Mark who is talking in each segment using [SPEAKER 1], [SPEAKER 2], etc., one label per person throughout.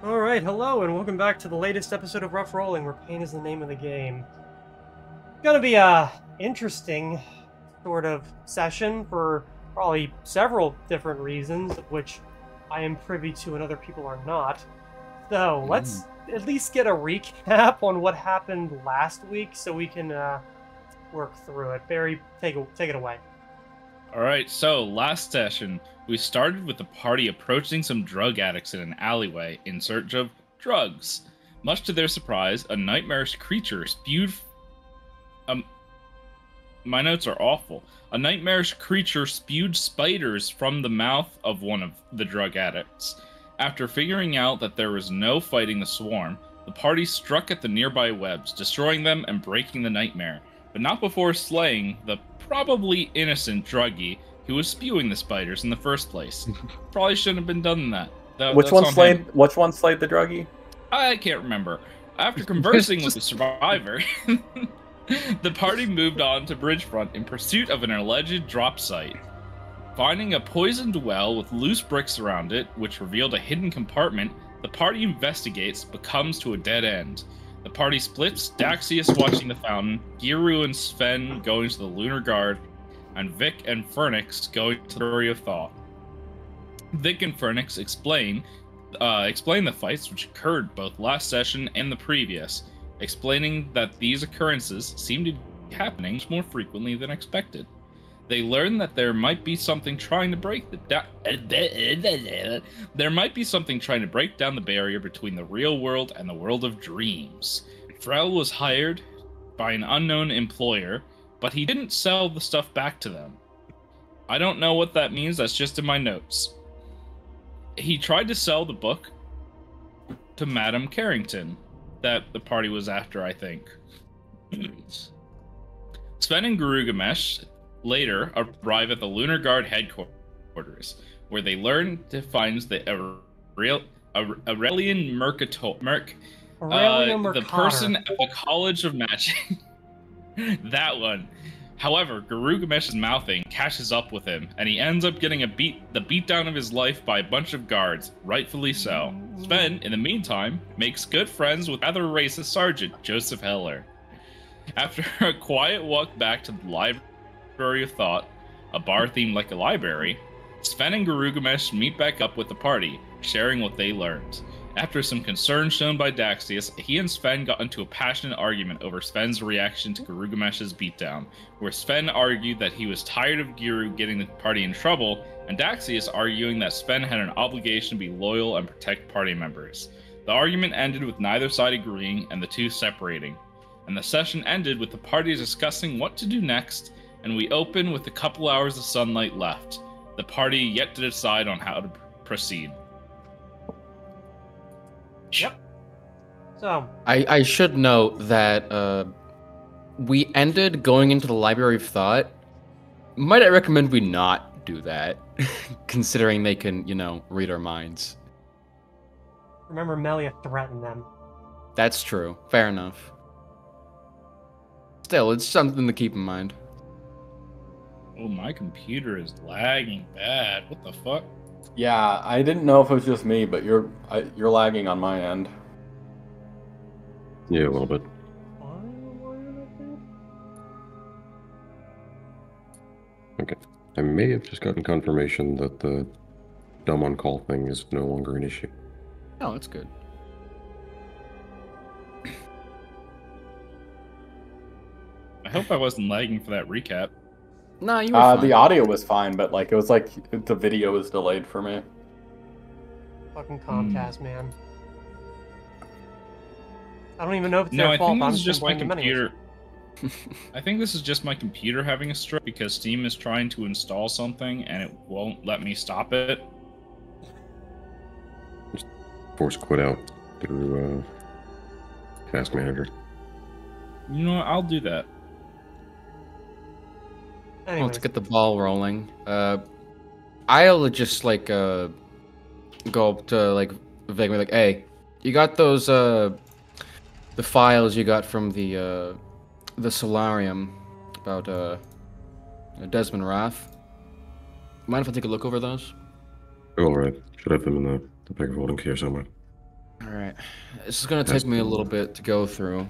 [SPEAKER 1] Alright, hello and welcome back to the latest episode of Rough Rolling, where pain is the name of the game. Gonna be a interesting sort of session for probably several different reasons, of which I am privy to and other people are not. So, let's at least get a recap on what happened last week so we can work through it. Barry, take it away.
[SPEAKER 2] Alright, so last session, we started with the party approaching some drug addicts in an alleyway in search of drugs. Much to their surprise, a nightmarish creature spewed... my notes are awful. A nightmarish creature spewed spiders from the mouth of one of the drug addicts. After figuring out that there was no fighting the swarm, the party struck at the nearby webs, destroying them and breaking the nightmare, but not before slaying the probably innocent druggie who was spewing the spiders in the first place. Probably shouldn't have been done that.
[SPEAKER 3] Which one slayed the druggie?
[SPEAKER 2] I can't remember. After conversing with the survivor, the party moved on to Bridgefront in pursuit of an alleged drop site. Finding a poisoned well with loose bricks around it, which revealed a hidden compartment, the party investigates but comes to a dead end. The party splits, Daxius watching the fountain, Giru and Sven going to the Lunar Guard, and Vic and Fernix going to the Library of Thought. Vic and Fernix explain the fights which occurred both last session and the previous, explaining that these occurrences seem to be happening much more frequently than expected. They learn that there might be something trying to break down the barrier between the real world and the world of dreams. Frel was hired by an unknown employer, but he didn't sell the stuff back to them. I don't know what that means, that's just in my notes. He tried to sell the book to Madame Carrington, that the party was after, I think. Sven and Giru later arrive at the Lunar Guard headquarters, where they learn to find the Aurelian the person at the College of Matching. That one. However, Gilgamesh's mouthing catches up with him, and he ends up getting the beatdown of his life by a bunch of guards, rightfully so. Sven, in the meantime, makes good friends with rather racist Sergeant Joseph Heller. After a quiet walk back to the Library of Thought, a bar themed like a library, Sven and Gilgamesh meet back up with the party, sharing what they learned. After some concern shown by Daxius, he and Sven got into a passionate argument over Sven's reaction to Gilgamesh's beatdown, where Sven argued that he was tired of Giru getting the party in trouble, and Daxius arguing that Sven had an obligation to be loyal and protect party members. The argument ended with neither side agreeing and the two separating, and the session ended with the party discussing what to do next, and we open with a couple hours of sunlight left. The party yet to decide on how to proceed.
[SPEAKER 1] Yep. So
[SPEAKER 4] I should note that we ended going into the Library of Thought. Might I recommend we not do that, considering they can, read our minds.
[SPEAKER 1] remember, Melia threatened them.
[SPEAKER 4] That's true. Fair enough. Still, it's something to keep in mind.
[SPEAKER 2] Oh, my computer is lagging bad. What the fuck?
[SPEAKER 3] Yeah, I didn't know if it was just me, but you're lagging on my end.
[SPEAKER 5] Yeah, a little bit. Okay. I may have just gotten confirmation that the dumb on call thing is no longer an issue.
[SPEAKER 4] Oh, that's good.
[SPEAKER 2] I hope I wasn't lagging for that recap.
[SPEAKER 4] No, you were fine.
[SPEAKER 3] The audio was fine, but it was like the video was delayed for me.
[SPEAKER 1] Fucking Comcast, man. I don't even know if it's their fault.
[SPEAKER 2] I think
[SPEAKER 1] I'm
[SPEAKER 2] this is just my
[SPEAKER 1] blame them
[SPEAKER 2] computer. I think this is just my computer having a stroke because Steam is trying to install something and it won't let me stop it.
[SPEAKER 5] Just force quit out through Task Manager.
[SPEAKER 2] You know what? I'll do that.
[SPEAKER 1] Anyways.
[SPEAKER 4] Let's get the ball rolling. I'll just go up to Vic and be like, "Hey, you got those the files you got from the solarium about Desmond Rath? Mind if I take a look over those?"
[SPEAKER 5] All right. Should have them in the pack of holding here somewhere.
[SPEAKER 4] Alright. This is gonna take me a little bit to go through.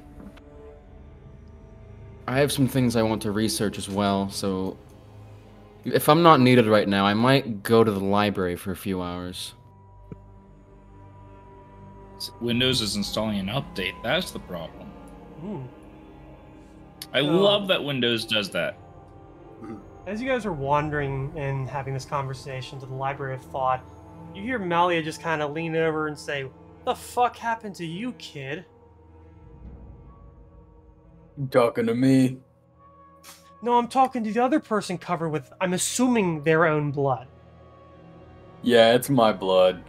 [SPEAKER 4] I have some things I want to research as well, so... If I'm not needed right now, I might go to the library for a few hours.
[SPEAKER 2] Windows is installing an update. That's the problem.
[SPEAKER 1] Hmm.
[SPEAKER 2] I love that Windows does that.
[SPEAKER 1] As you guys are wandering and having this conversation to the Library of Thought, you hear Malia just kind of lean over and say, "What the fuck happened to you, kid?"
[SPEAKER 3] You talking to me?
[SPEAKER 1] No, I'm talking to the other person covered with, I'm assuming, their own blood.
[SPEAKER 3] Yeah, it's my blood.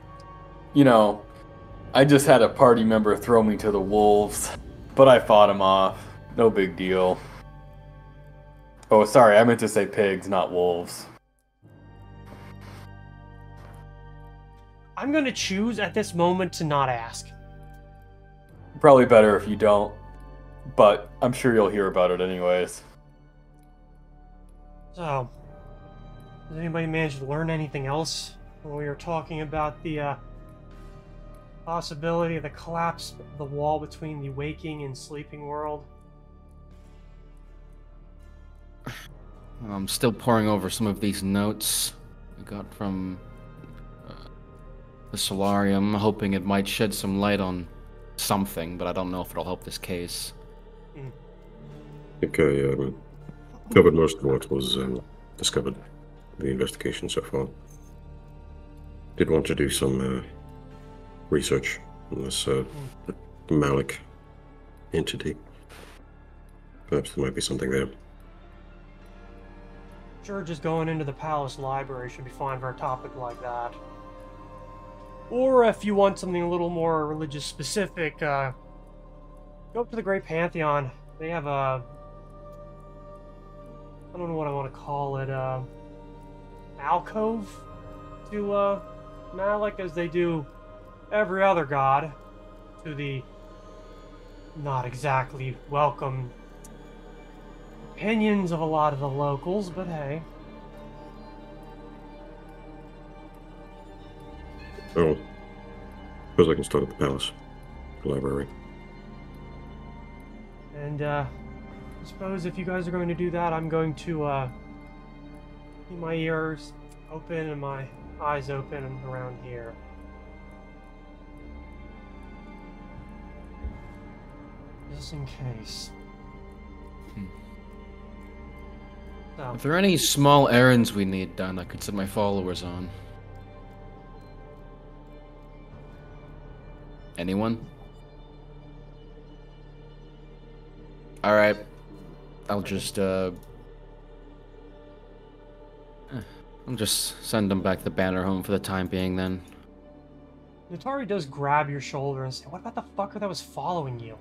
[SPEAKER 3] You know, I just had a party member throw me to the wolves, but I fought him off. No big deal. Oh, sorry, I meant to say pigs, not wolves.
[SPEAKER 1] I'm gonna choose at this moment to not ask.
[SPEAKER 3] Probably better if you don't, but I'm sure you'll hear about it anyways.
[SPEAKER 1] So, does anybody manage to learn anything else when we were talking about the possibility of the collapse of the wall between the waking and sleeping world?
[SPEAKER 4] I'm still poring over some of these notes I got from the solarium, hoping it might shed some light on something, but I don't know if it'll help this case.
[SPEAKER 5] I think I covered most of what was discovered in the investigation so far. Did want to do some research on this Malik entity. Perhaps there might be something there.
[SPEAKER 1] Sure, just going into the palace library should be fine for a topic like that. Or if you want something a little more religious specific, go up to the Great Pantheon. They have a... I don't know what I want to call it, alcove to Malik, as they do every other god, to the not exactly welcome opinions of a lot of the locals, but hey.
[SPEAKER 5] Oh, suppose I can start at the palace, the library.
[SPEAKER 1] And I suppose if you guys are going to do that, I'm going to keep my ears open and my eyes open around here. Just in case. So,
[SPEAKER 4] If there are any small errands we need done, I could send my followers on. Anyone? Alright. I'll just send them back the banner home for the time being then.
[SPEAKER 1] Natari does grab your shoulder and say, "What about the fucker that was following you?"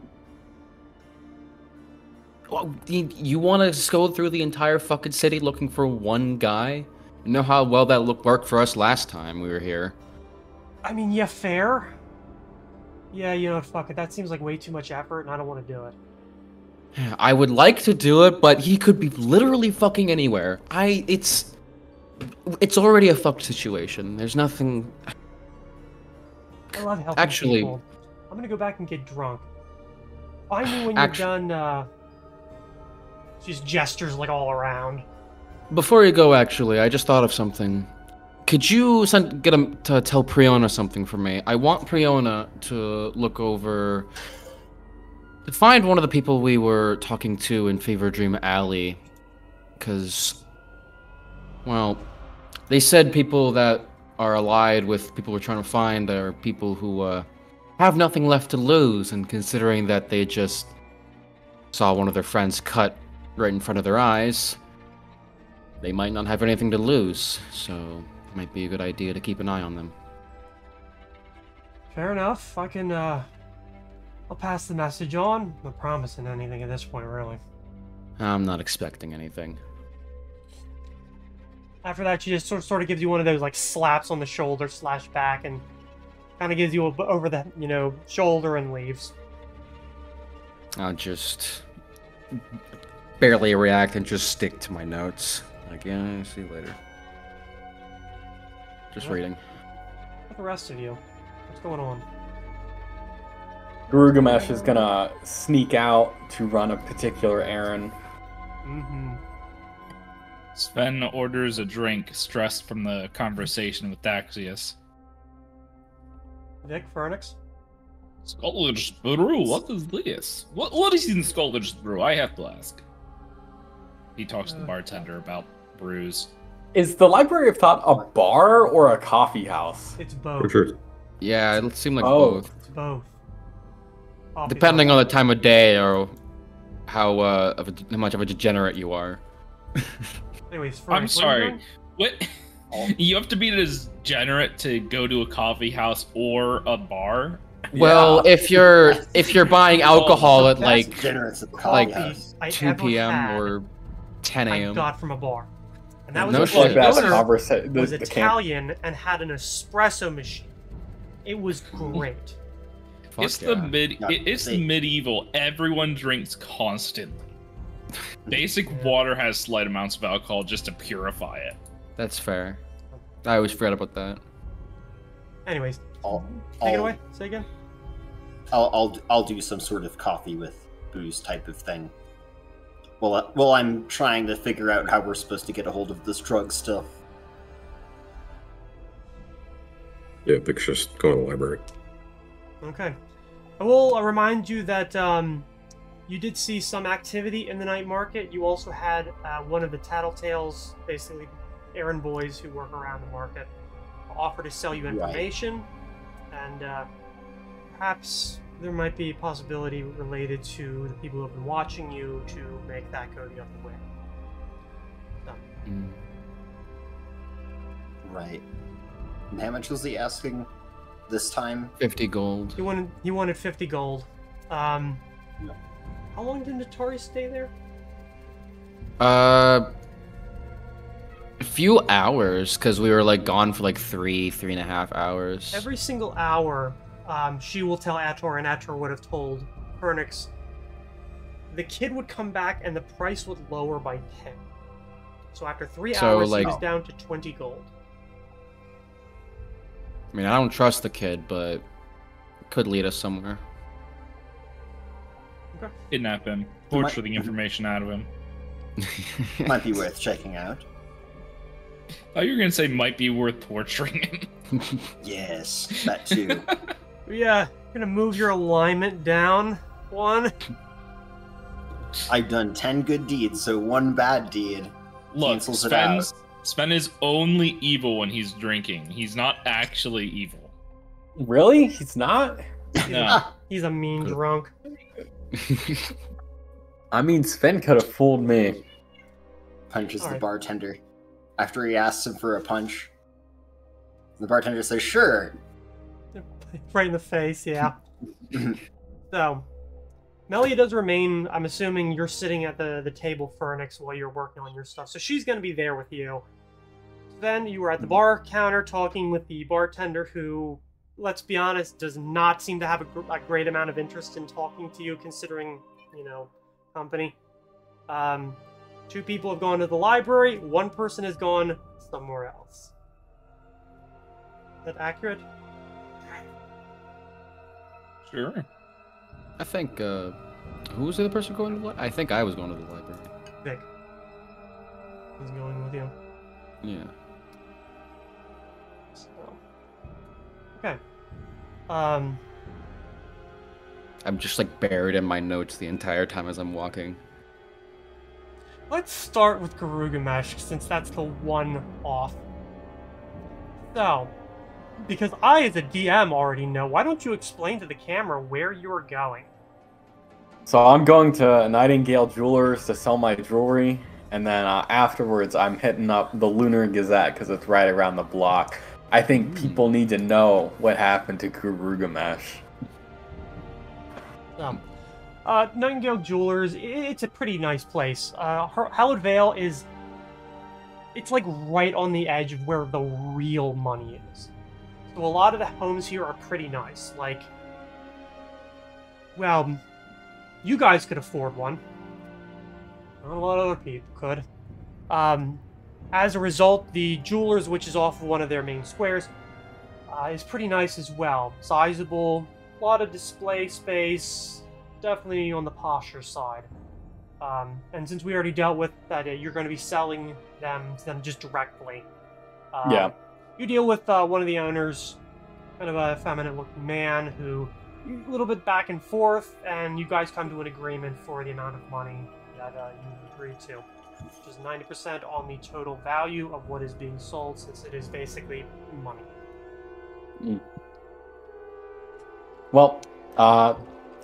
[SPEAKER 4] Well, you want to go through the entire fucking city looking for one guy? You know how well that worked for us last time we were here.
[SPEAKER 1] I mean, yeah, fair. Yeah, you know what, fuck it. That seems like way too much effort, and I don't want to do it.
[SPEAKER 4] I would like to do it, but he could be literally fucking anywhere. It's already a fucked situation. There's nothing...
[SPEAKER 1] I love helping
[SPEAKER 4] Actually...
[SPEAKER 1] people. I'm gonna go back and get drunk. Find me when you're done, She just gestures, like, all around.
[SPEAKER 4] Before you go, actually, I just thought of something. Could you get him to tell Priona something for me? I want Priona to look over... To find one of the people we were talking to in Fever Dream Alley. Because... Well... They said people that are allied with people we're trying to find are people who, have nothing left to lose, and considering that they just saw one of their friends cut right in front of their eyes, they might not have anything to lose, so it might be a good idea to keep an eye on them.
[SPEAKER 1] Fair enough. I can, I'll pass the message on. I'm not promising anything at this point, really.
[SPEAKER 4] I'm not expecting anything.
[SPEAKER 1] After that, she just sort of gives you one of those, like, slaps on the shoulder / back, and kind of gives you over the, you know, shoulder and leaves.
[SPEAKER 4] I'll just barely react and just stick to my notes. Like, yeah, see you later. Just reading.
[SPEAKER 1] What the rest of you? What's going on?
[SPEAKER 3] Gilgamesh is gonna sneak out to run a particular errand.
[SPEAKER 1] Mm-hmm.
[SPEAKER 2] Sven orders a drink, stressed from the conversation with Daxius.
[SPEAKER 1] Vic, Fernix?
[SPEAKER 2] Scottish brew, what is this? What is in Scottish brew? I have to ask. He talks to the bartender about brews.
[SPEAKER 3] Is the Library of Thought a bar or a coffee house?
[SPEAKER 1] It's both.
[SPEAKER 5] Sure.
[SPEAKER 4] Yeah, it seemed like
[SPEAKER 3] Both.
[SPEAKER 4] both.
[SPEAKER 1] It's both.
[SPEAKER 4] Depending on the time of day or how much of a degenerate you are.
[SPEAKER 1] Anyways, Fernix,
[SPEAKER 2] I'm
[SPEAKER 1] what are you
[SPEAKER 2] sorry.
[SPEAKER 1] doing?
[SPEAKER 2] What? You have to be as degenerate to go to a coffee house or a bar?
[SPEAKER 4] Well,
[SPEAKER 3] Yeah.
[SPEAKER 4] if you're buying alcohol at like
[SPEAKER 6] Degenerates at the
[SPEAKER 4] like
[SPEAKER 6] coffee house.
[SPEAKER 1] I
[SPEAKER 4] 2
[SPEAKER 1] ever
[SPEAKER 4] p.m.
[SPEAKER 1] had,
[SPEAKER 4] or 10
[SPEAKER 1] I
[SPEAKER 4] a.m.
[SPEAKER 1] got from a bar. And that was
[SPEAKER 4] No
[SPEAKER 1] the
[SPEAKER 4] shit.
[SPEAKER 3] Like that
[SPEAKER 1] owner
[SPEAKER 3] conversation.
[SPEAKER 1] was Italian and had an espresso machine. It was great.
[SPEAKER 4] Fuck
[SPEAKER 2] It's
[SPEAKER 4] yeah.
[SPEAKER 2] it's medieval. Everyone drinks constantly. Basic water has slight amounts of alcohol just to purify it.
[SPEAKER 4] That's fair. I always forget about that.
[SPEAKER 1] Anyways,
[SPEAKER 6] I'll,
[SPEAKER 1] take it
[SPEAKER 6] I'll-
[SPEAKER 1] away. Say again.
[SPEAKER 6] I'll do some sort of coffee with booze type of thing. Well, I'm trying to figure out how we're supposed to get a hold of this drug stuff.
[SPEAKER 5] Yeah, Vic's just going to the library.
[SPEAKER 1] Okay. I will remind you that you did see some activity in the night market. You also had one of the tattletales, basically errand boys who work around the market, offer to sell you information, and perhaps there might be a possibility related to the people who have been watching you to make that go the other way. So,
[SPEAKER 6] Right. And how much was he asking this time?
[SPEAKER 4] 50 gold.
[SPEAKER 1] he wanted 50 gold. How long did Natari stay there?
[SPEAKER 4] A few hours, because we were like gone for like 3.5 hours.
[SPEAKER 1] Every single hour, she will tell Ator, and Ator would have told Fernix. The kid would come back, and the price would lower by 10. So after 3
[SPEAKER 4] So,
[SPEAKER 1] hours, he
[SPEAKER 4] like-
[SPEAKER 1] was down to 20 gold.
[SPEAKER 4] I mean, I don't trust the kid, but it could lead us somewhere.
[SPEAKER 2] Kidnap him. Torture the information out of him.
[SPEAKER 6] Might be worth checking out.
[SPEAKER 2] Oh, you were gonna say might be worth torturing him.
[SPEAKER 6] Yes, that too.
[SPEAKER 1] Yeah, gonna move your alignment down one.
[SPEAKER 6] I've done 10 good deeds, so one bad deed
[SPEAKER 2] Look,
[SPEAKER 6] cancels it out.
[SPEAKER 2] Sven is only evil when he's drinking. He's not actually evil.
[SPEAKER 3] Really? He's not?
[SPEAKER 2] No.
[SPEAKER 1] He's a mean drunk.
[SPEAKER 3] I mean, Sven could have fooled me.
[SPEAKER 6] Punches the
[SPEAKER 1] Alright.
[SPEAKER 6] bartender. After he asks him for a punch, the bartender says, "Sure."
[SPEAKER 1] Right in the face, yeah. So, Melia does remain. I'm assuming you're sitting at the table, Fernix, while you're working on your stuff. So she's going to be there with you. Then you were at the bar counter talking with the bartender who, let's be honest, does not seem to have a great amount of interest in talking to you, considering, company. 2 people have gone to the library. 1 person has gone somewhere else. Is that accurate?
[SPEAKER 2] Sure.
[SPEAKER 4] I think, who was the other person going to the library? I think I was going to the library.
[SPEAKER 1] Vic. He's going with you.
[SPEAKER 4] Yeah.
[SPEAKER 1] So. Okay.
[SPEAKER 4] I'm just like buried in my notes the entire time as I'm walking.
[SPEAKER 1] Let's start with Garugamesh, since that's the one off. So, because I, as a DM, already know, why don't you explain to the camera where you're going?
[SPEAKER 3] So I'm going to Nightingale Jewelers to sell my jewelry, and then afterwards I'm hitting up the Lunar Gazette because it's right around the block. I think people need to know what happened to Garugamesh.
[SPEAKER 1] Nightingale Jewelers, it's a pretty nice place. Hallowed Vale is... It's like right on the edge of where the real money is. So a lot of the homes here are pretty nice. Like, well, you guys could afford one. Not a lot of other people could. As a result, the Jewelers, which is off of one of their main squares, is pretty nice as well. Sizable, lot of display space, definitely on the posher side. And since we already dealt with that, you're going to be selling them to them just directly.
[SPEAKER 3] Yeah.
[SPEAKER 1] You deal with one of the owners, kind of a feminine-looking man who, a little bit back and forth, and you guys come to an agreement for the amount of money that you agreed to, which is 90% on the total value of what is being sold, since it is basically money.
[SPEAKER 3] Mm. Well,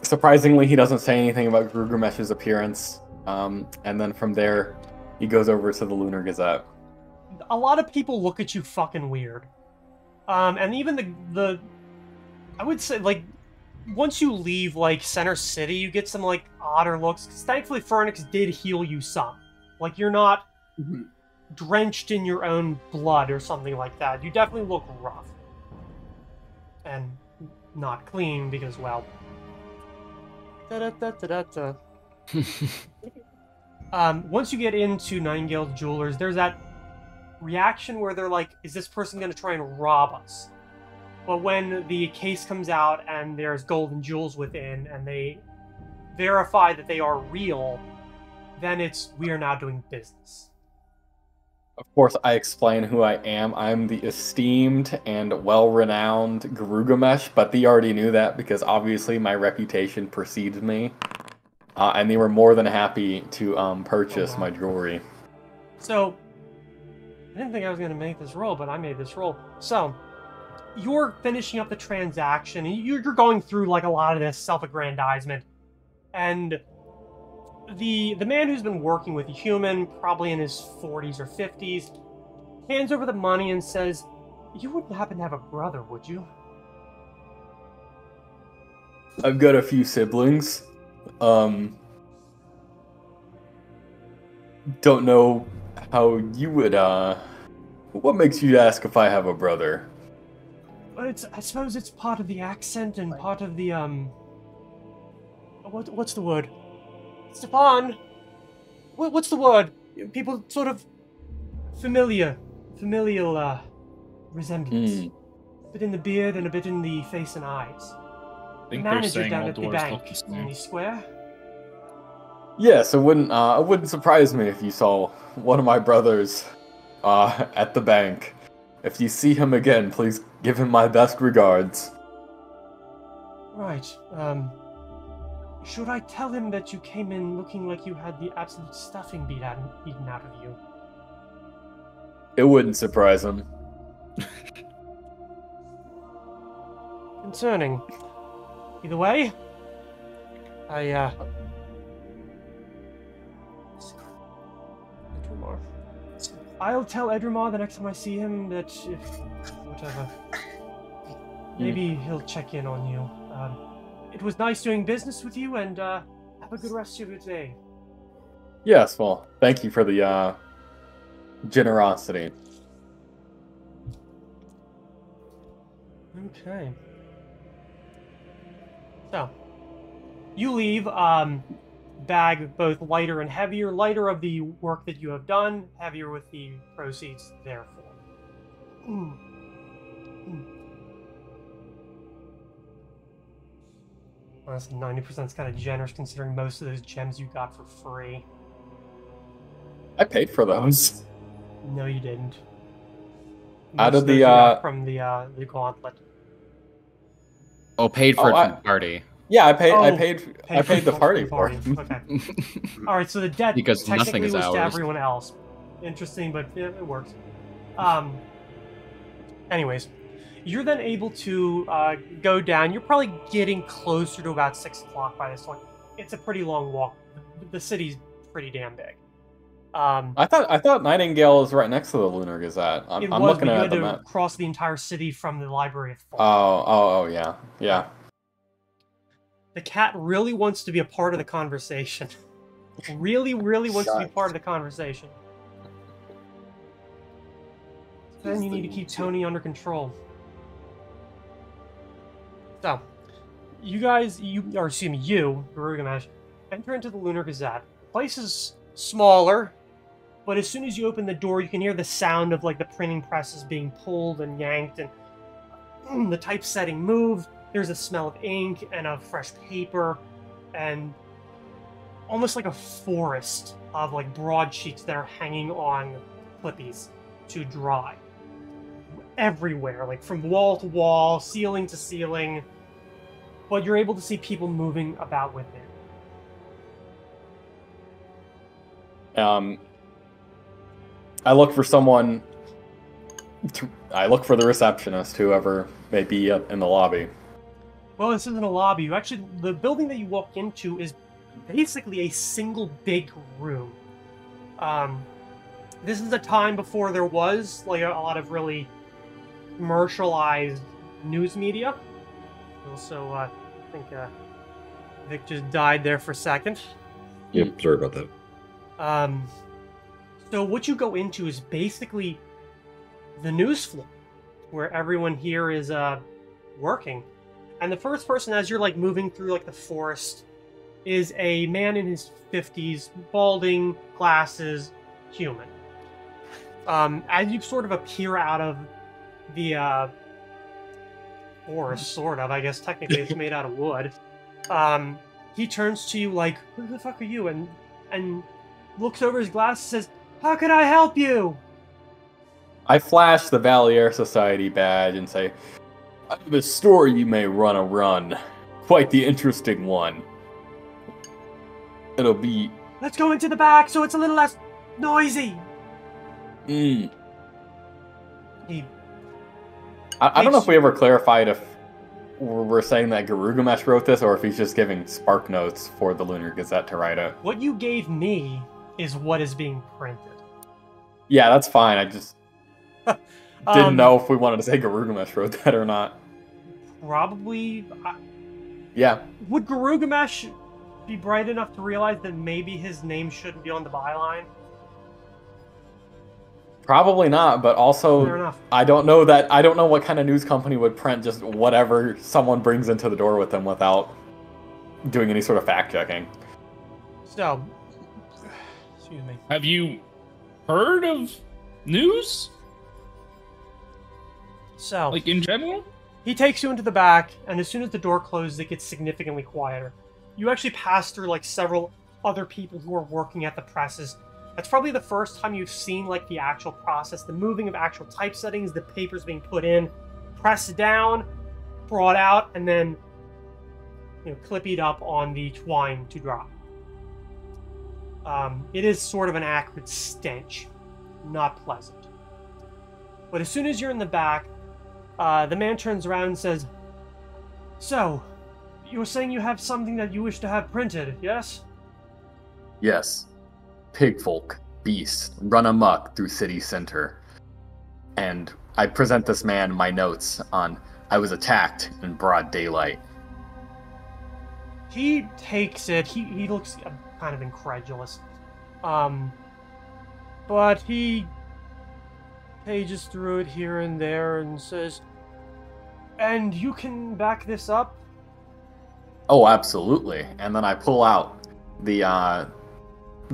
[SPEAKER 3] surprisingly, he doesn't say anything about Gilgamesh's appearance, and then from there, he goes over to the Lunar Gazette.
[SPEAKER 1] A lot of people look at you fucking weird. And even the I would say, like, once you leave, like, Center City, you get some, like, odder looks. Because thankfully, Fernix did heal you some. Like, you're not drenched in your own blood or something like that. You definitely look rough. And not clean, because, well... Da-da-da-da-da-da. Once you get into Nightingale's Jewelers, there's that reaction where they're like, is this person going to try and rob us? But when the case comes out and there's gold and jewels within, and they verify that they are real, then it's, we are now doing business.
[SPEAKER 3] Of course, I explain who I am. I'm the esteemed and well-renowned Gilgamesh, but they already knew that because obviously my reputation precedes me. And they were more than happy to purchase my jewelry.
[SPEAKER 1] So, I didn't think I was going to make this roll, but I made this roll. So, you're finishing up the transaction, and you're going through, like, a lot of this self-aggrandizement. And the man who's been working with you, human, probably in his 40s or 50s, hands over the money and says, you wouldn't happen to have a brother, would you?
[SPEAKER 3] I've got a few siblings. Don't know how you would, what makes you ask if I have a brother?
[SPEAKER 1] Well, I suppose it's part of the accent and part of the, what's the word? Stepan! What's the word? People sort of familial resemblance. A bit in the beard and a bit in the face and eyes.
[SPEAKER 2] I think
[SPEAKER 1] The
[SPEAKER 2] they're
[SPEAKER 1] manager
[SPEAKER 2] saying
[SPEAKER 1] down
[SPEAKER 2] all
[SPEAKER 1] at the
[SPEAKER 2] doors
[SPEAKER 1] bank
[SPEAKER 2] look the
[SPEAKER 1] in
[SPEAKER 2] same.
[SPEAKER 1] the square.
[SPEAKER 3] Yes, it wouldn't surprise me if you saw one of my brothers at the bank. If you see him again, please give him my best regards.
[SPEAKER 1] Right, should I tell him that you came in looking like you had the absolute stuffing beaten out of you?
[SPEAKER 3] It wouldn't surprise him.
[SPEAKER 1] Concerning. Either way, I'll tell Edrimar the next time I see him that whatever. Maybe he'll check in on you. It was nice doing business with you, and have a good rest of your day.
[SPEAKER 3] Yes, well, thank you for the generosity.
[SPEAKER 1] Okay. So, you leave, bag both lighter and heavier. Lighter of the work that you have done, heavier with the proceeds therefore. Honestly, 90% is kind of generous considering most of those gems you got for free.
[SPEAKER 3] I paid for those.
[SPEAKER 1] No, you didn't.
[SPEAKER 3] Out
[SPEAKER 1] Most
[SPEAKER 3] of the,
[SPEAKER 1] those you got from the gauntlet.
[SPEAKER 4] Oh, paid for
[SPEAKER 3] Oh,
[SPEAKER 4] it from the party.
[SPEAKER 3] Yeah, I paid the
[SPEAKER 1] for
[SPEAKER 3] party
[SPEAKER 1] the
[SPEAKER 3] for it.
[SPEAKER 1] Okay. Alright, so the debt
[SPEAKER 4] Because nothing
[SPEAKER 1] technically
[SPEAKER 4] is
[SPEAKER 1] was to
[SPEAKER 4] ours.
[SPEAKER 1] everyone else. Interesting, but yeah, it works. Anyways, you're then able to go down. You're probably getting closer to about 6 o'clock by this point. It's a pretty long walk. The city's pretty damn big.
[SPEAKER 3] I thought Nightingale is right next to the Lunar Gazette. I'm
[SPEAKER 1] It was,
[SPEAKER 3] looking
[SPEAKER 1] but you
[SPEAKER 3] at
[SPEAKER 1] had
[SPEAKER 3] the
[SPEAKER 1] to
[SPEAKER 3] map.
[SPEAKER 1] cross the entire city from the Library of Thought.
[SPEAKER 3] Oh, yeah.
[SPEAKER 1] The cat really wants to be a part of the conversation. Really wants to be part of the conversation. Then you need to keep Tony under control. So, you, Gilgamesh, enter into the Lunar Gazette. The place is smaller, but as soon as you open the door, you can hear the sound of like the printing presses being pulled and yanked, and the typesetting move. there's a smell of ink and of fresh paper, and almost like a forest of like broadsheets that are hanging on clippies to dry. Everywhere, like from wall to wall, ceiling to ceiling, but you're able to see people moving about within.
[SPEAKER 3] I look for someone. I look for the receptionist, whoever may be up in the lobby.
[SPEAKER 1] Well, this isn't a lobby. The building that you walk into is basically a single big room. This is a time before there was like a lot of really commercialized news media. Also, I think Vic just died there for a second.
[SPEAKER 5] Yep, sorry about that.
[SPEAKER 1] So what you go into is basically the news floor, where everyone here is working. And the first person, as you're like moving through like the forest, is a man in his 50s, balding, glasses, human. As you sort of appear out of the forest, sort of, I guess technically it's made out of wood, he turns to you like, "Who the fuck are you?" and looks over his glasses and says, "How can I help you?"
[SPEAKER 3] I flash the Valier Society badge and say, "I have a story you may run a run. Quite the interesting one. It'll be..."
[SPEAKER 1] "Let's go into the back so it's a little less noisy."
[SPEAKER 3] I
[SPEAKER 1] He
[SPEAKER 3] don't know if we ever clarified if we're saying that Girugamesh wrote this or if he's just giving spark notes for the Lunar Gazette to write it.
[SPEAKER 1] What you gave me is what is being printed.
[SPEAKER 3] Yeah, that's fine. I just didn't know if we wanted to say Girugamesh wrote that or not.
[SPEAKER 1] Probably.
[SPEAKER 3] Yeah.
[SPEAKER 1] Would Girugamesh be bright enough to realize that maybe his name shouldn't be on the byline?
[SPEAKER 3] Probably not, but
[SPEAKER 1] Fair
[SPEAKER 3] also
[SPEAKER 1] enough.
[SPEAKER 3] I don't know what kind of news company would print just whatever someone brings into the door with them without doing any sort of fact checking.
[SPEAKER 1] So, excuse me.
[SPEAKER 2] Have you heard of news?
[SPEAKER 1] So,
[SPEAKER 2] Like in general?
[SPEAKER 1] he takes you into the back, and as soon as the door closes, it gets significantly quieter. You actually pass through like several other people who are working at the presses. That's probably the first time you've seen like the actual process, the moving of actual typesettings, the papers being put in, pressed down, brought out, and then clippied up on the twine to dry. It is sort of an acrid stench, not pleasant. But as soon as you're in the back, the man turns around and says, "So, you were saying you have something that you wish to have printed, yes?"
[SPEAKER 3] Yes. Pigfolk, beasts, run amok through city center. And I present this man my notes on I was attacked in broad daylight.
[SPEAKER 1] He takes it. He looks kind of incredulous. But he pages through it here and there and says, "And you can back this up?"
[SPEAKER 3] Oh, absolutely. And then I pull out the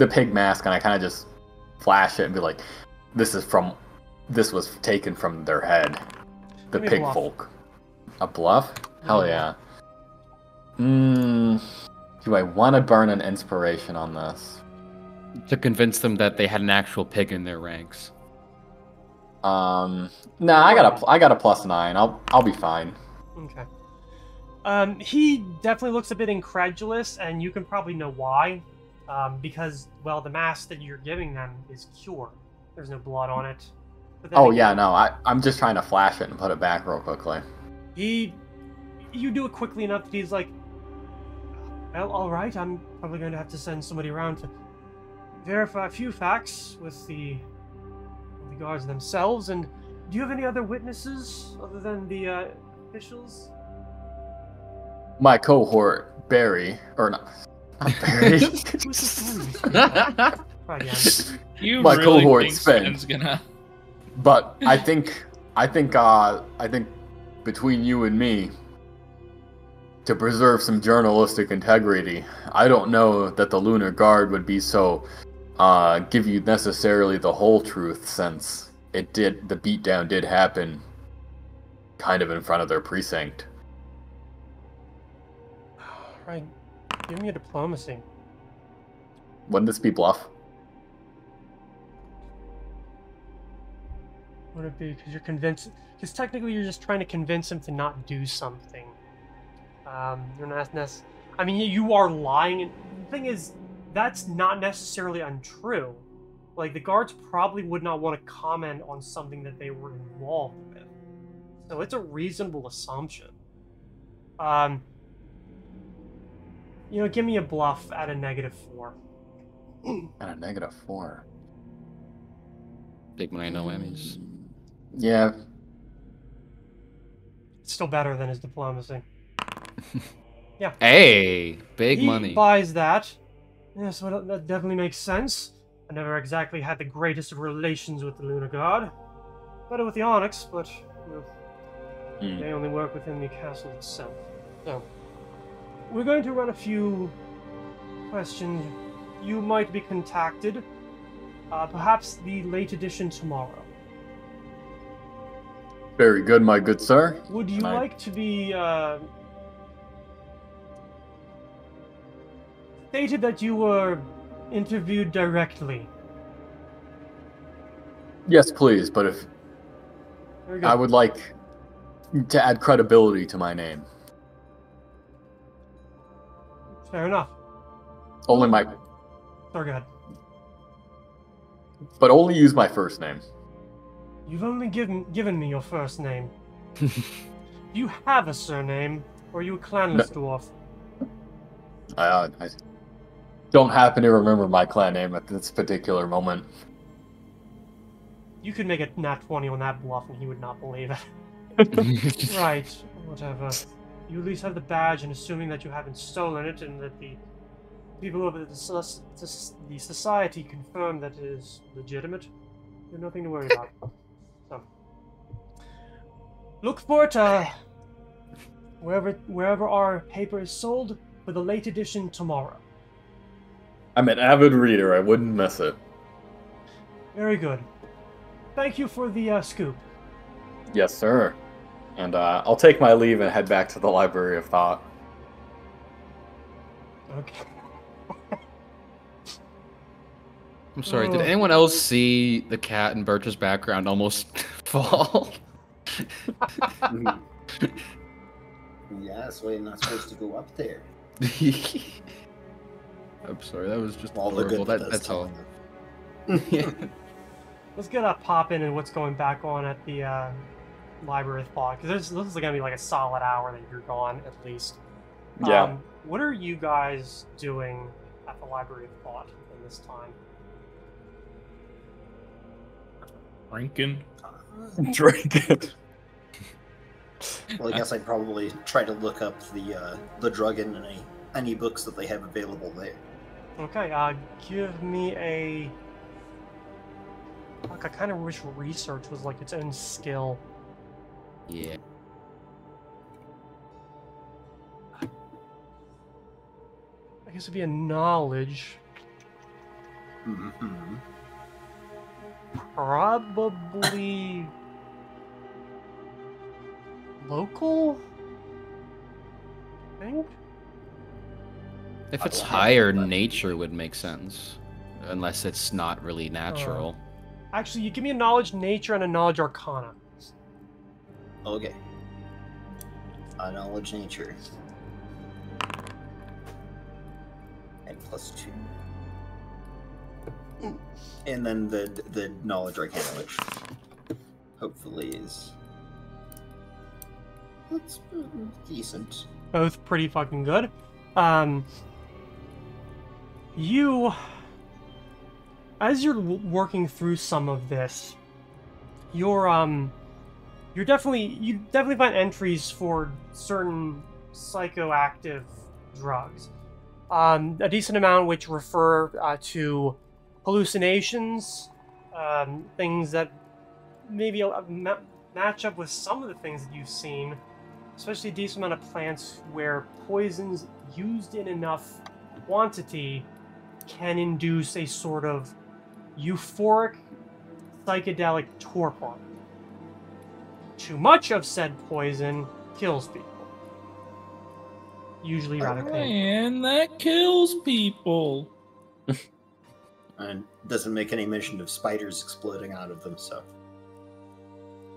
[SPEAKER 3] pig mask and I kind of just flash it and be like, this was taken from their head. The
[SPEAKER 1] Give me a
[SPEAKER 3] pig
[SPEAKER 1] bluff.
[SPEAKER 3] folk. A bluff? Hell yeah. Do I want to burn an inspiration on this?
[SPEAKER 4] To convince them that they had an actual pig in their ranks.
[SPEAKER 3] Nah, I got a +9. I'll be fine.
[SPEAKER 1] Okay. He definitely looks a bit incredulous, and you can probably know why. Because, well, the mask that you're giving them is cured. There's no blood on it. But then
[SPEAKER 3] Oh
[SPEAKER 1] again,
[SPEAKER 3] yeah, no, I'm just trying to flash it and put it back real quickly.
[SPEAKER 1] You do it quickly enough that he's like, "Well, alright, I'm probably going to have to send somebody around to verify a few facts with the guards themselves, and do you have any other witnesses other than the officials?"
[SPEAKER 3] My cohort, Barry, or not Barry.
[SPEAKER 1] Who's this Barry? Try again.
[SPEAKER 2] You
[SPEAKER 3] My
[SPEAKER 2] really
[SPEAKER 3] cohort
[SPEAKER 2] think
[SPEAKER 3] spent.
[SPEAKER 2] Sven's gonna...
[SPEAKER 3] But I think between you and me, to preserve some journalistic integrity, I don't know that the Lunar Guard would be so give you necessarily the whole truth, since the beatdown did happen kind of in front of their precinct.
[SPEAKER 1] Right. Give me a diplomacy.
[SPEAKER 3] Wouldn't this be bluff?
[SPEAKER 1] Would it be because you're convinced? Because technically you're just trying to convince him to not do something. You're not I mean, you are lying, and the thing is, that's not necessarily untrue. Like, the guards probably would not want to comment on something that they were involved with. So it's a reasonable assumption. Give me a bluff at a -4.
[SPEAKER 3] At a -4.
[SPEAKER 4] Big money, no whammies.
[SPEAKER 3] Yeah.
[SPEAKER 1] It's still better than his diplomacy. Yeah.
[SPEAKER 4] Hey, big
[SPEAKER 1] He
[SPEAKER 4] money.
[SPEAKER 1] buys that. Yes, well, that definitely makes sense. I never exactly had the greatest of relations with the Lunar God. Better with the Onyx, but they only work within the castle itself. So, we're going to run a few questions. You might be contacted. Perhaps the late edition tomorrow.
[SPEAKER 3] Very good, my good sir.
[SPEAKER 1] Would you like to be stated that you were interviewed directly?
[SPEAKER 3] Yes, please, but if
[SPEAKER 1] Very good.
[SPEAKER 3] I would like to add credibility to my name.
[SPEAKER 1] Fair enough.
[SPEAKER 3] Only my,
[SPEAKER 1] Sorry, go ahead.
[SPEAKER 3] but only use my first name.
[SPEAKER 1] You've only given me your first name. Do you have a surname, or are you a clanless dwarf?
[SPEAKER 3] I don't happen to remember my clan name at this particular moment.
[SPEAKER 1] You could make a nat 20 on that bluff, and he would not believe it. Right, whatever. You at least have the badge, and assuming that you haven't stolen it, and that the people of the society confirm that it is legitimate, you have nothing to worry about. So, look for it wherever our paper is sold for the late edition tomorrow.
[SPEAKER 3] I'm an avid reader. I wouldn't miss it.
[SPEAKER 1] Very good. Thank you for the scoop.
[SPEAKER 3] Yes, sir. And I'll take my leave and head back to the Library of Thought.
[SPEAKER 1] Okay.
[SPEAKER 4] I'm sorry, did anyone else see the cat in Birch's background almost fall?
[SPEAKER 6] Yeah, that's why you're not supposed to go up there.
[SPEAKER 4] I'm sorry, that was just
[SPEAKER 6] All the
[SPEAKER 4] horrible.
[SPEAKER 6] good
[SPEAKER 4] That's all.
[SPEAKER 1] Let's get a pop in and what's going back on at the Library of Thought, because this is going to be like a solid hour that you're gone at least.
[SPEAKER 3] Yeah.
[SPEAKER 1] What are you guys doing at the Library of Thought in this time?
[SPEAKER 2] Drinking.
[SPEAKER 3] Drink it.
[SPEAKER 6] Well, I guess I'd probably try to look up the drug in any books that they have available there.
[SPEAKER 1] Okay, give me a... Like, I kind of wish research was like its own skill.
[SPEAKER 4] Yeah.
[SPEAKER 1] I guess it'd be a knowledge.
[SPEAKER 6] Mm-hmm.
[SPEAKER 1] Probably... local? I think?
[SPEAKER 4] If it's higher, nature would make sense. Unless it's not really natural.
[SPEAKER 1] Actually, you give me a knowledge nature and a knowledge arcana.
[SPEAKER 6] Okay. A knowledge nature. And +2. And then the knowledge arcana, which hopefully is... That's decent.
[SPEAKER 1] Both pretty fucking good. You... As you're working through some of this, you definitely find entries for certain psychoactive drugs. A decent amount which refer to hallucinations, things that maybe match up with some of the things that you've seen, especially a decent amount of plants where poisons used in enough quantity can induce a sort of euphoric psychedelic torpor. Too much of said poison kills people. usually rather painful.
[SPEAKER 2] Man, that kills people.
[SPEAKER 6] And doesn't make any mention of spiders exploding out of them, so.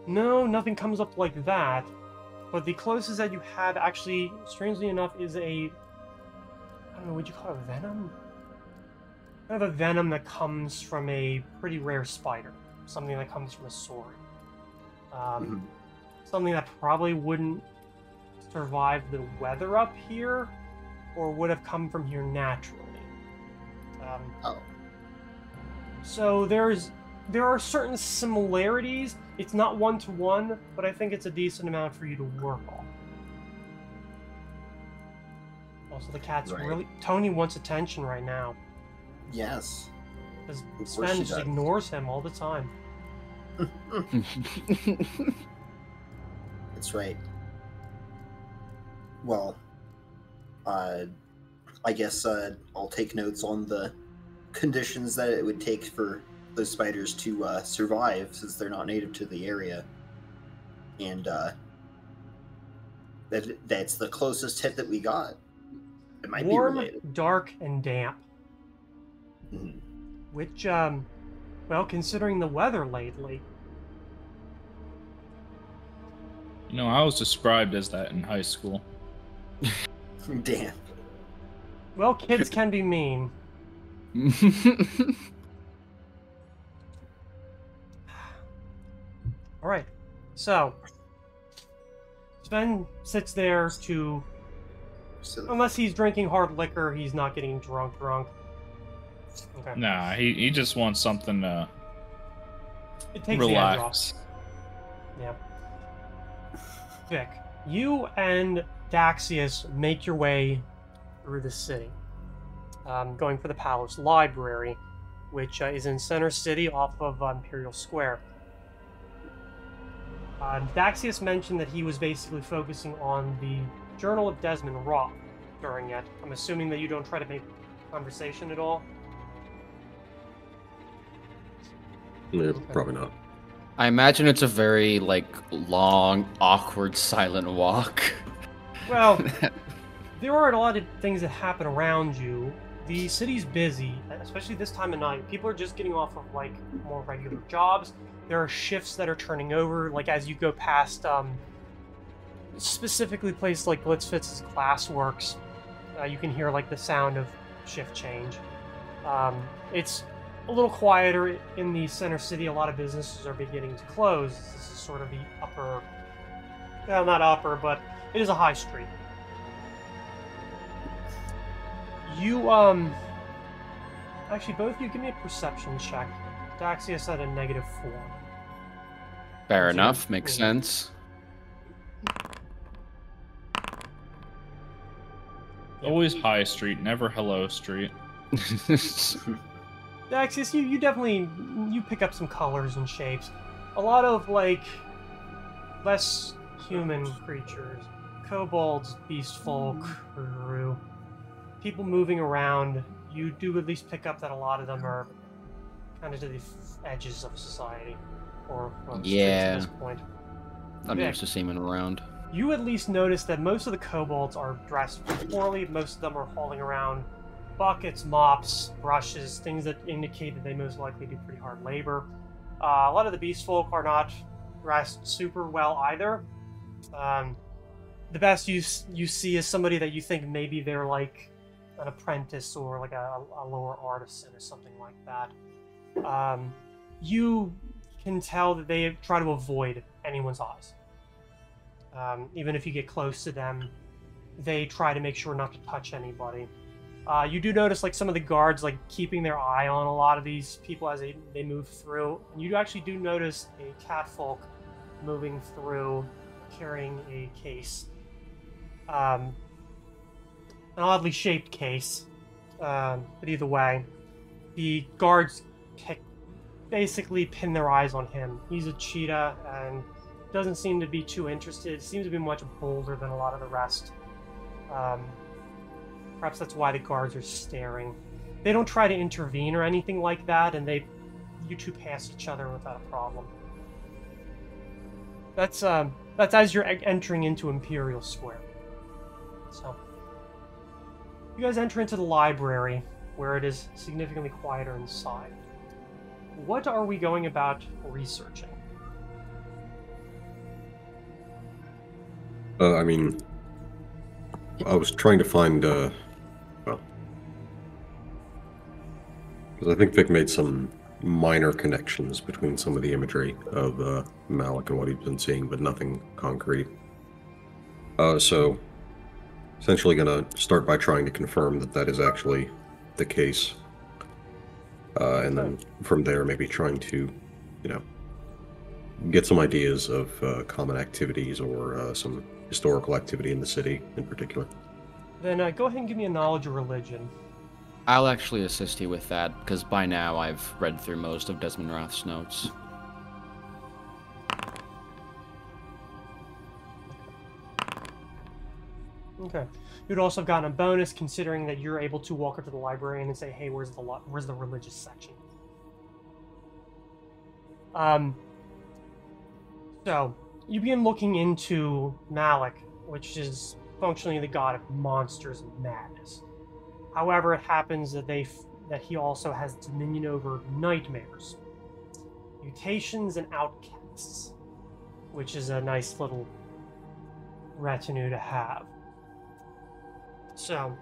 [SPEAKER 1] No, nothing comes up like that. But the closest that you had, actually, strangely enough, is a... I don't know, would you call it a venom? Kind of a venom that comes from a pretty rare spider. Something that comes from a sword. Something that probably wouldn't survive the weather up here, or would have come from here naturally. So there are certain similarities. It's not one-to-one, but I think it's a decent amount for you to work on. Also, the cat's really... Tony wants attention right now.
[SPEAKER 6] Yes.
[SPEAKER 1] Because Sven just ignores him all the time.
[SPEAKER 6] That's right. Well, I guess I'll take notes on the conditions that it would take for those spiders to survive, since they're not native to the area. And that's the closest hit that we got. It might be related.
[SPEAKER 1] Dark, and damp.
[SPEAKER 6] Mm-hmm.
[SPEAKER 1] Which, well, considering the weather lately...
[SPEAKER 2] You know, I was described as that in high school.
[SPEAKER 6] Damn.
[SPEAKER 1] Well, kids can be mean. Alright, so... Sven sits there to... Unless he's drinking hard liquor, he's not getting drunk. Okay.
[SPEAKER 2] Nah, he just wants something to
[SPEAKER 1] it takes
[SPEAKER 2] relax.
[SPEAKER 1] The edge off. Yeah. Vic, you and Daxius make your way through the city, going for the Palace Library, which is in Center City off of Imperial Square. Daxius mentioned that he was basically focusing on the Journal of Desmond Roth during it. I'm assuming that you don't try to make conversation at all?
[SPEAKER 5] Yeah, probably not.
[SPEAKER 4] I imagine it's a very, like, long, awkward, silent walk.
[SPEAKER 1] Well, there are a lot of things that happen around you. The city's busy, especially this time of night. People are just getting off of, like, more regular jobs. There are shifts that are turning over, like, as you go past, specifically places like Blitzfitz's Glassworks. You can hear, like, the sound of shift change. It's a little quieter in the center city. A lot of businesses are beginning to close. This is sort of the upper... Well, not upper, but it is a high street. You, Actually, both of you give me a perception check. Daxius at a -4.
[SPEAKER 4] Fair enough, makes sense.
[SPEAKER 2] Always High Street, never Hello Street.
[SPEAKER 1] Daxius, you definitely, you pick up some colors and shapes. A lot of, like, less human creatures. Kobolds, beast folk, Giru. People moving around. You do at least pick up that a lot of them are kind of to the edges of society. Or, well,
[SPEAKER 4] yeah.
[SPEAKER 1] at this point.
[SPEAKER 4] I'm used to seeing them around.
[SPEAKER 1] You at least notice that most of the kobolds are dressed poorly. Most of them are hauling around buckets, mops, brushes, things that indicate that they most likely do pretty hard labor. A lot of the beast folk are not dressed super well either. The best you see is somebody that you think maybe they're like an apprentice or like a lower artisan or something like that. You can tell that they try to avoid anyone's eyes. Even if you get close to them, they try to make sure not to touch anybody. You do notice like some of the guards like keeping their eye on a lot of these people as they move through. And you actually do notice a catfolk moving through carrying a case. An oddly shaped case. But either way, the guards basically pin their eyes on him. He's a cheetah and doesn't seem to be too interested. Seems to be much bolder than a lot of the rest. Perhaps that's why the guards are staring. They don't try to intervene or anything like that, and you two pass each other without a problem. That's as you're entering into Imperial Square. So, You guys enter into the library, where it is significantly quieter inside. What are we going about researching?
[SPEAKER 5] I mean, I was trying to find, well, because I think Vic made some minor connections between some of the imagery of Malik and what he's been seeing, but nothing concrete. So, essentially going to start by trying to confirm that that is actually the case. And then from there, maybe trying to, you know, get some ideas of common activities or some historical activity in the city in particular.
[SPEAKER 1] Then go ahead and give me a knowledge of religion.
[SPEAKER 4] I'll actually assist you with that, because by now I've read through most of Desmond Roth's notes.
[SPEAKER 1] Okay. You'd also have gotten a bonus considering that you're able to walk up to the librarian and say, "Hey, where's the religious section?" So you begin looking into Malik, which is functionally the god of monsters and madness. However, it happens that he also has dominion over nightmares, mutations, and outcasts, which is a nice little retinue to have. So,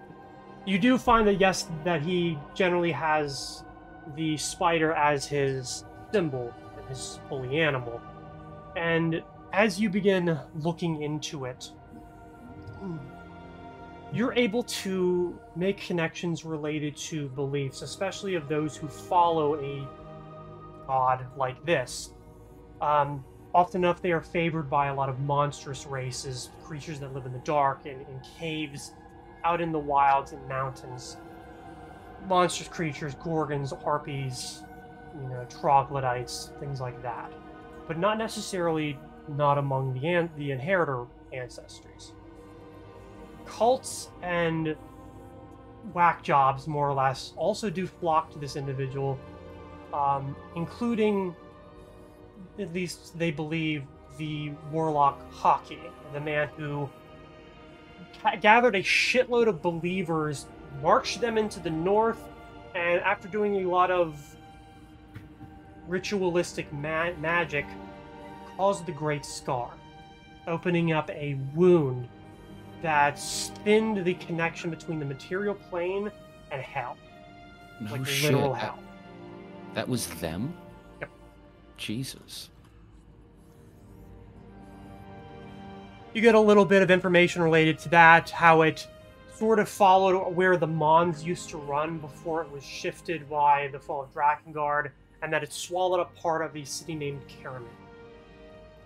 [SPEAKER 1] you do find that, yes, that he generally has the spider as his symbol, his holy animal. And as you begin looking into it, you're able to make connections related to beliefs, especially of those who follow a god like this. Often enough, they are favored by a lot of monstrous races, creatures that live in the dark and in caves, out in the wilds and mountains. Monstrous creatures, gorgons, harpies, troglodytes, things like that. But not necessarily not among the inheritor ancestries. Cults and whack jobs, more or less, also do flock to this individual, including, at least they believe, the warlock Haki, the man who gathered a shitload of believers, marched them into the north, and after doing a lot of ritualistic magic, caused the Great Scar, opening up a wound that spinned the connection between the material plane and hell.
[SPEAKER 4] No
[SPEAKER 1] like
[SPEAKER 4] shit.
[SPEAKER 1] Literal hell.
[SPEAKER 4] That was them?
[SPEAKER 1] Yep.
[SPEAKER 4] Jesus.
[SPEAKER 1] You get a little bit of information related to that, how it sort of followed where the Mons used to run before it was shifted by the fall of Drakengard, and that it swallowed up part of a city named Karaman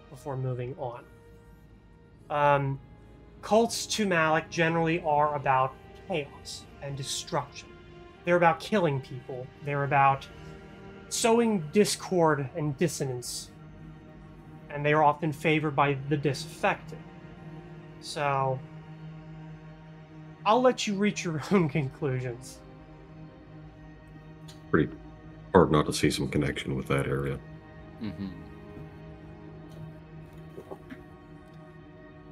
[SPEAKER 1] before moving on. Cults to Malik generally are about chaos and destruction. They're about killing people. They're about sowing discord and dissonance. And they are often favored by the disaffected. So, I'll let you reach your own conclusions.
[SPEAKER 5] Pretty hard not to see some connection with that area.
[SPEAKER 4] Mm-hmm.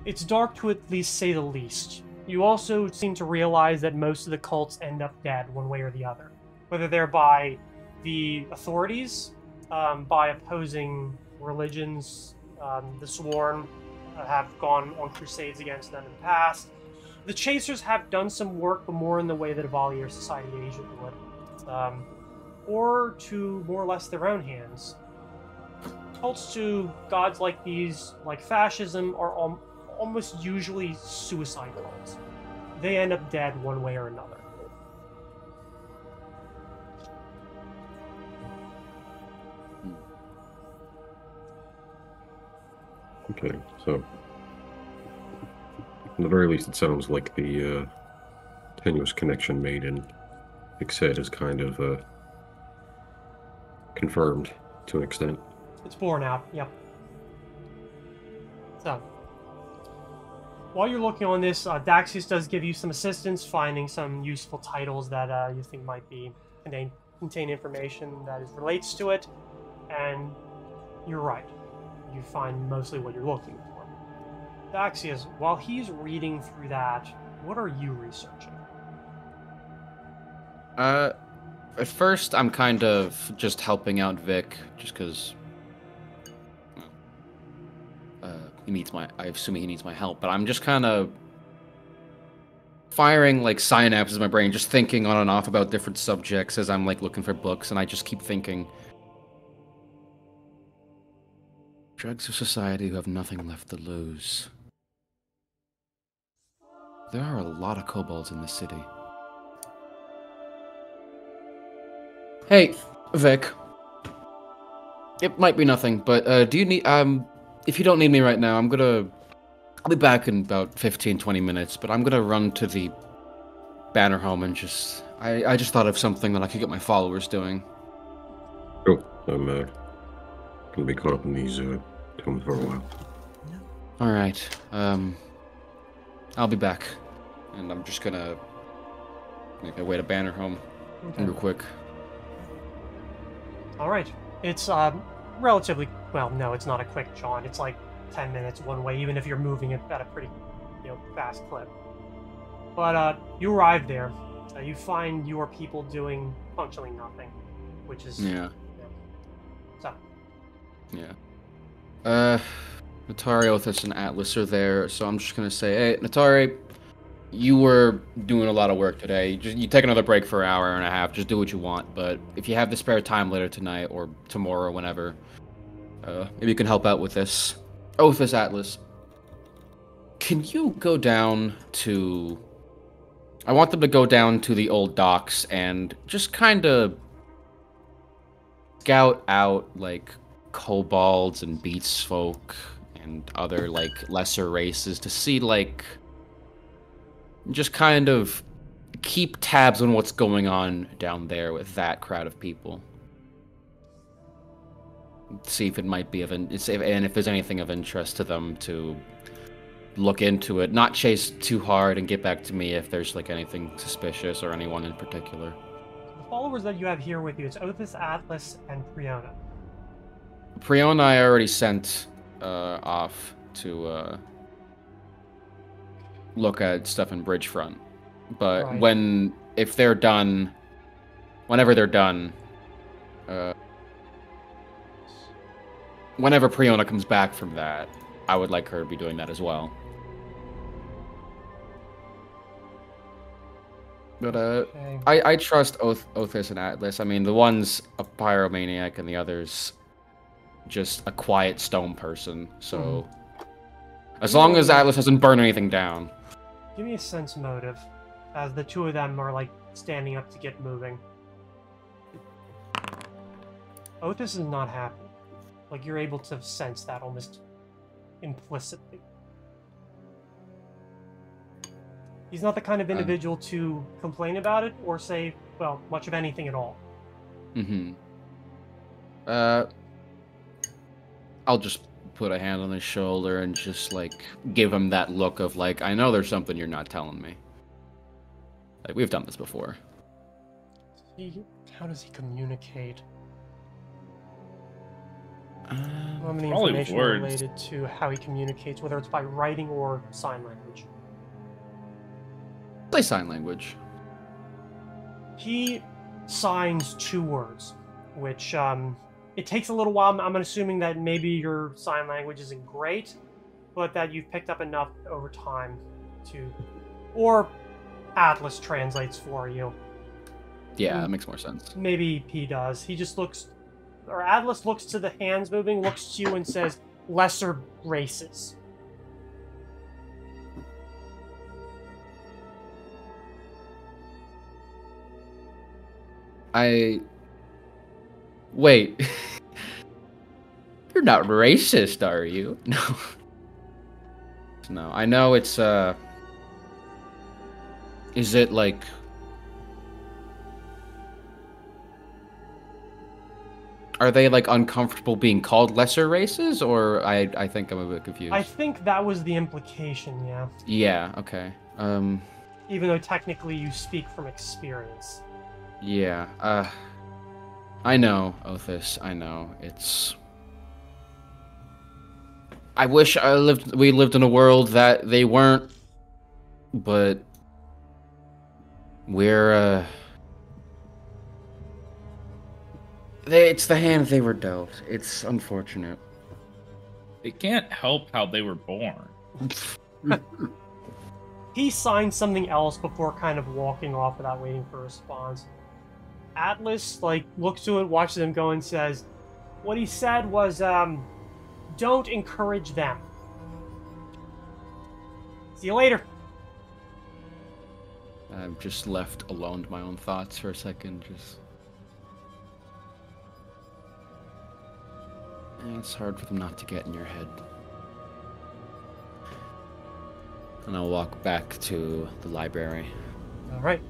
[SPEAKER 1] It's dark to at least say the least. You also seem to realize that most of the cults end up dead one way or the other. Whether they're by the authorities, by opposing religions, the Sworn have gone on crusades against them in the past. The Chasers have done some work, but more in the way that a Valier Society agent would. Or to more or less their own hands. Cults to gods like these, like fascism, are almost usually suicide cults. They end up dead one way or another.
[SPEAKER 5] Okay, so at the very least, it sounds like the tenuous connection made in Vic'Talion is kind of confirmed to an extent.
[SPEAKER 1] It's borne out, yep. So, while you're looking on this, Daxius does give you some assistance, finding some useful titles that you think might contain information that relates to it, and you're right. You find mostly what you're looking for. Daxius, while he's reading through that, what are you researching?
[SPEAKER 4] At first, I'm kind of just helping out Vic, just because he needs my. I assume he needs my help, but I'm just kind of firing like synapses in my brain, just thinking on and off about different subjects as I'm like looking for books, and I just keep thinking. Drugs of society who have nothing left to lose. There are a lot of kobolds in this city. Hey, Vic. It might be nothing, but do you need if you don't need me right now, I'll be back in about 15-20 minutes, but I'm gonna run to the banner home and I just thought of something that I could get my followers doing.
[SPEAKER 5] Cool. I'm gonna be caught up in these films for a while.
[SPEAKER 4] Alright. I'll be back. And I'm just gonna make my way to banner home real quick.
[SPEAKER 1] Alright. It's relatively, well, no, it's not a quick jaunt. It's like 10 minutes one way, even if you're moving it at a pretty, fast clip. But you arrive there. You find your people doing functionally nothing, which is So.
[SPEAKER 4] Yeah. Natari, Othis, and Atlas are there, so I'm just gonna say, hey, Natari, you were doing a lot of work today. You take another break for an hour and a half. Just do what you want. But if you have the spare time later tonight or tomorrow, whenever, maybe you can help out with this. Othis, Atlas, can you go down to... I want them to go down to the old docks and just kind of scout out, like, kobolds and beast folk and other, like, lesser races to see, like... just kind of keep tabs on what's going on down there with that crowd of people. See if it might be and if there's anything of interest to them to look into it. Not chase too hard and get back to me if there's like anything suspicious or anyone in particular.
[SPEAKER 1] The followers that you have here with you, it's Othis, Atlas, and Priona.
[SPEAKER 4] Priona I already sent off to look at stuff in Bridgefront, but
[SPEAKER 1] right.
[SPEAKER 4] whenever they're done, whenever Priona comes back from that, I would like her to be doing that as well. But
[SPEAKER 1] okay.
[SPEAKER 4] I trust Othis and Atlas. I mean, the one's a pyromaniac and the other's just a quiet stone person. So as long as Atlas doesn't burn anything down.
[SPEAKER 1] Give me a sense motive, as the two of them are like standing up to get moving. Othis is not happy. Like you're able to sense that almost implicitly. He's not the kind of individual to complain about it or say, well, much of anything at all.
[SPEAKER 4] I'll just put a hand on his shoulder and just, like, give him that look of, like, I know there's something you're not telling me. Like, we've done this before.
[SPEAKER 1] How does he communicate? How many
[SPEAKER 2] probably
[SPEAKER 1] information
[SPEAKER 2] words.
[SPEAKER 1] related to how he communicates, whether it's by writing or sign language?
[SPEAKER 4] Play sign language.
[SPEAKER 1] He signs 2 words, which, it takes a little while. I'm assuming that maybe your sign language isn't great, but that you've picked up enough over time to... Or Atlas translates for you.
[SPEAKER 4] Yeah, that makes more sense.
[SPEAKER 1] Maybe he does. He just looks... Or Atlas looks to the hands moving, looks to you and says, lesser races.
[SPEAKER 4] Wait. You're not racist, are you? No. No, I know it's, is it, like... Are they, like, uncomfortable being called lesser races, or I think I'm a bit confused?
[SPEAKER 1] I think that was the implication, yeah.
[SPEAKER 4] Yeah, okay.
[SPEAKER 1] Even though technically you speak from experience.
[SPEAKER 4] Yeah, I know, Othis, I know. It's... I wish we lived in a world that they weren't, but we're It's the hand they were dealt. It's unfortunate.
[SPEAKER 2] They can't help how they were born.
[SPEAKER 1] He signs something else before kind of walking off without waiting for a response. Atlas, like, looks to it, watches him go, and says, what he said was, don't encourage them. See you later.
[SPEAKER 4] I'm just left alone to my own thoughts for a second, just... It's hard for them not to get in your head. And I'll walk back to the library.
[SPEAKER 1] Alright.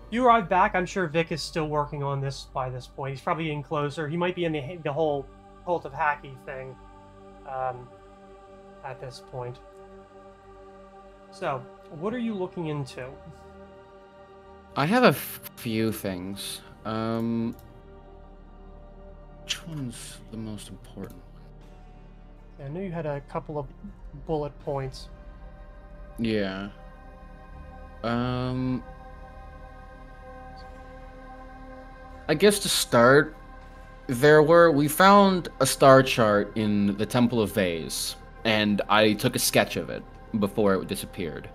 [SPEAKER 1] You arrive back. I'm sure Vic is still working on this by this point. He's probably getting closer. He might be in the whole Cult of Hacky thing at this point. So, what are you looking into?
[SPEAKER 4] I have a few things. Which one's the most important one?
[SPEAKER 1] I know you had a couple of bullet points.
[SPEAKER 4] Yeah. I guess to start, we found a star chart in the Temple of Vase, and I took a sketch of it before it disappeared.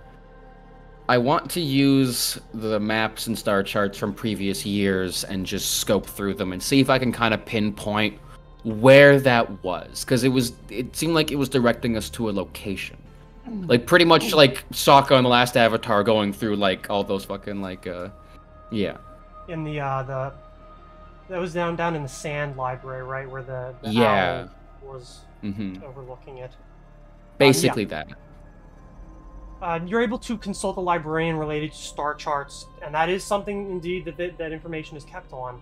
[SPEAKER 4] I want to use the maps and star charts from previous years and just scope through them and see if I can kind of pinpoint where that was, because it seemed like it was directing us to a location. Like, pretty much like Sokka in the last Avatar going through, like, all those fucking, like, yeah.
[SPEAKER 1] In that was down in the Sand Library, right, where the
[SPEAKER 4] yeah.
[SPEAKER 1] owl was overlooking it.
[SPEAKER 4] Basically
[SPEAKER 1] yeah.
[SPEAKER 4] that.
[SPEAKER 1] You're able to consult a librarian related to star charts, and that is something, indeed, that information is kept on.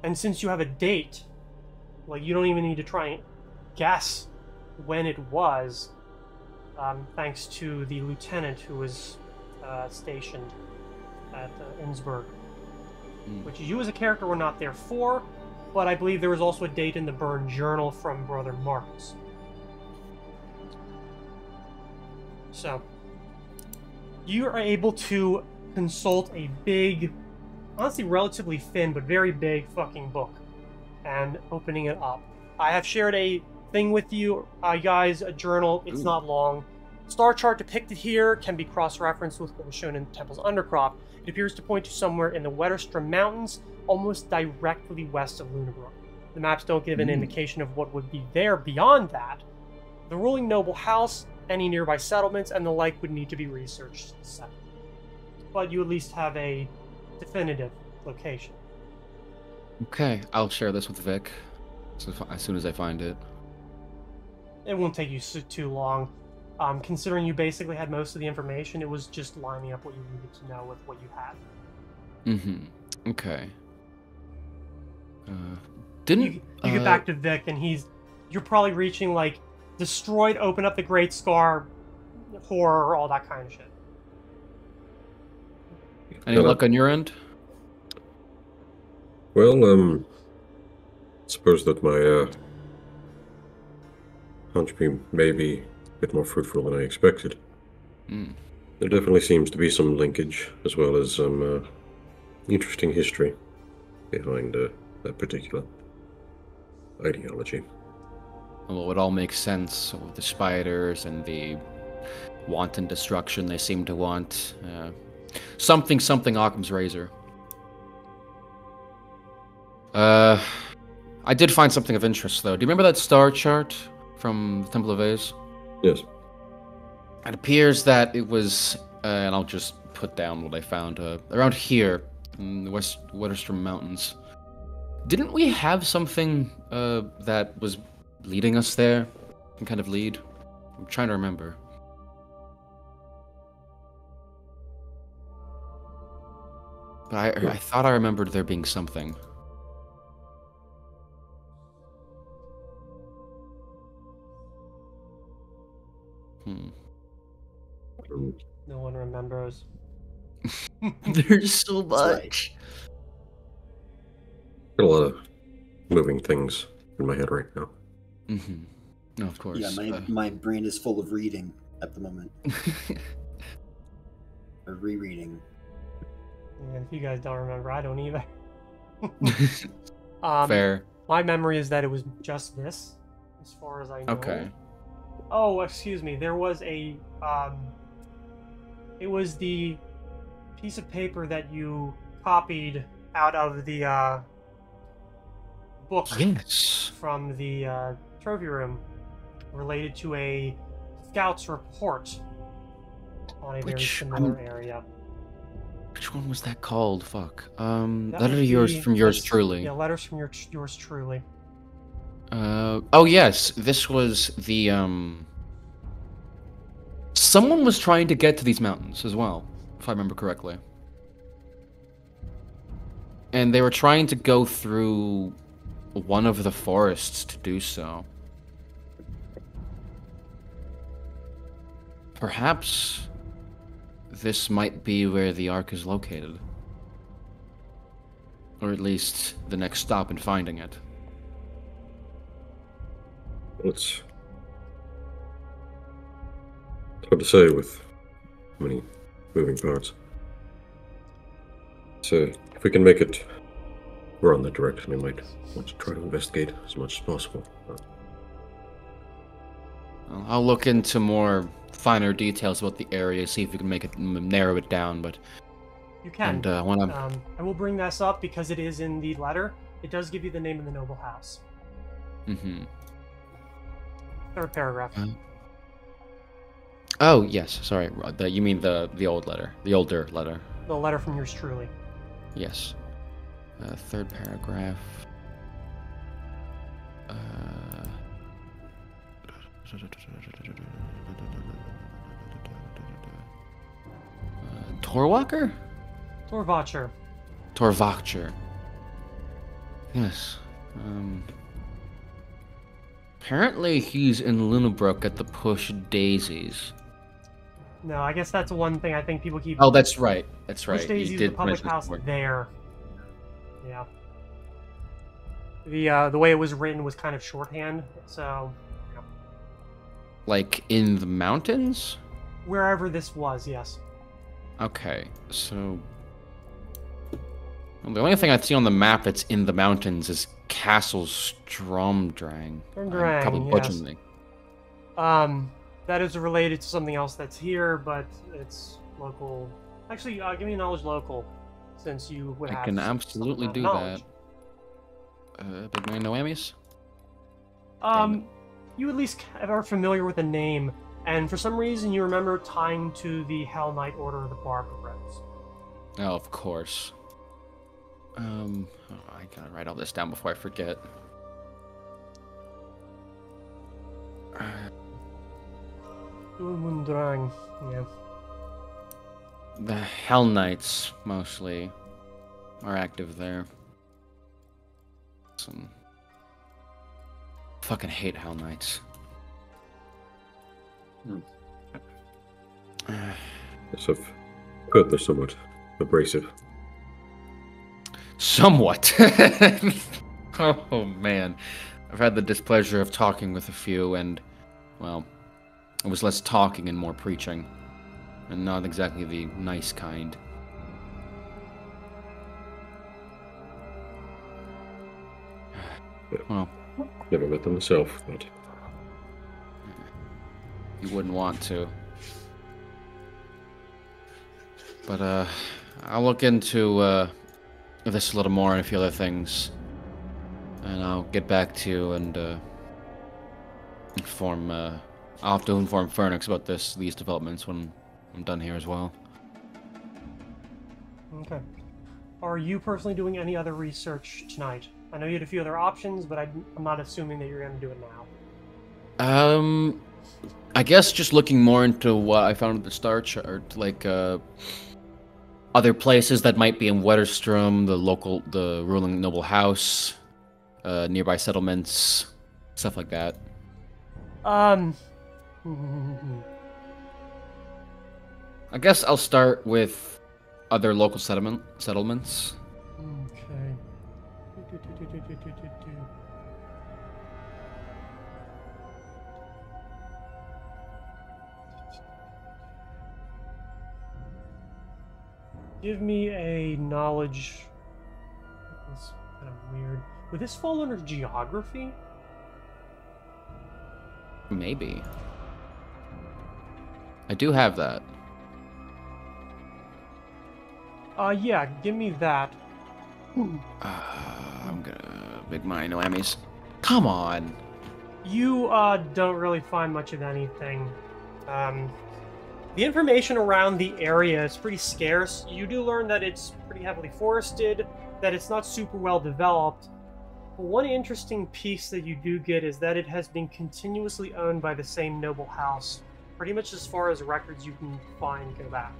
[SPEAKER 1] And since you have a date, like, you don't even need to try and guess when it was, thanks to the lieutenant who was stationed at Innsbruck, which you as a character were not there for, but I believe there was also a date in the Burn Journal from Brother Marcus. So, you are able to consult a big, honestly relatively thin, but very big fucking book, and opening it up. I have shared a thing with you, guys, a journal. It's not long. Star chart depicted here can be cross-referenced with what was shown in the Temple's Undercroft. It appears to point to somewhere in the Wetterstrom Mountains, almost directly west of Lunabrook. The maps don't give an indication of what would be there beyond that. The ruling noble house, any nearby settlements, and the like would need to be researched separately. But you at least have a definitive location.
[SPEAKER 4] Okay, I'll share this with Vic as soon as I find it.
[SPEAKER 1] It won't take you too long. Considering you basically had most of the information, it was just lining up what you needed to know with what you had.
[SPEAKER 4] Okay.
[SPEAKER 1] You get back to Vic, and you're probably reaching, like, destroyed, open up the Great Scar, horror, all that kind of shit.
[SPEAKER 4] Any luck on your end?
[SPEAKER 5] Well, suppose that my hunch may be a bit more fruitful than I expected. There definitely seems to be some linkage, as well as some interesting history behind that particular ideology.
[SPEAKER 4] Well, it all makes sense with the spiders and the wanton destruction they seem to want. Something Occam's razor. I did find something of interest, though. Do you remember that star chart from the Temple of Vase?
[SPEAKER 5] Yes.
[SPEAKER 4] It appears that it was, and I'll just put down what I found, around here, in the Wetterstrom Mountains. Didn't we have something that was leading us there? Some kind of lead? I'm trying to remember. But I thought I remembered there being something.
[SPEAKER 1] No one remembers.
[SPEAKER 4] There's so much.
[SPEAKER 5] Got a lot of moving things in my head right now.
[SPEAKER 4] No, of course.
[SPEAKER 6] Yeah, my brain is full of reading at the moment. Or rereading.
[SPEAKER 1] And if you guys don't remember, I don't either.
[SPEAKER 4] Fair.
[SPEAKER 1] My memory is that it was just this, as far as I know.
[SPEAKER 4] Okay.
[SPEAKER 1] Oh, excuse me. There was a it was the piece of paper that you copied out of the book
[SPEAKER 4] Yes.
[SPEAKER 1] from the trophy room, related to a scout's report on a very similar area.
[SPEAKER 4] Which one was that called? Fuck.
[SPEAKER 1] That
[SPEAKER 4] Letter
[SPEAKER 1] was
[SPEAKER 4] to yours
[SPEAKER 1] the-
[SPEAKER 4] from yours
[SPEAKER 1] that's-
[SPEAKER 4] truly.
[SPEAKER 1] Yeah, letters from yours truly.
[SPEAKER 4] Oh yes, this was the someone was trying to get to these mountains as well, if I remember correctly. And they were trying to go through one of the forests to do so. Perhaps this might be where the Ark is located. Or at least the next stop in finding it.
[SPEAKER 5] It's hard to say with many moving parts. So, if we can make it, we're on that direction. We might want to try to investigate as much as possible.
[SPEAKER 4] Well, I'll look into more finer details about the area, see if we can make it narrow it down. But
[SPEAKER 1] You can.
[SPEAKER 4] and when I'm
[SPEAKER 1] I will bring this up because it is in the letter. It does give you the name of the noble house. Third paragraph.
[SPEAKER 4] Oh yes, sorry. You mean the old letter, the older letter?
[SPEAKER 1] The letter from yours truly.
[SPEAKER 4] Yes. Third paragraph. Torwalker?
[SPEAKER 1] Torvacher.
[SPEAKER 4] Torvacher. Yes. Apparently he's in Lunabrook at the Push Daisies.
[SPEAKER 1] No, I guess that's one thing I think people keep.
[SPEAKER 4] Oh, that's right. That's right.
[SPEAKER 1] Push Daisies
[SPEAKER 4] You
[SPEAKER 1] is the
[SPEAKER 4] did
[SPEAKER 1] public
[SPEAKER 4] mention it
[SPEAKER 1] house
[SPEAKER 4] before.
[SPEAKER 1] there. Yeah. The way it was written was kind of shorthand, so yeah.
[SPEAKER 4] Like in the mountains?
[SPEAKER 1] Wherever this was, yes.
[SPEAKER 4] Okay, so well, the only thing I see on the map that's in the mountains is Castle Stromdrang. I'm
[SPEAKER 1] Stromdrang,
[SPEAKER 4] probably
[SPEAKER 1] yes.
[SPEAKER 4] butchering it.
[SPEAKER 1] That is related to something else that's here, but it's local. Actually, give me a knowledge local, since you would have.
[SPEAKER 4] I can
[SPEAKER 1] some
[SPEAKER 4] absolutely
[SPEAKER 1] amount
[SPEAKER 4] do
[SPEAKER 1] of knowledge.
[SPEAKER 4] that. Big man, no Emmys?
[SPEAKER 1] You at least are familiar with the name, and for some reason you remember tying to the Hell Knight Order of the Barber Rose.
[SPEAKER 4] Oh, of course. I gotta write all this down before I forget.
[SPEAKER 1] Mundrang, yeah.
[SPEAKER 4] The Hell Knights, mostly, are active there. Some... Fucking hate Hell Knights.
[SPEAKER 5] Yes, I've heard they're somewhat abrasive.
[SPEAKER 4] Somewhat. Oh, man. I've had the displeasure of talking with a few, and, well, it was less talking and more preaching. And not exactly the nice kind. Well,
[SPEAKER 5] Never met them myself, but
[SPEAKER 4] you wouldn't want to. But, I'll look into, this a little more and a few other things. And I'll get back to you and, inform, I'll have to inform Fernix about these developments when I'm done here as well.
[SPEAKER 1] Okay. Are you personally doing any other research tonight? I know you had a few other options, but I'm not assuming that you're going to do it now.
[SPEAKER 4] I guess just looking more into what I found at the Star Chart, like, other places that might be in Wetterstrom, the ruling noble house, nearby settlements, stuff like that.
[SPEAKER 1] I
[SPEAKER 4] guess I'll start with other local settlements.
[SPEAKER 1] Okay. Give me a knowledge. Let's Would this fall under geography?
[SPEAKER 4] Maybe. I do have that.
[SPEAKER 1] Yeah, give me that.
[SPEAKER 4] I'm gonna big mine, no Emmys. Come on.
[SPEAKER 1] You, don't really find much of anything. The information around the area is pretty scarce. You do learn that it's pretty heavily forested, that it's not super well developed. But one interesting piece that you do get is that it has been continuously owned by the same noble house, pretty much as far as records you can find go back.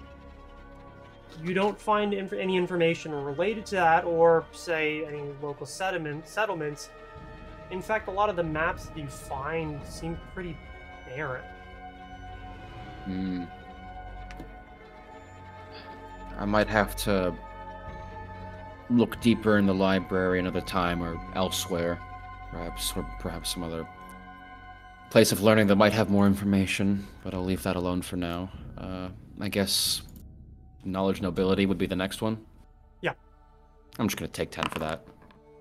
[SPEAKER 1] You don't find any information related to that, or, say, any local settlements. In fact, a lot of the maps that you find seem pretty barren.
[SPEAKER 4] I might have to look deeper in the library another time, or elsewhere. Perhaps some other place of learning that might have more information, but I'll leave that alone for now. I guess knowledge nobility would be the next one?
[SPEAKER 1] Yeah.
[SPEAKER 4] I'm just gonna take 10 for that.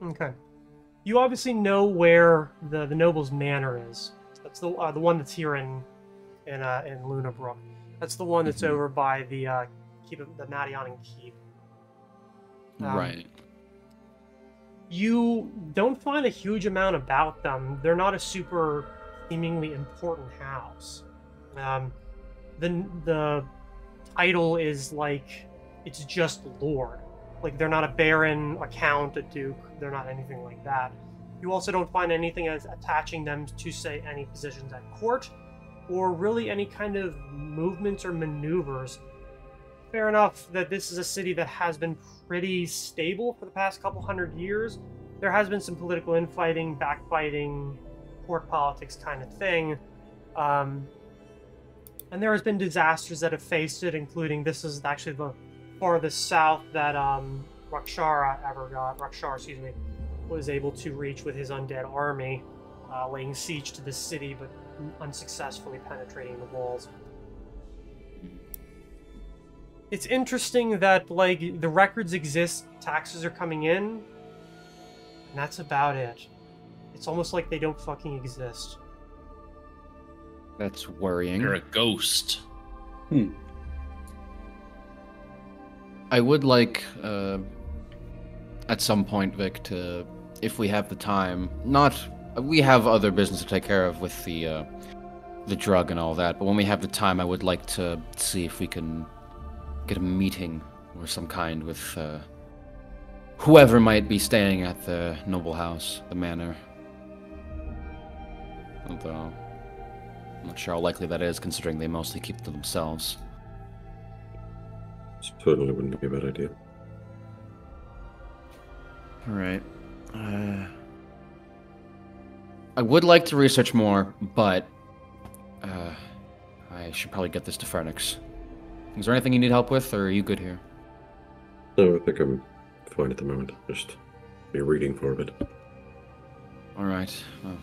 [SPEAKER 1] Okay. You obviously know where the noble's manor is. That's the one that's here in Luna Brook. That's the one that's over by the keep of the Madianan Keep.
[SPEAKER 4] Right.
[SPEAKER 1] You don't find a huge amount about them. They're not a super seemingly important house. The title is like, it's just Lord. Like, they're not a baron, a count, a duke. They're not anything like that. You also don't find anything as attaching them to, say, any positions at court, or really any kind of movements or maneuvers. Fair enough that this is a city that has been pretty stable for the past couple hundred years. There has been some political infighting, backbiting, court politics kind of thing. And there has been disasters that have faced it, including this is actually the farthest south that Rakshar, was able to reach with his undead army, laying siege to the city, but unsuccessfully penetrating the walls. It's interesting that, like, the records exist, taxes are coming in, and that's about it. It's almost like they don't fucking exist.
[SPEAKER 4] That's worrying.
[SPEAKER 2] You're a ghost.
[SPEAKER 4] I would like, at some point, Vic, to, if we have the time, we have other business to take care of with the drug and all that, but when we have the time, I would like to see if we can get a meeting or some kind with whoever might be staying at the noble house, the manor. Although, I'm not sure how likely that is, considering they mostly keep to themselves.
[SPEAKER 5] Certainly wouldn't be a bad idea.
[SPEAKER 4] Alright. I would like to research more, but I should probably get this to Phoenix. Is there anything you need help with, or are you good here?
[SPEAKER 5] No, I think I'm fine at the moment. Just be reading for a bit.
[SPEAKER 4] Alright. Well,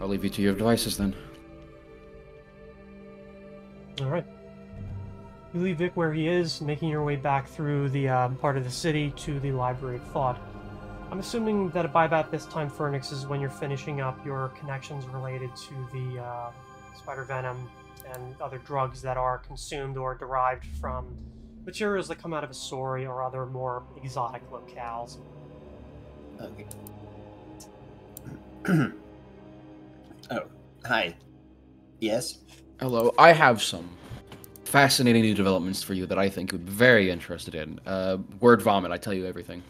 [SPEAKER 4] I'll leave you to your devices then.
[SPEAKER 1] Alright. You leave Vic where he is, making your way back through the part of the city to the Library of Thought. I'm assuming that by about this time, Phoenix, is when you're finishing up your connections related to the spider venom and other drugs that are consumed or derived from materials that come out of a Asori or other more exotic locales.
[SPEAKER 6] Okay. Oh, hi. Yes?
[SPEAKER 4] Hello, I have some fascinating new developments for you that I think you'd be very interested in. Word vomit, I tell you everything.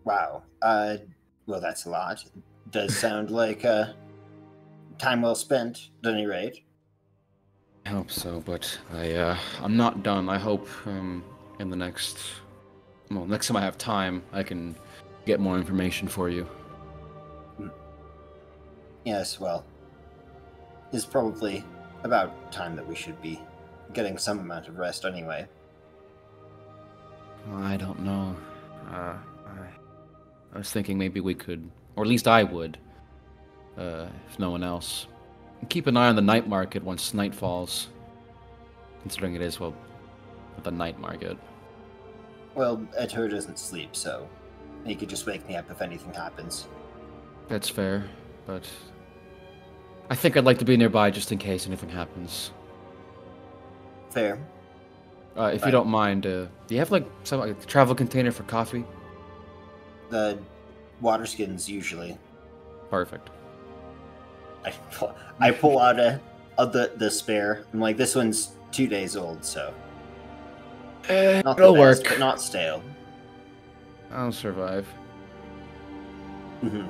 [SPEAKER 6] Wow. Well, that's a lot. Does sound like time well spent, at any rate.
[SPEAKER 4] I hope so, but I'm not done. I hope in the next time I have time, I can get more information for you.
[SPEAKER 6] Yes, well, it's probably about time that we should be getting some amount of rest anyway.
[SPEAKER 4] I don't know. I was thinking maybe we could, or at least I would, if no one else, keep an eye on the night market once night falls, considering it is, well, the night market.
[SPEAKER 6] Well, Edher doesn't sleep, so he could just wake me up if anything happens.
[SPEAKER 4] That's fair, but I think I'd like to be nearby just in case anything happens.
[SPEAKER 6] Fair.
[SPEAKER 4] If you don't mind, do you have like some like, travel container for coffee?
[SPEAKER 6] The water skins usually.
[SPEAKER 4] Perfect.
[SPEAKER 6] I pull out the spare. I'm like, this one's 2 days old, so not the
[SPEAKER 4] It'll
[SPEAKER 6] best,
[SPEAKER 4] work.
[SPEAKER 6] but not stale.
[SPEAKER 4] I'll survive.
[SPEAKER 6] Hmm.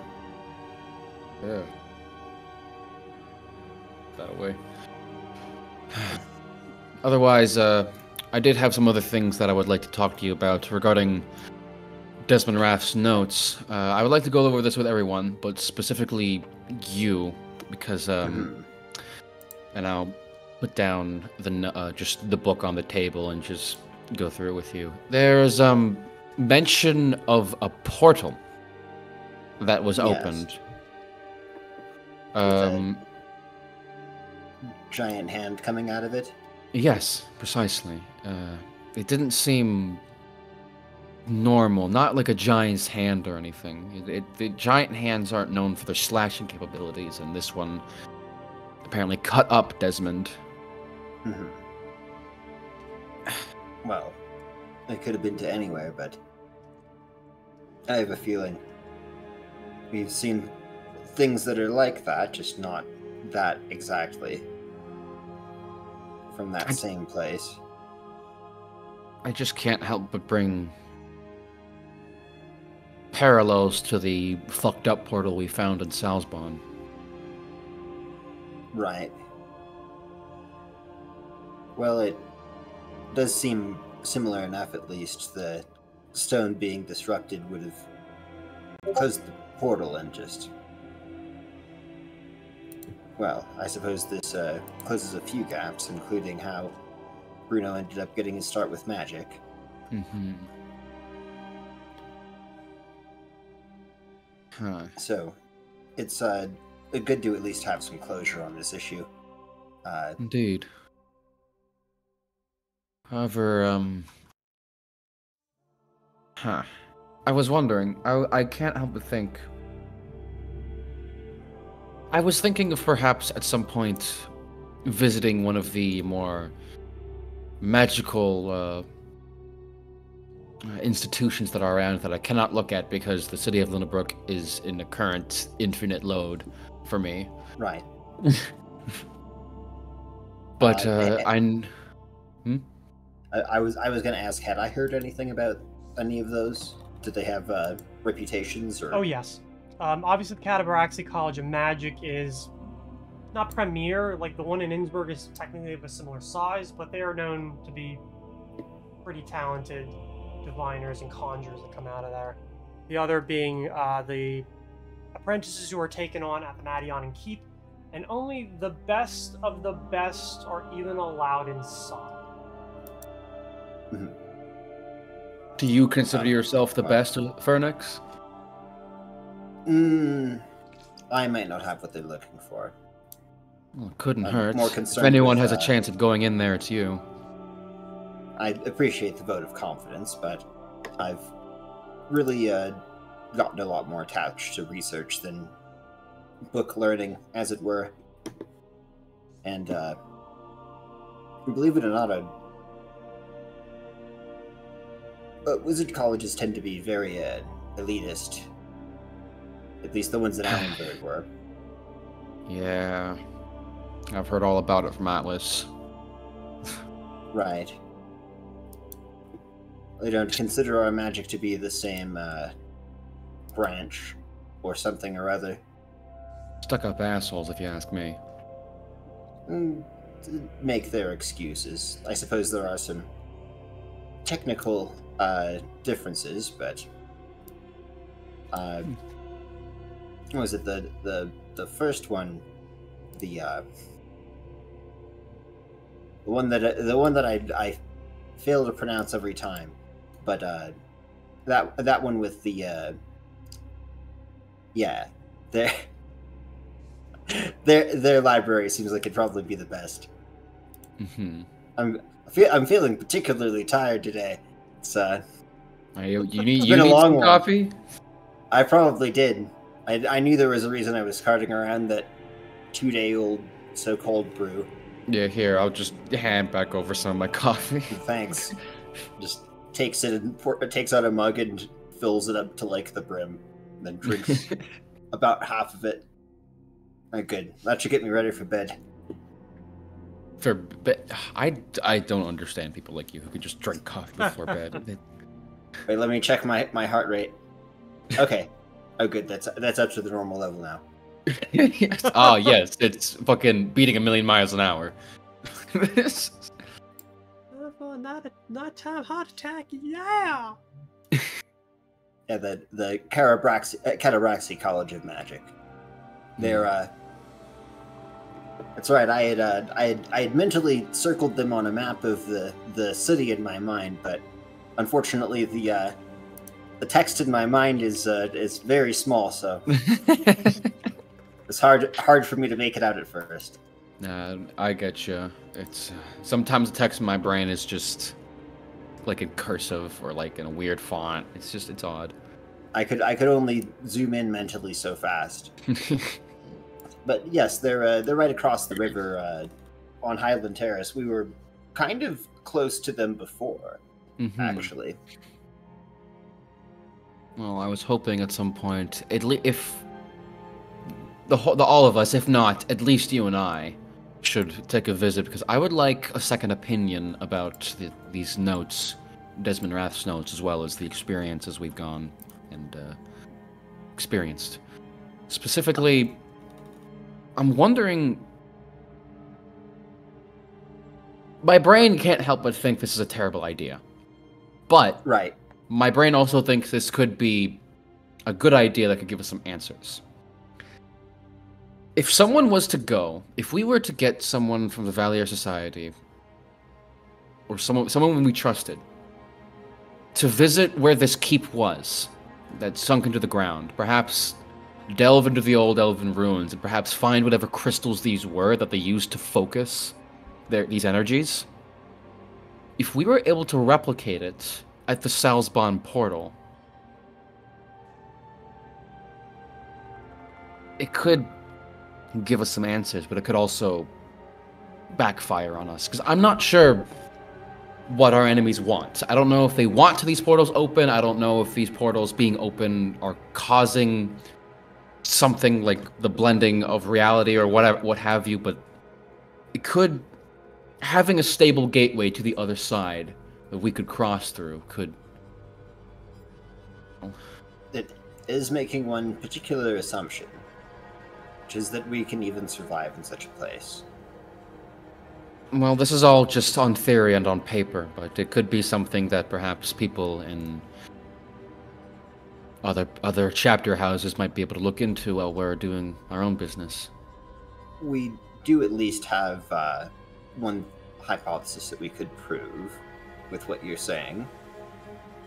[SPEAKER 4] Yeah. That away. Otherwise, I did have some other things that I would like to talk to you about regarding Desmond Raff's notes. I would like to go over this with everyone, but specifically you, because and I'll put down the just the book on the table and just go through it with you. There's mention of a portal that was opened.
[SPEAKER 6] Giant hand coming out of it.
[SPEAKER 4] Yes, precisely. It didn't seem normal, not like a giant's hand or anything. The giant hands aren't known for their slashing capabilities, and this one apparently cut up Desmond.
[SPEAKER 6] Well, it could have been to anywhere, but I have a feeling we've seen things that are like that, just not that exactly from that same place.
[SPEAKER 4] I just can't help but bring parallels to the fucked up portal we found in Salzbon.
[SPEAKER 6] Right. Well, it does seem similar enough, at least. The stone being disrupted would have closed the portal and just... Well, I suppose this closes a few gaps, including how Bruno ended up getting his start with magic. So, it's good to at least have some closure on this issue.
[SPEAKER 4] Indeed. However, I was wondering, I can't help but think... I was thinking of perhaps at some point visiting one of the more magical institutions that are around that I cannot look at because the city of Lunabrook is in the current infinite load for me.
[SPEAKER 6] Right.
[SPEAKER 4] But
[SPEAKER 6] I was going to ask, had I heard anything about any of those? Did they have reputations or?
[SPEAKER 1] Oh yes. Obviously, the Catabaxi College of Magic is not premier. Like the one in Innsbruck is technically of a similar size, but they are known to be pretty talented diviners and conjurers that come out of there. The other being the apprentices who are taken on at the Madion Keep, and only the best of the best are even allowed inside.
[SPEAKER 4] Do you consider yourself the best, Phoenix?
[SPEAKER 6] I might not have what they're looking for.
[SPEAKER 4] Well, it couldn't
[SPEAKER 6] I'm
[SPEAKER 4] hurt.
[SPEAKER 6] more
[SPEAKER 4] If
[SPEAKER 6] concerned
[SPEAKER 4] anyone
[SPEAKER 6] with,
[SPEAKER 4] has a chance of going in there, it's you.
[SPEAKER 6] I appreciate the vote of confidence, but I've really gotten a lot more attached to research than book learning, as it were. And believe it or not, wizard colleges tend to be very elitist. At least the ones in Allenburg were.
[SPEAKER 4] Yeah. I've heard all about it from Atlas.
[SPEAKER 6] Right. They don't consider our magic to be the same branch or something or other.
[SPEAKER 4] Stuck-up assholes, if you ask me.
[SPEAKER 6] Make their excuses. I suppose there are some technical differences, but what was it, the first one, the one that I fail to pronounce every time, but that one with the yeah, their library seems like it'd probably be the best. I'm feeling particularly tired today. It's
[SPEAKER 4] You
[SPEAKER 6] It's
[SPEAKER 4] need
[SPEAKER 6] been a long
[SPEAKER 4] some
[SPEAKER 6] one.
[SPEAKER 4] coffee?
[SPEAKER 6] I probably did. I knew there was a reason I was carting around that 2-day-old so-called brew.
[SPEAKER 4] Yeah, here, I'll just hand back over some of my coffee.
[SPEAKER 6] Thanks. Just takes it and takes out a mug and fills it up to like the brim, and then drinks about half of it. Oh, good. That should get me ready for bed.
[SPEAKER 4] I don't understand people like you who could just drink coffee before bed.
[SPEAKER 6] Wait, let me check my heart rate. Okay. Oh, good. That's up to the normal level now.
[SPEAKER 4] Yes. Oh, yes, it's fucking beating 1,000,000 miles an hour.
[SPEAKER 1] Not time heart attack, yeah!
[SPEAKER 6] Yeah, the Catabraxi College of Magic. They're That's right. I had mentally circled them on a map of the city in my mind, but unfortunately the text in my mind is very small, so it's hard for me to make it out at first.
[SPEAKER 4] I get you. It's sometimes the text in my brain is just like in cursive or like in a weird font. It's odd.
[SPEAKER 6] I could only zoom in mentally so fast. But yes, they're right across the river on Highland Terrace. We were kind of close to them before, actually.
[SPEAKER 4] Well, I was hoping at some point, if all of us, if not, at least you and I, should take a visit, because I would like a second opinion about these notes, Desmond Rath's notes, as well as the experiences we've gone and experienced. Specifically, I'm wondering... My brain can't help but think this is a terrible idea. But
[SPEAKER 6] Right.
[SPEAKER 4] my brain also thinks this could be a good idea that could give us some answers. If someone was to go, if we were to get someone from the Valier Society, or someone we trusted, to visit where this keep was, that sunk into the ground, perhaps delve into the old elven ruins, and perhaps find whatever crystals these were that they used to focus these energies, if we were able to replicate it at the Salzbahn portal, it could give us some answers, but it could also backfire on us. Because I'm not sure what our enemies want. I don't know if they want these portals open. I don't know if these portals being open are causing something like the blending of reality or whatever, what have you. But it could, having a stable gateway to the other side that we could cross through could.
[SPEAKER 6] It is making one particular assumption, which is that we can even survive in such a place.
[SPEAKER 4] Well, this is all just on theory and on paper, but it could be something that perhaps people in other chapter houses might be able to look into while we're doing our own business.
[SPEAKER 6] We do at least have one hypothesis that we could prove with what you're saying,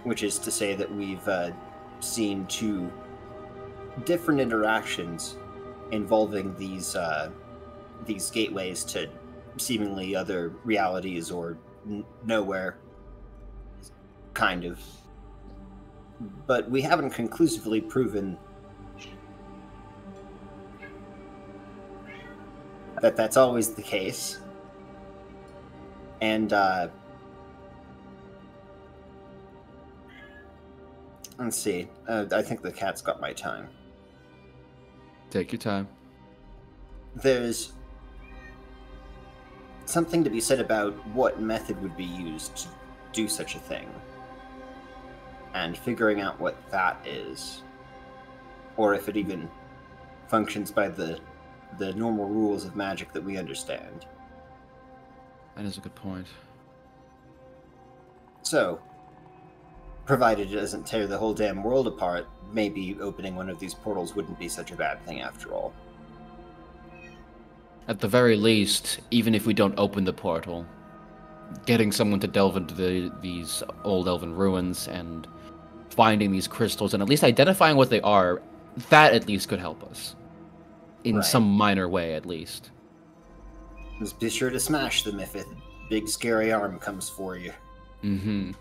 [SPEAKER 6] which is to say that we've seen two different interactions involving these gateways to seemingly other realities or nowhere, kind of. But we haven't conclusively proven that that's always the case. And let's see. I think the cat's got my tongue.
[SPEAKER 4] Take your time.
[SPEAKER 6] There's something to be said about what method would be used to do such a thing, and figuring out what that is, or if it even functions by the normal rules of magic that we understand.
[SPEAKER 4] That is a good point.
[SPEAKER 6] So, provided it doesn't tear the whole damn world apart, maybe opening one of these portals wouldn't be such a bad thing after all.
[SPEAKER 4] At the very least, even if we don't open the portal, getting someone to delve into these old elven ruins and finding these crystals and at least identifying what they are, that at least could help us. In
[SPEAKER 6] Right.
[SPEAKER 4] some minor way, at least.
[SPEAKER 6] Just be sure to smash them if a big scary arm comes for you.
[SPEAKER 4] Mm-hmm.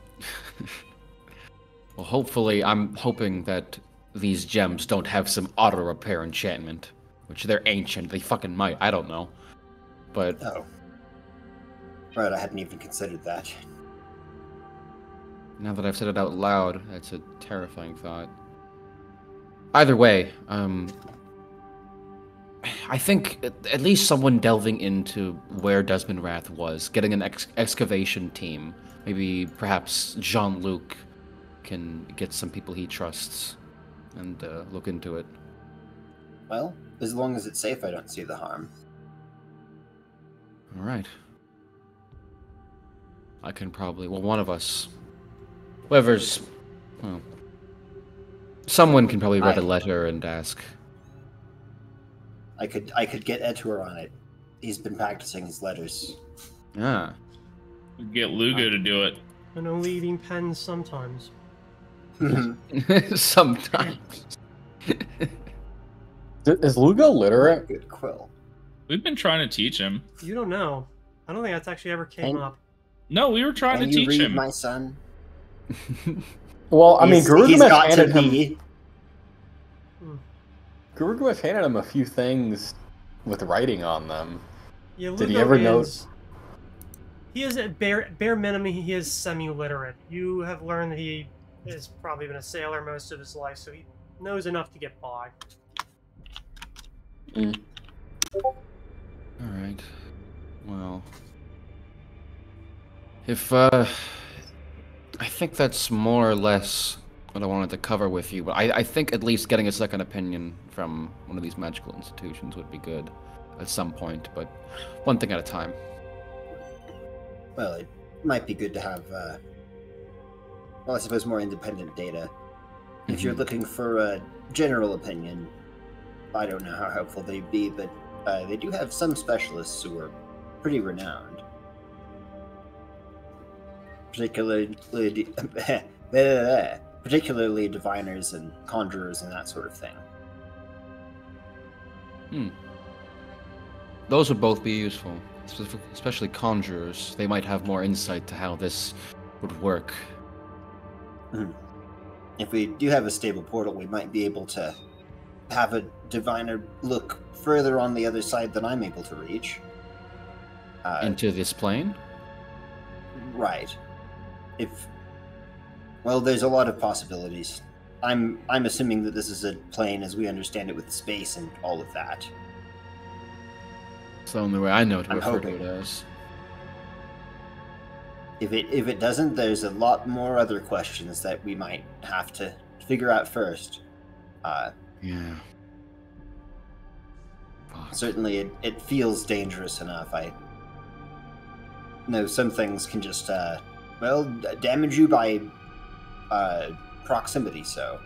[SPEAKER 4] Well, hopefully, I'm hoping that these gems don't have some auto repair enchantment, which they're ancient. They fucking might. I don't know, but
[SPEAKER 6] Oh. Right, I hadn't even considered that.
[SPEAKER 4] now that I've said it out loud, that's a terrifying thought. Either way, I think at least someone delving into where Desmond Rath was, getting an excavation team, maybe perhaps Jean-Luc can get some people he trusts and look into it.
[SPEAKER 6] Well, as long as it's safe, I don't see the harm.
[SPEAKER 4] All right. I can probably, well, one of us, whoever's, well, someone can probably write a letter and ask.
[SPEAKER 6] I could get Etor on it. He's been practicing his letters.
[SPEAKER 4] Ah.
[SPEAKER 2] Get Lugo to do it.
[SPEAKER 1] I know leading pens sometimes.
[SPEAKER 4] Sometimes.
[SPEAKER 3] Is Lugo literate?
[SPEAKER 6] Good quill.
[SPEAKER 2] We've been trying to teach him.
[SPEAKER 1] You don't know. I don't think that's actually ever came up.
[SPEAKER 2] No, we were trying
[SPEAKER 6] Can
[SPEAKER 2] to
[SPEAKER 6] you
[SPEAKER 2] teach
[SPEAKER 6] read,
[SPEAKER 2] him.
[SPEAKER 6] my son?
[SPEAKER 3] Well, I mean,
[SPEAKER 6] He's
[SPEAKER 3] Garugamesh
[SPEAKER 6] got to
[SPEAKER 3] handed him.
[SPEAKER 6] be.
[SPEAKER 3] Garugamesh handed him a few things with writing on them.
[SPEAKER 1] Yeah,
[SPEAKER 3] Did he
[SPEAKER 1] Lugo
[SPEAKER 3] ever note?
[SPEAKER 1] He is at bare minimum. He is semi-literate. You have learned that he has probably been a sailor most of his life, so he knows enough to get by.
[SPEAKER 3] Mm.
[SPEAKER 4] All right. Well, if I think that's more or less what I wanted to cover with you, but I think at least getting a second opinion from one of these magical institutions would be good at some point, but one thing at a time.
[SPEAKER 6] Well, it might be good to have, well, I suppose more independent data. If you're looking for a general opinion, I don't know how helpful they'd be, but they do have some specialists who are pretty renowned. Particularly diviners and conjurers and that sort of thing.
[SPEAKER 4] Those would both be useful, especially conjurers. They might have more insight to how this would work.
[SPEAKER 6] If we do have a stable portal, we might be able to have a diviner look further on the other side than I'm able to reach.
[SPEAKER 4] Into this plane?
[SPEAKER 6] Right. Well, there's a lot of possibilities. I'm assuming that this is a plane as we understand it with space and all of that.
[SPEAKER 4] It's the only way I know to
[SPEAKER 6] I'm
[SPEAKER 4] refer to
[SPEAKER 6] hoping.
[SPEAKER 4] it as.
[SPEAKER 6] If it doesn't, there's a lot more other questions that we might have to figure out first.
[SPEAKER 4] Yeah. Fuck.
[SPEAKER 6] Certainly, it feels dangerous enough. I know some things can just, damage you by proximity, so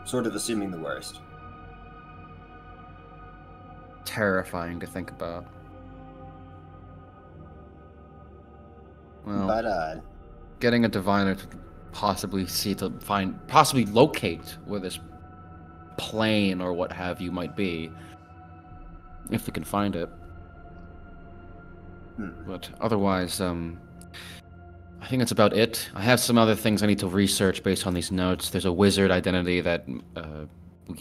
[SPEAKER 6] sort of assuming the worst.
[SPEAKER 4] Terrifying to think about. Well,
[SPEAKER 6] But,
[SPEAKER 4] getting a diviner to possibly possibly locate where this plane or what have you might be, if they can find it. But otherwise, I think that's about it. I have some other things I need to research based on these notes. There's a wizard identity that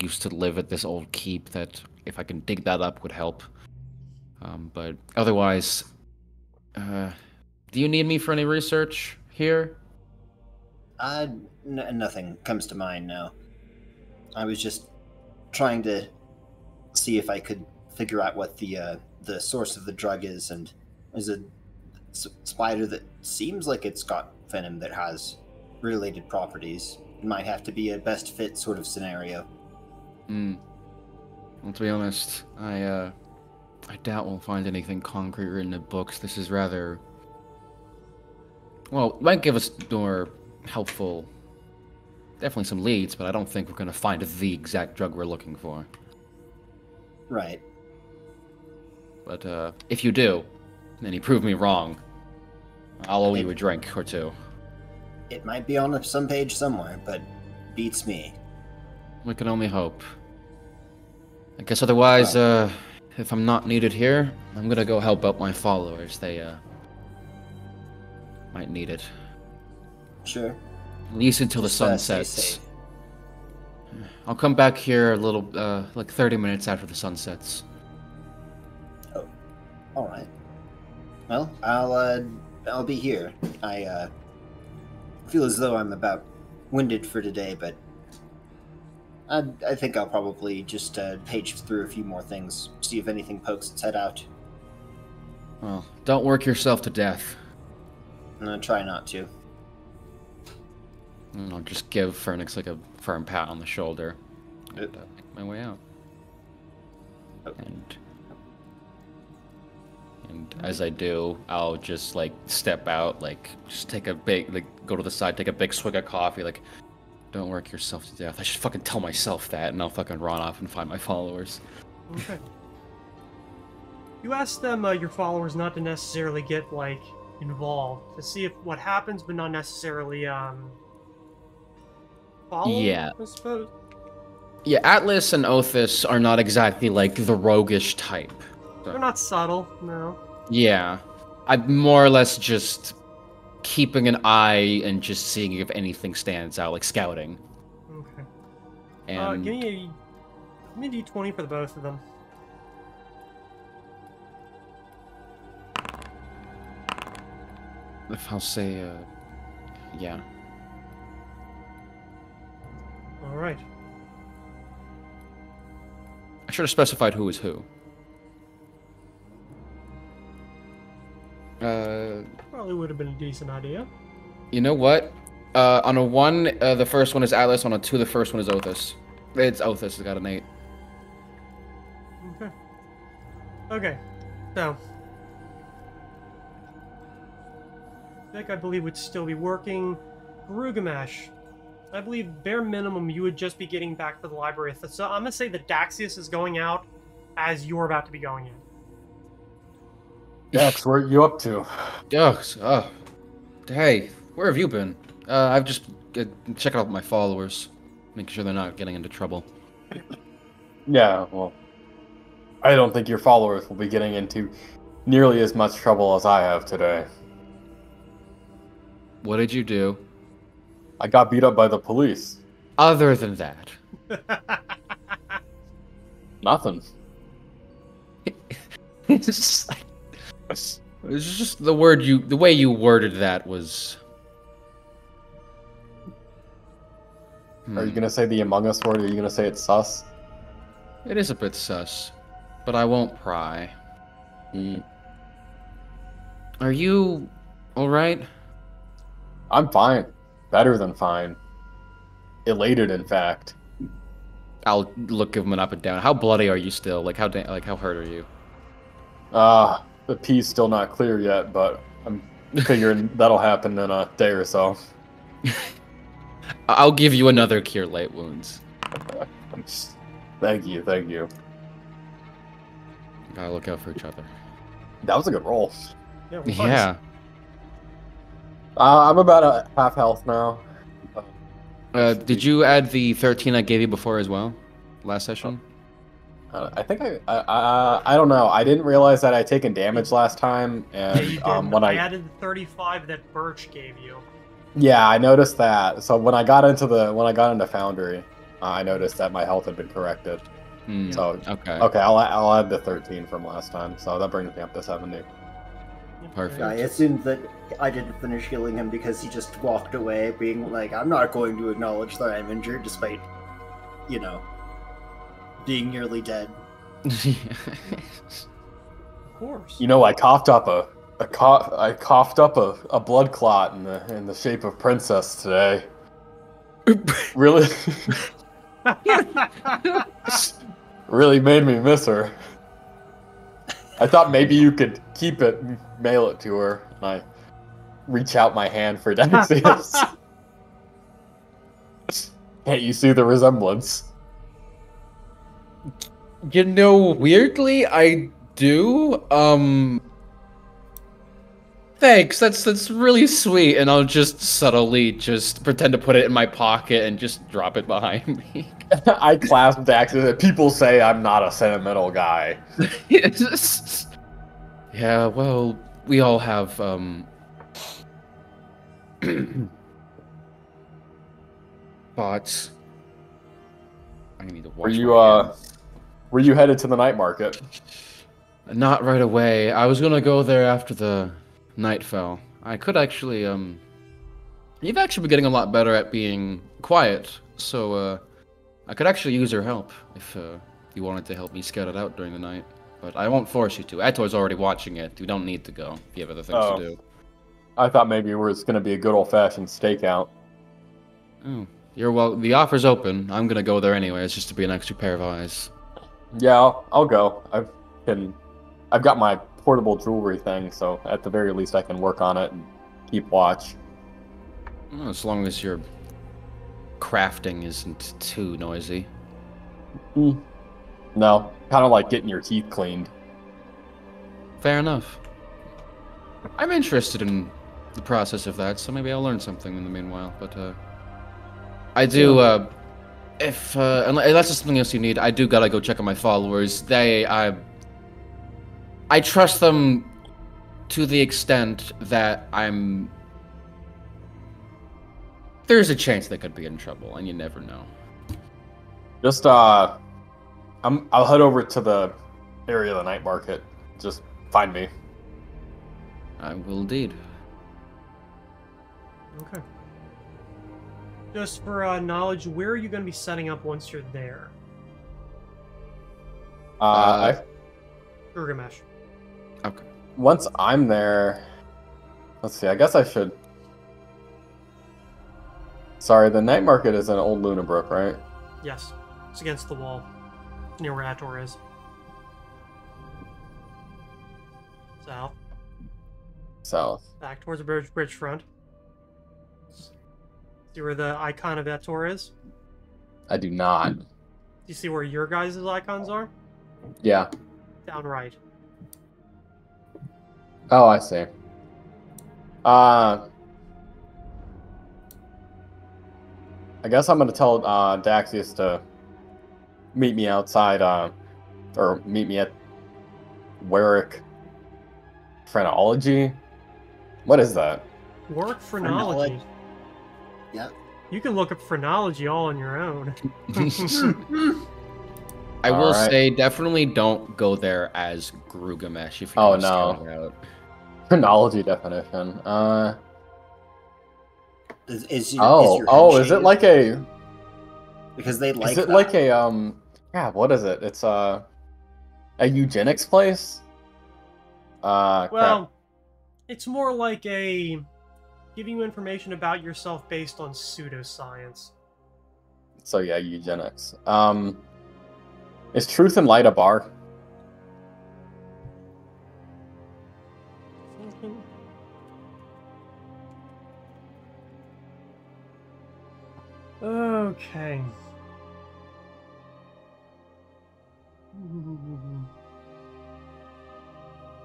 [SPEAKER 4] used to live at this old keep that, if I can dig that up, would help. But otherwise, do you need me for any research here?
[SPEAKER 6] nothing comes to mind now. I was just trying to see if I could figure out what the source of the drug is, and there's a spider that seems like it's got venom that has related properties. It might have to be a best fit sort of scenario.
[SPEAKER 4] Well, to be honest, I doubt we'll find anything concrete written in books. This is rather... Well, it might give us more helpful... Definitely some leads, but I don't think we're going to find the exact drug we're looking for.
[SPEAKER 6] Right.
[SPEAKER 4] But if you do, and you prove me wrong, I'll owe you a drink or two.
[SPEAKER 6] It might be on some page somewhere, but beats me.
[SPEAKER 4] We can only hope. I guess otherwise, if I'm not needed here, I'm gonna go help out my followers. They might need it.
[SPEAKER 6] Sure.
[SPEAKER 4] At least until the sun
[SPEAKER 6] Stay
[SPEAKER 4] sets.
[SPEAKER 6] safe.
[SPEAKER 4] I'll come back here a little, like 30 minutes after the sun sets.
[SPEAKER 6] Oh, all right. Well, I'll be here. I feel as though I'm about winded for today, but I think I'll probably just page through a few more things, see if anything pokes its head out.
[SPEAKER 4] Well, don't work yourself to death.
[SPEAKER 6] I'm gonna try not to.
[SPEAKER 4] And I'll just give Phoenix like a firm pat on the shoulder. And
[SPEAKER 6] Yep.
[SPEAKER 4] make my way out.
[SPEAKER 6] Oh.
[SPEAKER 4] And as I do, I'll just like step out, like just take a big, like go to the side, take a big swig of coffee, like don't work yourself to death. I should fucking tell myself that, and I'll fucking run off and find my followers.
[SPEAKER 1] Okay. You asked them, your followers, not to necessarily get, like, involved. To see if what happens, but not necessarily, follow,
[SPEAKER 4] Yeah.
[SPEAKER 1] I suppose?
[SPEAKER 4] Yeah, Atlas and Othis are not exactly like the roguish type. So,
[SPEAKER 1] They're not subtle, no.
[SPEAKER 4] yeah. I'm more or less just keeping an eye and just seeing if anything stands out, like scouting.
[SPEAKER 1] Okay.
[SPEAKER 4] And
[SPEAKER 1] Give me a d20 for the both of them.
[SPEAKER 4] if I'll say, yeah.
[SPEAKER 1] Alright.
[SPEAKER 4] I should have specified who is who.
[SPEAKER 1] Probably would have been a decent idea.
[SPEAKER 4] You know what? On a 1, the first one is Atlas. On a 2, the first one is Othis. It's Othis. It's got an 8.
[SPEAKER 1] Okay. Okay. So. Vic, I believe, would still be working. Garugamash, I believe bare minimum you would just be getting back to the library. So I'm gonna say that Daxius is going out as you're about to be going in.
[SPEAKER 3] Dax, where are you up to?
[SPEAKER 4] Oh, hey, where have you been? I've just checking out my followers, making sure they're not getting into trouble.
[SPEAKER 3] Yeah, well, I don't think your followers will be getting into nearly as much trouble as I have today.
[SPEAKER 4] What did you do?
[SPEAKER 3] I got beat up by the police.
[SPEAKER 4] Other than that,
[SPEAKER 3] Nothing.
[SPEAKER 4] it's just like, it's just the way you worded that was.
[SPEAKER 3] Are you gonna say the Among Us word, or are you gonna say it's sus?
[SPEAKER 4] It is a bit sus, but I won't pry. Are you all right?
[SPEAKER 3] I'm fine. Better than fine. Elated, in fact.
[SPEAKER 4] I'll look him up and down. How bloody are you still? Like how hurt are you?
[SPEAKER 3] The P's still not clear yet, but I'm figuring that'll happen in a day or so.
[SPEAKER 4] I'll give you another cure light wounds.
[SPEAKER 3] Thank you, thank you.
[SPEAKER 4] Gotta look out for each other.
[SPEAKER 3] That was a good roll.
[SPEAKER 1] Yeah. Well,
[SPEAKER 4] Yeah.
[SPEAKER 3] I'm about at half health now.
[SPEAKER 4] Did you add the 13 I gave you before as well? Last session?
[SPEAKER 3] I think I don't know. I didn't realize that I'd taken damage last time,
[SPEAKER 1] Yeah,
[SPEAKER 3] and
[SPEAKER 1] you did.
[SPEAKER 3] when
[SPEAKER 1] I added the 35 that Birch gave you.
[SPEAKER 3] yeah, I noticed that. So when I got into Foundry, I noticed that my health had been corrected.
[SPEAKER 4] Hmm,
[SPEAKER 3] So
[SPEAKER 4] okay.
[SPEAKER 3] I'll add the 13 from last time. So that brings me up to 70.
[SPEAKER 4] Perfect.
[SPEAKER 6] I assumed that I didn't finish healing him because he just walked away, being like, I'm not going to acknowledge that I'm injured, despite, being nearly dead.
[SPEAKER 1] Of course.
[SPEAKER 3] You know, I coughed up a blood clot in the shape of Princess today. Really, really made me miss her. I thought maybe you could keep it and mail it to her. And I reach out my hand for Daxius. Can't you see the resemblance?
[SPEAKER 4] You know, weirdly, I do. Thanks. That's really sweet. And I'll just subtly just pretend to put it in my pocket and just drop it behind me.
[SPEAKER 3] I clasp Daxius. People say I'm not a sentimental guy.
[SPEAKER 4] Yeah, well, we all have spots. I need to
[SPEAKER 3] Were
[SPEAKER 4] watch
[SPEAKER 3] you
[SPEAKER 4] my hands.
[SPEAKER 3] were you headed to the night market?
[SPEAKER 4] Not right away. I was gonna go there after the Nightfall. I could actually, You've actually been getting a lot better at being quiet, so, I could actually use your help if, you wanted to help me scout it out during the night. But I won't force you to. Ator's already watching it. You don't need to go if you have other things to do.
[SPEAKER 3] I thought maybe it was going to be a good old-fashioned stakeout.
[SPEAKER 4] Oh, the offer's open. I'm gonna go there anyways, just to be an extra pair of eyes.
[SPEAKER 3] Yeah, I'll go. I've got my portable jewelry thing, so at the very least I can work on it and keep watch.
[SPEAKER 4] Well, as long as your crafting isn't too noisy.
[SPEAKER 3] No, kind of like getting your teeth cleaned.
[SPEAKER 4] Fair enough. I'm interested in the process of that, so maybe I'll learn something in the meanwhile. But I do. Unless there's something else you need, I do gotta go check on my followers. I trust them to the extent that there's a chance they could be in trouble, and you never know.
[SPEAKER 3] Just I'll head over to the area of the night market. Just find me.
[SPEAKER 4] I will indeed.
[SPEAKER 1] Okay. Just for knowledge, where are you going to be setting up once you're there? Gilgamesh.
[SPEAKER 4] Okay.
[SPEAKER 3] Once I'm there, let's see. I guess I should. Sorry, the night market is in Old Lunabrook, right?
[SPEAKER 1] Yes. It's against the wall. Near where Ator is. South.
[SPEAKER 3] South.
[SPEAKER 1] Back towards the Bridgefront. See where the icon of Ator is?
[SPEAKER 3] I do not.
[SPEAKER 1] Do you see where your guys' icons are?
[SPEAKER 3] Yeah.
[SPEAKER 1] Down right.
[SPEAKER 3] Oh, I see. I guess I'm gonna tell Daxius to meet me outside, or meet me at Warwick Phrenology. What is that?
[SPEAKER 1] Work phrenology.
[SPEAKER 6] Yeah.
[SPEAKER 1] You can look up phrenology all on your own.
[SPEAKER 4] I will
[SPEAKER 3] Alright.
[SPEAKER 4] say, definitely don't go there as Gilgamesh if you're
[SPEAKER 3] Oh,
[SPEAKER 4] gonna scout
[SPEAKER 3] no.
[SPEAKER 4] it out.
[SPEAKER 3] Phrenology definition.
[SPEAKER 6] Is your
[SPEAKER 3] is
[SPEAKER 6] head
[SPEAKER 3] it like a?
[SPEAKER 6] shaved? Because they like
[SPEAKER 3] Is it
[SPEAKER 6] that.
[SPEAKER 3] like a Yeah, what is it? It's a eugenics place. Crap.
[SPEAKER 1] Well, it's more like a giving you information about yourself based on pseudoscience.
[SPEAKER 3] So yeah, eugenics. Is Truth and Light a bar?
[SPEAKER 1] Okay.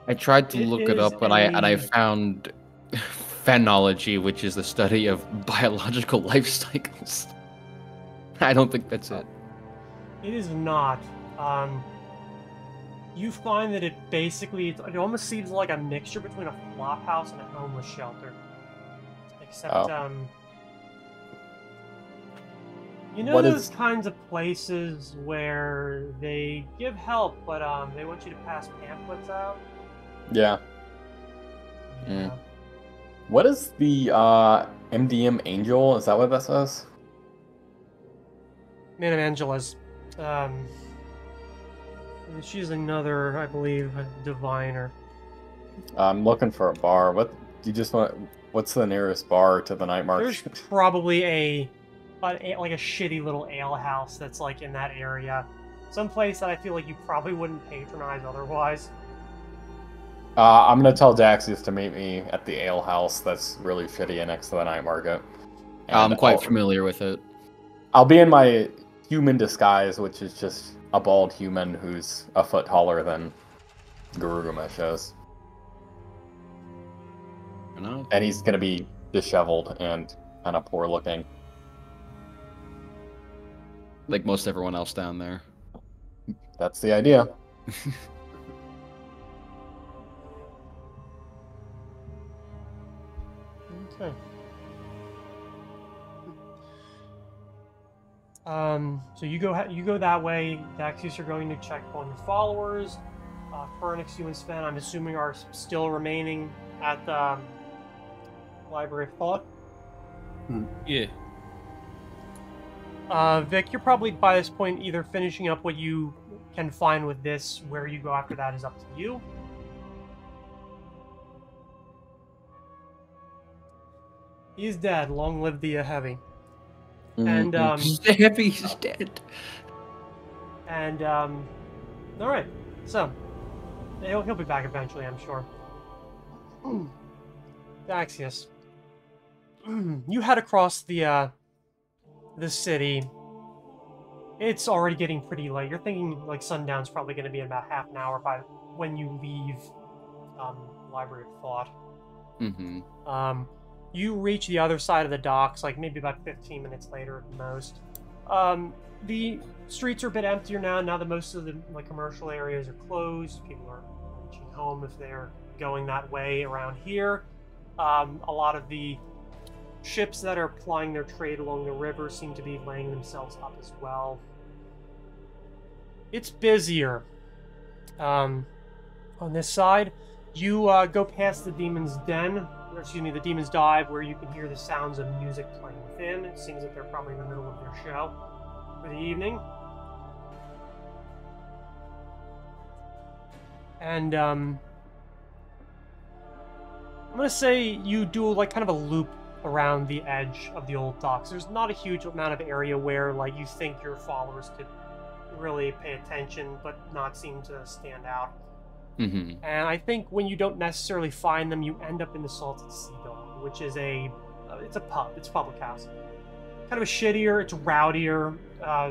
[SPEAKER 4] I tried to
[SPEAKER 1] It
[SPEAKER 4] look it
[SPEAKER 1] is
[SPEAKER 4] up, and I
[SPEAKER 1] a-
[SPEAKER 4] found phenology, which is the study of biological life cycles. I don't think that's it.
[SPEAKER 1] It is not. You find that it basically, it almost seems like a mixture between a flop house and a homeless shelter. Except,
[SPEAKER 3] Oh.
[SPEAKER 1] you know
[SPEAKER 3] What
[SPEAKER 1] those
[SPEAKER 3] is-
[SPEAKER 1] kinds of places where they give help, but they want you to pass pamphlets out?
[SPEAKER 3] Yeah.
[SPEAKER 1] Yeah.
[SPEAKER 3] What is the MDM Angel? Is that what that says?
[SPEAKER 1] Man of Angela's. She's another, I believe, a diviner.
[SPEAKER 3] I'm looking for a bar. What's the nearest bar to the night market?
[SPEAKER 1] There's probably like a shitty little ale house that's like in that area. Some place that I feel like you probably wouldn't patronize otherwise.
[SPEAKER 3] I'm gonna tell Daxius to meet me at the ale house that's really shitty and next to the night market.
[SPEAKER 4] I'm
[SPEAKER 3] And
[SPEAKER 4] quite familiar with it.
[SPEAKER 3] I'll be in my human disguise, which is just a bald human who's a foot taller than Gilgamesh is. And he's gonna be disheveled and kind of poor looking.
[SPEAKER 4] Like most everyone else down there.
[SPEAKER 3] That's the idea.
[SPEAKER 1] Okay. So you go that way. Daxius, you're going to check on your followers. Fernix, you and Sven, I'm assuming, are still remaining at the Library of Thought.
[SPEAKER 2] Yeah.
[SPEAKER 1] Vic, you're probably by this point either finishing up what you can find with this. Where you go after that is up to you. He's dead. Long live the heavy. And
[SPEAKER 4] the heavy's dead.
[SPEAKER 1] And all right. So he'll be back eventually, I'm sure. Daxius, you head across the city. It's already getting pretty late. You're thinking like sundown's probably going to be in about half an hour by when you leave Library of Thought.
[SPEAKER 4] Mm-hmm.
[SPEAKER 1] You reach the other side of the docks, like maybe about 15 minutes later at the most. The streets are a bit emptier now that most of the commercial areas are closed. People are reaching home if they're going that way around here. A lot of the ships that are plying their trade along the river seem to be laying themselves up as well. It's busier. On this side, you go past the Demon's Den, or excuse me, the Demon's Dive, where you can hear the sounds of music playing within. It seems that they're probably in the middle of their show for the evening. And I'm gonna say you do like kind of a loop around the edge of the old docks. There's not a huge amount of area where like you think your followers could really pay attention, but not seem to stand out.
[SPEAKER 4] Mm-hmm.
[SPEAKER 1] And I think when you don't necessarily find them, you end up in the Salted Seagull, which is it's a pub. It's a public house. Kind of a shittier. It's rowdier.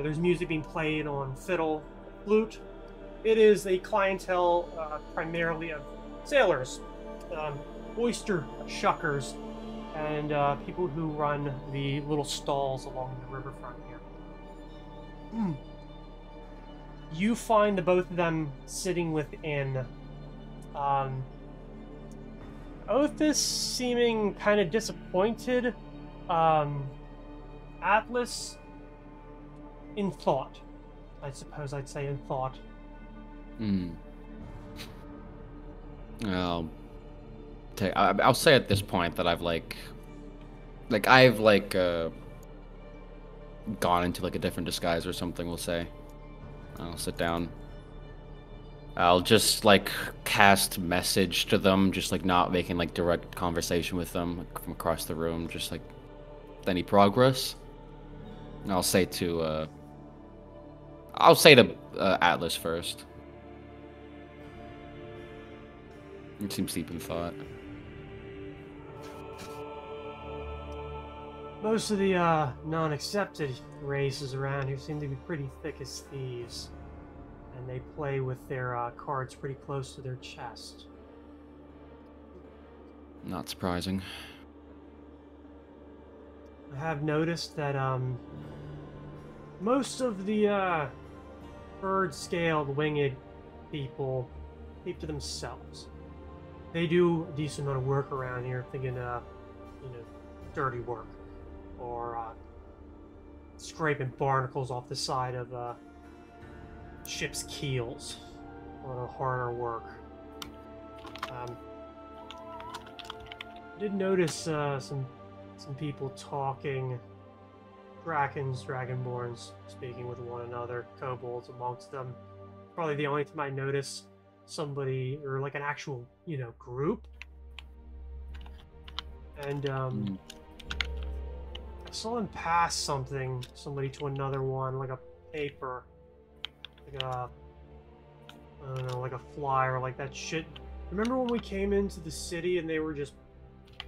[SPEAKER 1] There's music being played on fiddle, flute. It is a clientele primarily of sailors, oyster shuckers, and people who run the little stalls along the riverfront here. You find the both of them sitting within. Othis seeming kind of disappointed. Atlas in thought. I suppose I'd say in thought.
[SPEAKER 4] I'll say at this point that I've gone into like a different disguise or something. We'll say. I'll sit down. I'll just like cast message to them, just like not making like direct conversation with them like, from across the room. Just like any progress. And I'll say to Atlas first. He seems deep in thought.
[SPEAKER 1] Most of the non-accepted races around here seem to be pretty thick as thieves, and they play with their cards pretty close to their chest.
[SPEAKER 4] Not surprising.
[SPEAKER 1] I have noticed that most of the bird-scaled winged people keep to themselves. They do a decent amount of work around here, thinking dirty work. Or scraping barnacles off the side of ship's keels. A little harder work. Did notice some people talking. Dragonborns speaking with one another. Kobolds amongst them. Probably the only time I notice somebody or like an actual group. And I saw them pass somebody to another one, like a paper, like a, I don't know, like a flyer, like that shit. Remember when we came into the city and they were just,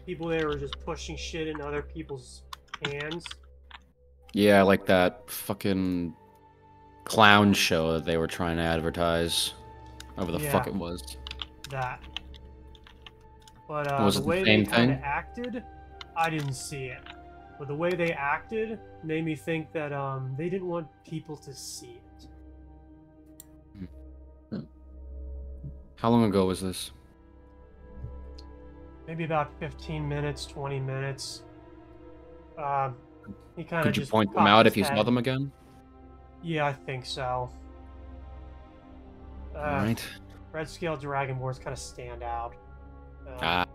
[SPEAKER 1] people there were just pushing shit in other people's hands?
[SPEAKER 4] Yeah, like that fucking clown show that they were trying to advertise. Whatever the fuck it was.
[SPEAKER 1] That. But
[SPEAKER 4] was
[SPEAKER 1] the
[SPEAKER 4] it the
[SPEAKER 1] way
[SPEAKER 4] same
[SPEAKER 1] they kind of
[SPEAKER 4] thing?
[SPEAKER 1] acted, I didn't see it. But the way they acted made me think that they didn't want people to see it.
[SPEAKER 4] How long ago was this?
[SPEAKER 1] Maybe about 15 minutes, 20 minutes. He kind of
[SPEAKER 4] Could you
[SPEAKER 1] just
[SPEAKER 4] point them
[SPEAKER 1] cocked
[SPEAKER 4] out
[SPEAKER 1] his
[SPEAKER 4] if you saw
[SPEAKER 1] head.
[SPEAKER 4] them again?
[SPEAKER 1] Yeah, I think so.
[SPEAKER 4] Alright.
[SPEAKER 1] Red Scale Dragonborns kind of stand out.
[SPEAKER 4] Ah.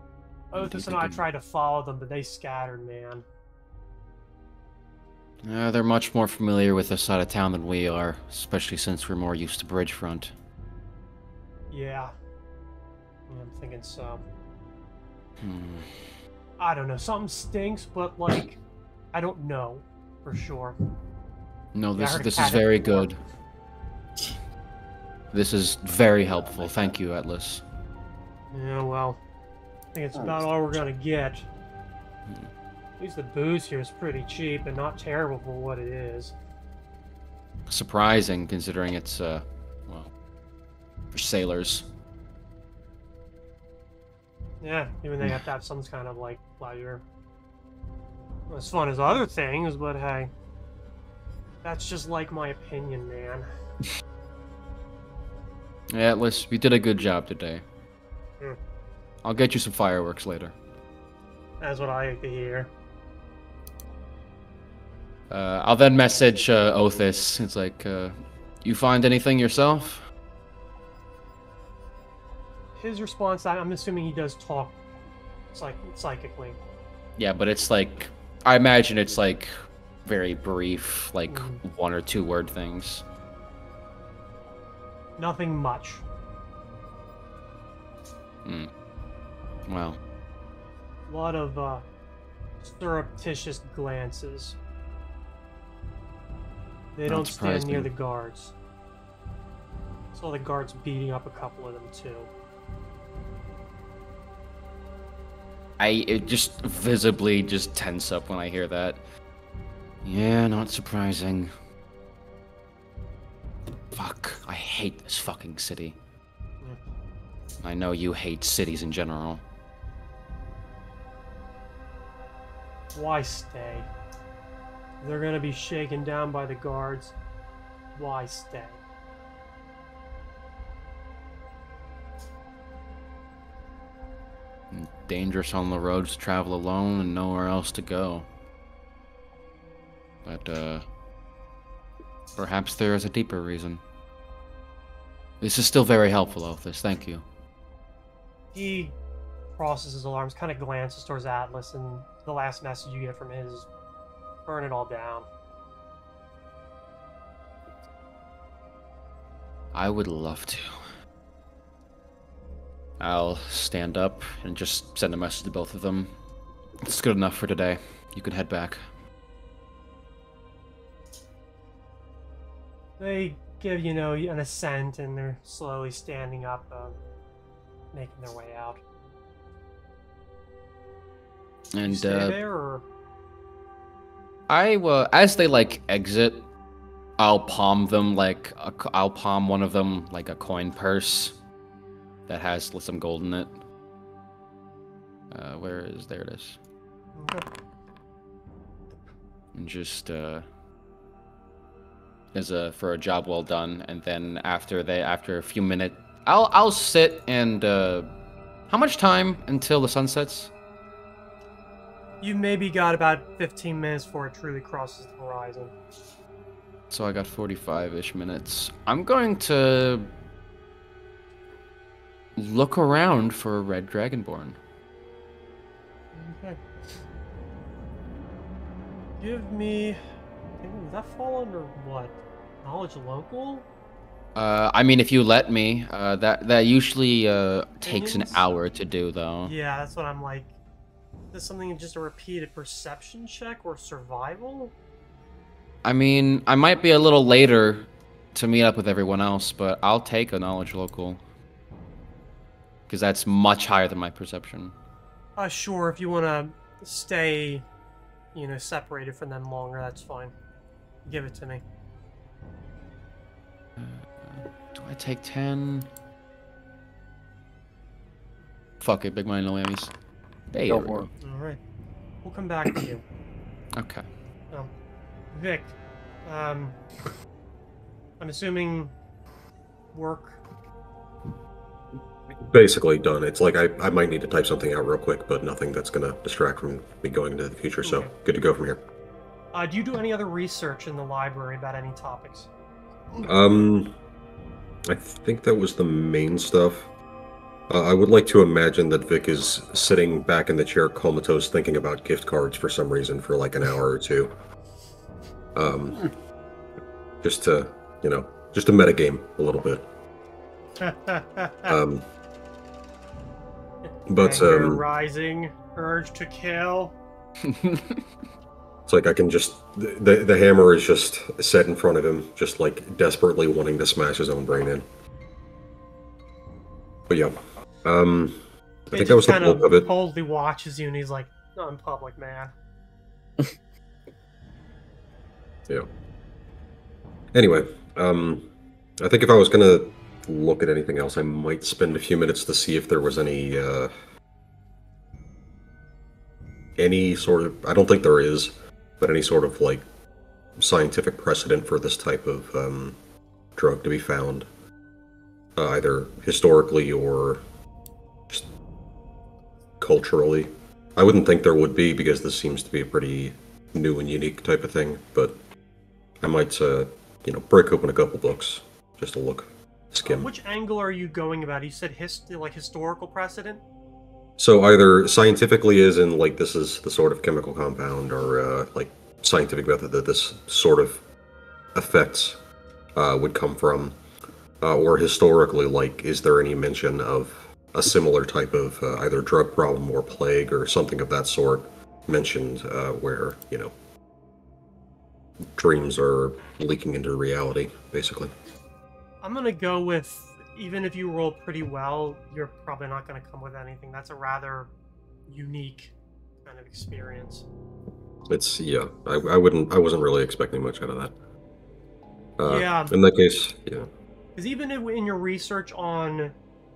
[SPEAKER 1] Othis and I tried to follow them, but they scattered, man.
[SPEAKER 4] They're much more familiar with this side of town than we are, especially since we're more used to Bridgefront.
[SPEAKER 1] Yeah. I'm thinking so.
[SPEAKER 4] Hmm.
[SPEAKER 1] I don't know. Something stinks, but, like, I don't know for sure.
[SPEAKER 4] No,
[SPEAKER 1] Yeah, I
[SPEAKER 4] this
[SPEAKER 1] heard a
[SPEAKER 4] this
[SPEAKER 1] cat
[SPEAKER 4] is
[SPEAKER 1] hit
[SPEAKER 4] very
[SPEAKER 1] the door.
[SPEAKER 4] good. This is very helpful. Thank you, Atlas.
[SPEAKER 1] Yeah, well, I think it's about all we're gonna get. At least the booze here is pretty cheap and not terrible for what it is.
[SPEAKER 4] Surprising, considering it's, well, for sailors.
[SPEAKER 1] Yeah, even they have to have some kind of, like, pleasure. Not as fun as other things, but hey. That's just like my opinion, man.
[SPEAKER 4] Yeah, Atlas, you did a good job today.
[SPEAKER 1] Hmm.
[SPEAKER 4] I'll get you some fireworks later.
[SPEAKER 1] That's what I like to hear.
[SPEAKER 4] I'll then message Othis. It's like, you find anything yourself?
[SPEAKER 1] His response, I'm assuming he does talk psychically.
[SPEAKER 4] Yeah, but it's like, I imagine it's like very brief, like
[SPEAKER 1] Mhm.
[SPEAKER 4] 1 or 2 word things.
[SPEAKER 1] Nothing much.
[SPEAKER 4] Hmm. Well,
[SPEAKER 1] A lot of surreptitious glances. They
[SPEAKER 4] Not
[SPEAKER 1] don't stand near
[SPEAKER 4] surprising.
[SPEAKER 1] the guards. Saw the guards beating up a couple of them too.
[SPEAKER 4] it just visibly just tense up when I hear that. Yeah, not surprising. Fuck, I hate this fucking city. I know you hate cities in general.
[SPEAKER 1] Why stay? They're gonna be shaken down by the guards. Why stay?
[SPEAKER 4] Dangerous on the roads to travel alone and nowhere else to go. But, perhaps there is a deeper reason. This is still very helpful, Othis. Thank you.
[SPEAKER 1] He crosses his alarms, kind of glances towards Atlas, and the last message you get from his is, burn it all down.
[SPEAKER 4] I would love to. I'll stand up and just send a message to both of them. It's good enough for today. You can head back.
[SPEAKER 1] They give, you know, an assent, and they're slowly standing up, making their way out. You
[SPEAKER 4] And,
[SPEAKER 1] stay there, or?
[SPEAKER 4] as they, like, exit, I'll palm them, like, I'll palm one of them, like, a coin purse that has some gold in it. There it is.
[SPEAKER 1] Okay.
[SPEAKER 4] And just, for a job well done, and then after a few minutes, I'll sit and, how much time until the sun sets?
[SPEAKER 1] You maybe got about 15 minutes before it truly crosses the horizon.
[SPEAKER 4] So I got 45-ish minutes. I'm going to look around for a red dragonborn.
[SPEAKER 1] Okay. Give me... Does that fall under what? Knowledge local?
[SPEAKER 4] I mean, if you let me, that usually takes an
[SPEAKER 1] Opinions?
[SPEAKER 4] hour to do, though.
[SPEAKER 1] Yeah, that's what I'm like. Is this something just a repeated perception check or survival?
[SPEAKER 4] I mean, I might be a little later to meet up with everyone else, but I'll take a knowledge local. Because that's much higher than my perception.
[SPEAKER 1] Sure, if you want to stay, you know, separated from them longer, that's fine. Give it to me.
[SPEAKER 4] Do I take 10? Fuck it, big mind, no whammies. There
[SPEAKER 3] Go
[SPEAKER 4] we
[SPEAKER 3] for
[SPEAKER 4] go.
[SPEAKER 3] it.
[SPEAKER 1] Alright. We'll come back to you.
[SPEAKER 4] Okay.
[SPEAKER 1] Vic, I'm assuming work.
[SPEAKER 5] Basically done. It's like I might need to type something out real quick, but nothing that's gonna distract from me going into the future. So
[SPEAKER 1] Okay.
[SPEAKER 5] good to go from here.
[SPEAKER 1] Do you do any other research in the library about any topics?
[SPEAKER 5] I think that was the main stuff. I would like to imagine that Vic is sitting back in the chair comatose thinking about gift cards for some reason for like an hour or two. Just to, just to metagame a little bit. But
[SPEAKER 1] Anger rising, urge to kill.
[SPEAKER 5] It's like I can just the hammer is just set in front of him, just like desperately wanting to smash his own brain in. But yeah, I think that was the bulk of it.
[SPEAKER 1] Coldly watches you, and he's like, "Not in public, man."
[SPEAKER 5] Yeah. Anyway, I think if I was gonna look at anything else, I might spend a few minutes to see if there was any sort of, I don't think there is, but any sort of like scientific precedent for this type of drug to be found, either historically or just culturally. I wouldn't think there would be, because this seems to be a pretty new and unique type of thing, but I might, break open a couple books just to look, skim.
[SPEAKER 1] Which angle are you going about? You said historical precedent?
[SPEAKER 5] So either scientifically is in, like, this is the sort of chemical compound, or, like, scientific method that this sort of effects would come from, or historically, like, is there any mention of a similar type of either drug problem or plague or something of that sort mentioned where, dreams are leaking into reality, basically.
[SPEAKER 1] I'm gonna go with, even if you roll pretty well, you're probably not gonna come with anything. That's a rather unique kind of experience.
[SPEAKER 5] It's, yeah, I wasn't really expecting much out of that.
[SPEAKER 1] Yeah.
[SPEAKER 5] In that case, yeah.
[SPEAKER 1] Because even in your research on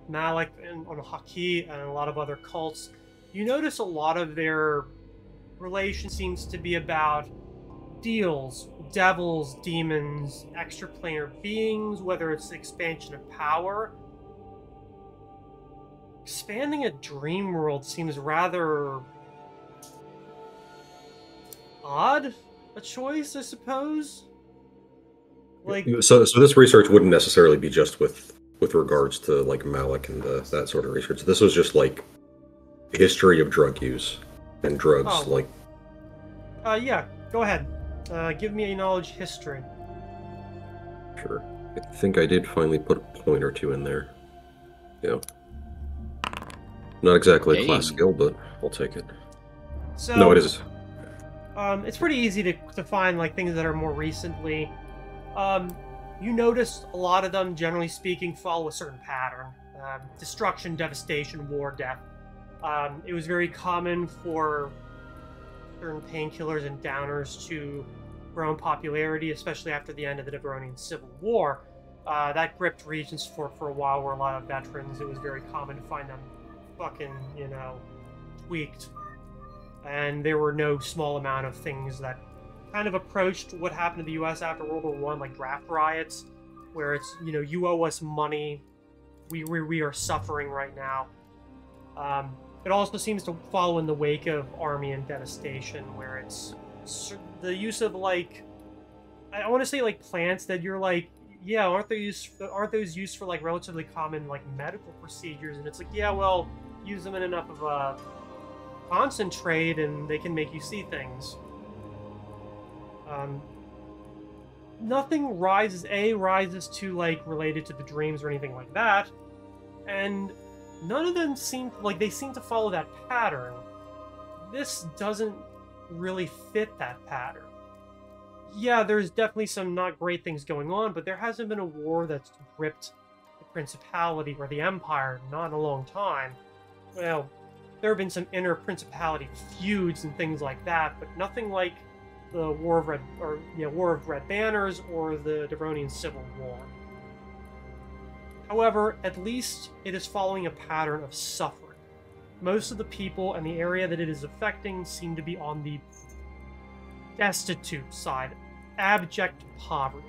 [SPEAKER 1] Malik and on Haki and a lot of other cults, you notice a lot of their relation seems to be about deals, devils, demons, extraplanar beings, whether it's the expansion of power. Expanding a dream world seems rather odd a choice, I suppose. Like,
[SPEAKER 5] so this research wouldn't necessarily be just with regards to like Malik and that sort of research. This was just like history of drug use and drugs.
[SPEAKER 1] Oh.
[SPEAKER 5] Like,
[SPEAKER 1] yeah, go ahead. Give me a knowledge history.
[SPEAKER 5] Sure. I think I did finally put a point or two in there. Yeah. Not exactly a class skill, but I'll take it.
[SPEAKER 1] So,
[SPEAKER 5] no, it is.
[SPEAKER 1] It's pretty easy to find like things that are more recently. You notice a lot of them, generally speaking, follow a certain pattern. Destruction, devastation, war, death. It was very common for certain painkillers and downers to grow in popularity, especially after the end of the Devronian Civil War. That gripped regions for a while where a lot of veterans, it was very common to find them fucking, tweaked. And there were no small amount of things that kind of approached what happened to the U.S. after World War I, like draft riots, where it's, you owe us money, we are suffering right now. It also seems to follow in the wake of army and devastation, where it's the use of, like, I want to say, like, plants that you're like, yeah, aren't those used for like relatively common like medical procedures? And it's like, yeah, well, use them in enough of a concentrate and they can make you see things. Nothing rises to like related to the dreams or anything like that, and none of them seem to follow that pattern. This doesn't really fit that pattern. Yeah, there's definitely some not great things going on, but there hasn't been a war that's gripped the Principality or the Empire not in a long time. Well, there have been some inter-Principality feuds and things like that, but nothing like the War of Red Banners or the Devronian Civil War. However, at least it is following a pattern of suffering. Most of the people and the area that it is affecting seem to be on the destitute side, abject poverty.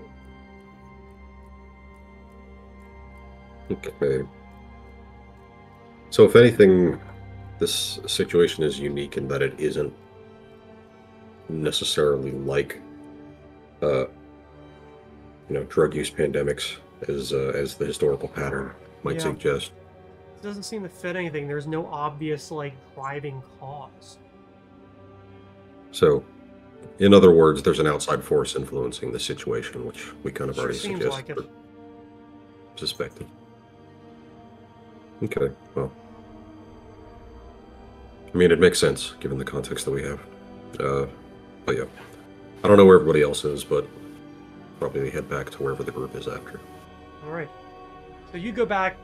[SPEAKER 5] Okay. So if anything, this situation is unique in that it isn't necessarily like, drug use pandemics as the historical pattern might
[SPEAKER 1] Yeah.
[SPEAKER 5] suggest.
[SPEAKER 1] It doesn't seem to fit anything. There's no obvious, like, driving cause.
[SPEAKER 5] So, in other words, there's an outside force influencing the situation, which we kind of
[SPEAKER 1] Sure
[SPEAKER 5] already
[SPEAKER 1] seems
[SPEAKER 5] suggested,
[SPEAKER 1] like it.
[SPEAKER 5] or suspected. Okay, well. I mean, it makes sense, given the context that we have. But yeah. I don't know where everybody else is, but probably head back to wherever the group is after.
[SPEAKER 1] Alright. So you go back.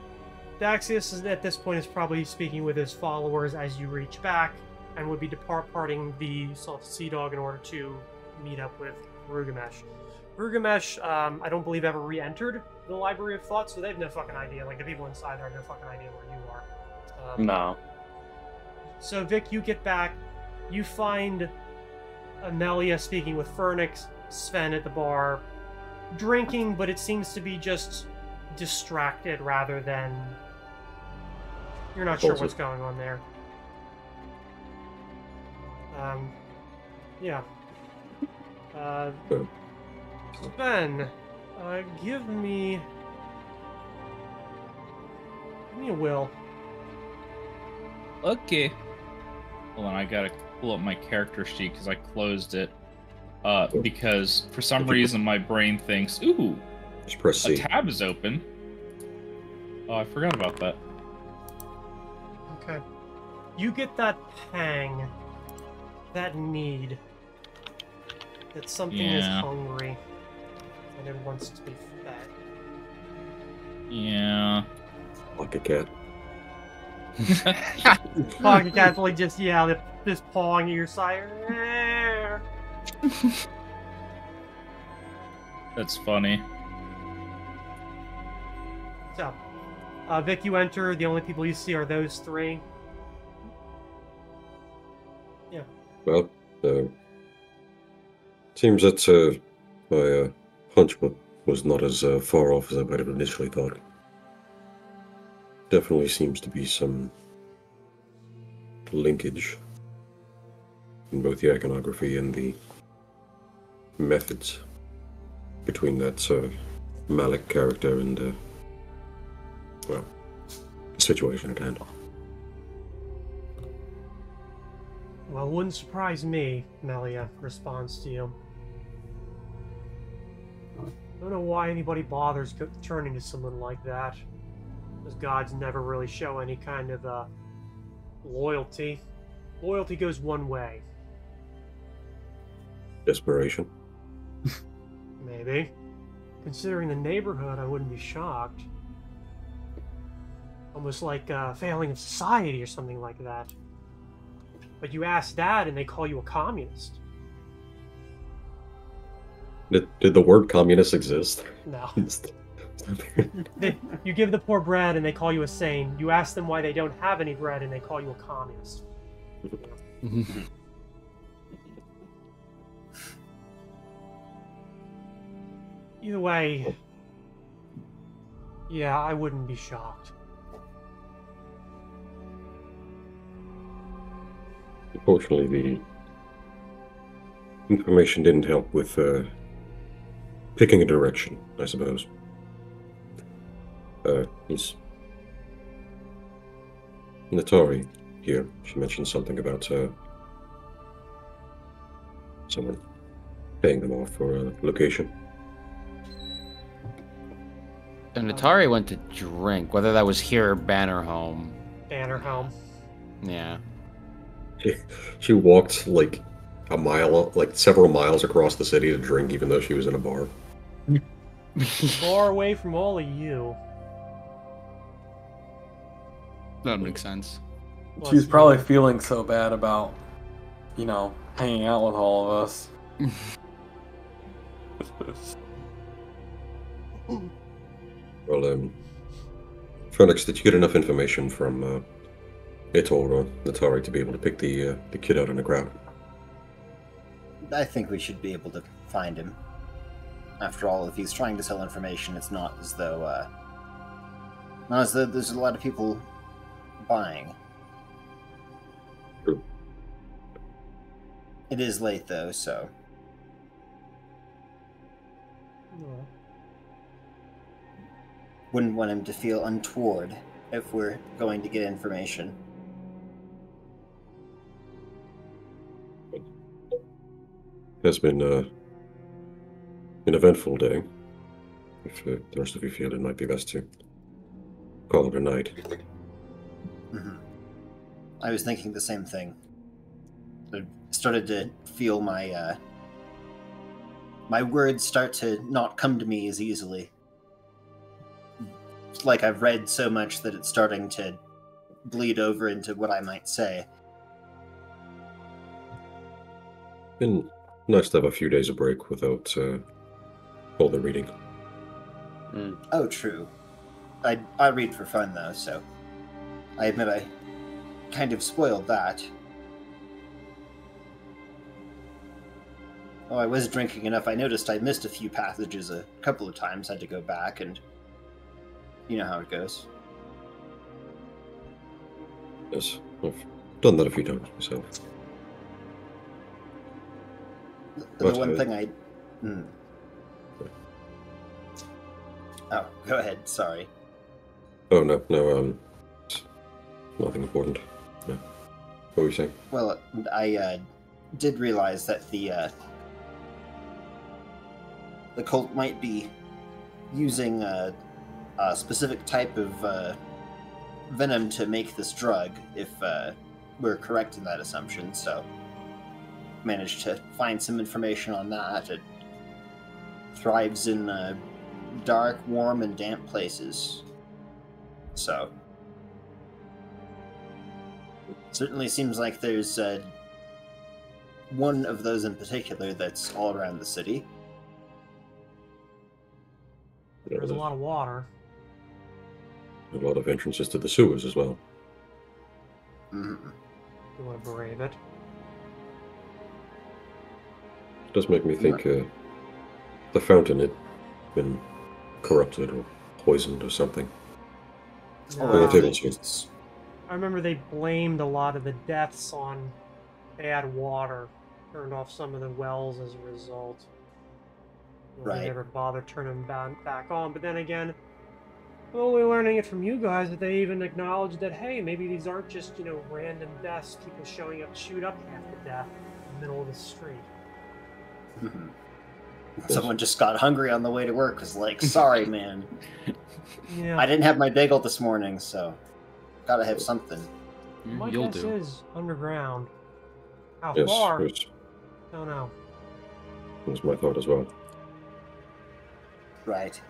[SPEAKER 1] Daxius is, at this point, is probably speaking with his followers as you reach back, and would be departing the Sea Dog in order to meet up with Rugamesh. Rugamesh, I don't believe ever re-entered the Library of Thought, so they have no fucking idea. Like, the people inside there have no fucking idea where you are.
[SPEAKER 3] No.
[SPEAKER 1] So, Vic, you get back. You find Amelia speaking with Fernix, Sven at the bar, drinking, but it seems to be just distracted rather than... You're not sure what's going on there. Yeah. Sven, give me a will.
[SPEAKER 2] Okay. Hold on, I gotta pull up my character sheet because I closed it. Because for some reason my brain thinks, ooh,
[SPEAKER 5] Just press
[SPEAKER 2] a
[SPEAKER 5] C.
[SPEAKER 2] tab is open. Oh, I forgot about that.
[SPEAKER 1] Okay. You get that pang, that need, that something is
[SPEAKER 2] Yeah.
[SPEAKER 1] hungry, and it wants to be fed.
[SPEAKER 2] Yeah.
[SPEAKER 5] Like a cat.
[SPEAKER 1] Pocket Cat's like just, just pawing at your side.
[SPEAKER 2] That's funny.
[SPEAKER 1] So, Vic, you enter. The only people you see are those three. Yeah.
[SPEAKER 5] Well, seems that my hunch was not as far off as I might have initially thought. Definitely seems to be some linkage in both the iconography and the methods between that Malik character and, well, the situation at hand.
[SPEAKER 1] Well, it wouldn't surprise me, Melia responds to you. I don't know why anybody bothers turning to someone like that. Those gods never really show any kind of loyalty. Loyalty goes one way.
[SPEAKER 5] Desperation.
[SPEAKER 1] Maybe. Considering the neighborhood, I wouldn't be shocked. Almost like a failing of society or something like that. But you ask that and they call you a communist.
[SPEAKER 5] Did the word communist exist?
[SPEAKER 1] No. You give the poor bread and they call you a sane. You ask them why they don't have any bread and they call you a communist. Either way, yeah, I wouldn't be shocked.
[SPEAKER 5] Unfortunately, the information didn't help with picking a direction, I suppose. He's Natari here. She mentioned something about someone paying them off for a location.
[SPEAKER 4] And Atari went to drink, whether that was here or Banner Home.
[SPEAKER 1] Banner home.
[SPEAKER 4] Yeah.
[SPEAKER 5] She walked like a mile, like several miles across the city to drink, even though she was in a bar.
[SPEAKER 1] Far away from all of you.
[SPEAKER 4] That makes sense.
[SPEAKER 3] She's probably feeling so bad about, hanging out with all of us.
[SPEAKER 5] Well, Phoenix, did you get enough information from Itor or Natari to be able to pick the kid out in the crowd?
[SPEAKER 6] I think we should be able to find him. After all, if he's trying to sell information, it's not as though there's a lot of people buying.
[SPEAKER 5] True.
[SPEAKER 6] It is late though, so
[SPEAKER 1] Yeah.
[SPEAKER 6] wouldn't want him to feel untoward if we're going to get information.
[SPEAKER 5] Has been an eventful day. If the rest of you feel it might be best to call it a night.
[SPEAKER 6] Mm-hmm. I was thinking the same thing. I started to feel my my words start to not come to me as easily. It's like I've read so much that it's starting to bleed over into what I might say.
[SPEAKER 5] Been nice to have a few days of break without all the reading.
[SPEAKER 6] Oh, true. I read for fun, though, so I admit I kind of spoiled that. Oh, I was drinking enough. I noticed I missed a few passages a couple of times. Had to go back, and you know how it goes.
[SPEAKER 5] Yes, I've done that a few times myself.
[SPEAKER 6] The one thing I... Oh, go ahead. Sorry.
[SPEAKER 5] Oh, no, it's nothing important. No. What were you saying?
[SPEAKER 6] Well, I did realize that the cult might be using a specific type of venom to make this drug, if we're correct in that assumption, so managed to find some information on that. It thrives in dark, warm, and damp places. So, certainly seems like there's one of those in particular that's all around the city.
[SPEAKER 1] There's a lot of water.
[SPEAKER 5] A lot of entrances to the sewers as well.
[SPEAKER 6] Mm-hmm.
[SPEAKER 1] You want to brave it?
[SPEAKER 5] It does make me think the fountain had been corrupted or poisoned or something.
[SPEAKER 1] No,
[SPEAKER 6] It's
[SPEAKER 1] I remember they blamed a lot of the deaths on bad water. Turned off some of the wells as a result.
[SPEAKER 6] Right.
[SPEAKER 1] They never bothered turning them back on. But then again, I'm only learning it from you guys that they even acknowledged that, hey, maybe these aren't just, random deaths, people showing up to shoot up half to death in the middle of the street.
[SPEAKER 6] Mm-hmm. Someone just got hungry on the way to work, was like, sorry, man.
[SPEAKER 1] Yeah.
[SPEAKER 6] I didn't have my bagel this morning, so gotta have something.
[SPEAKER 1] My
[SPEAKER 4] You'll
[SPEAKER 1] guess
[SPEAKER 4] do.
[SPEAKER 1] is underground. How
[SPEAKER 5] Yes,
[SPEAKER 1] far?
[SPEAKER 5] it
[SPEAKER 1] Don't know.
[SPEAKER 5] was my thought as well.
[SPEAKER 6] Right.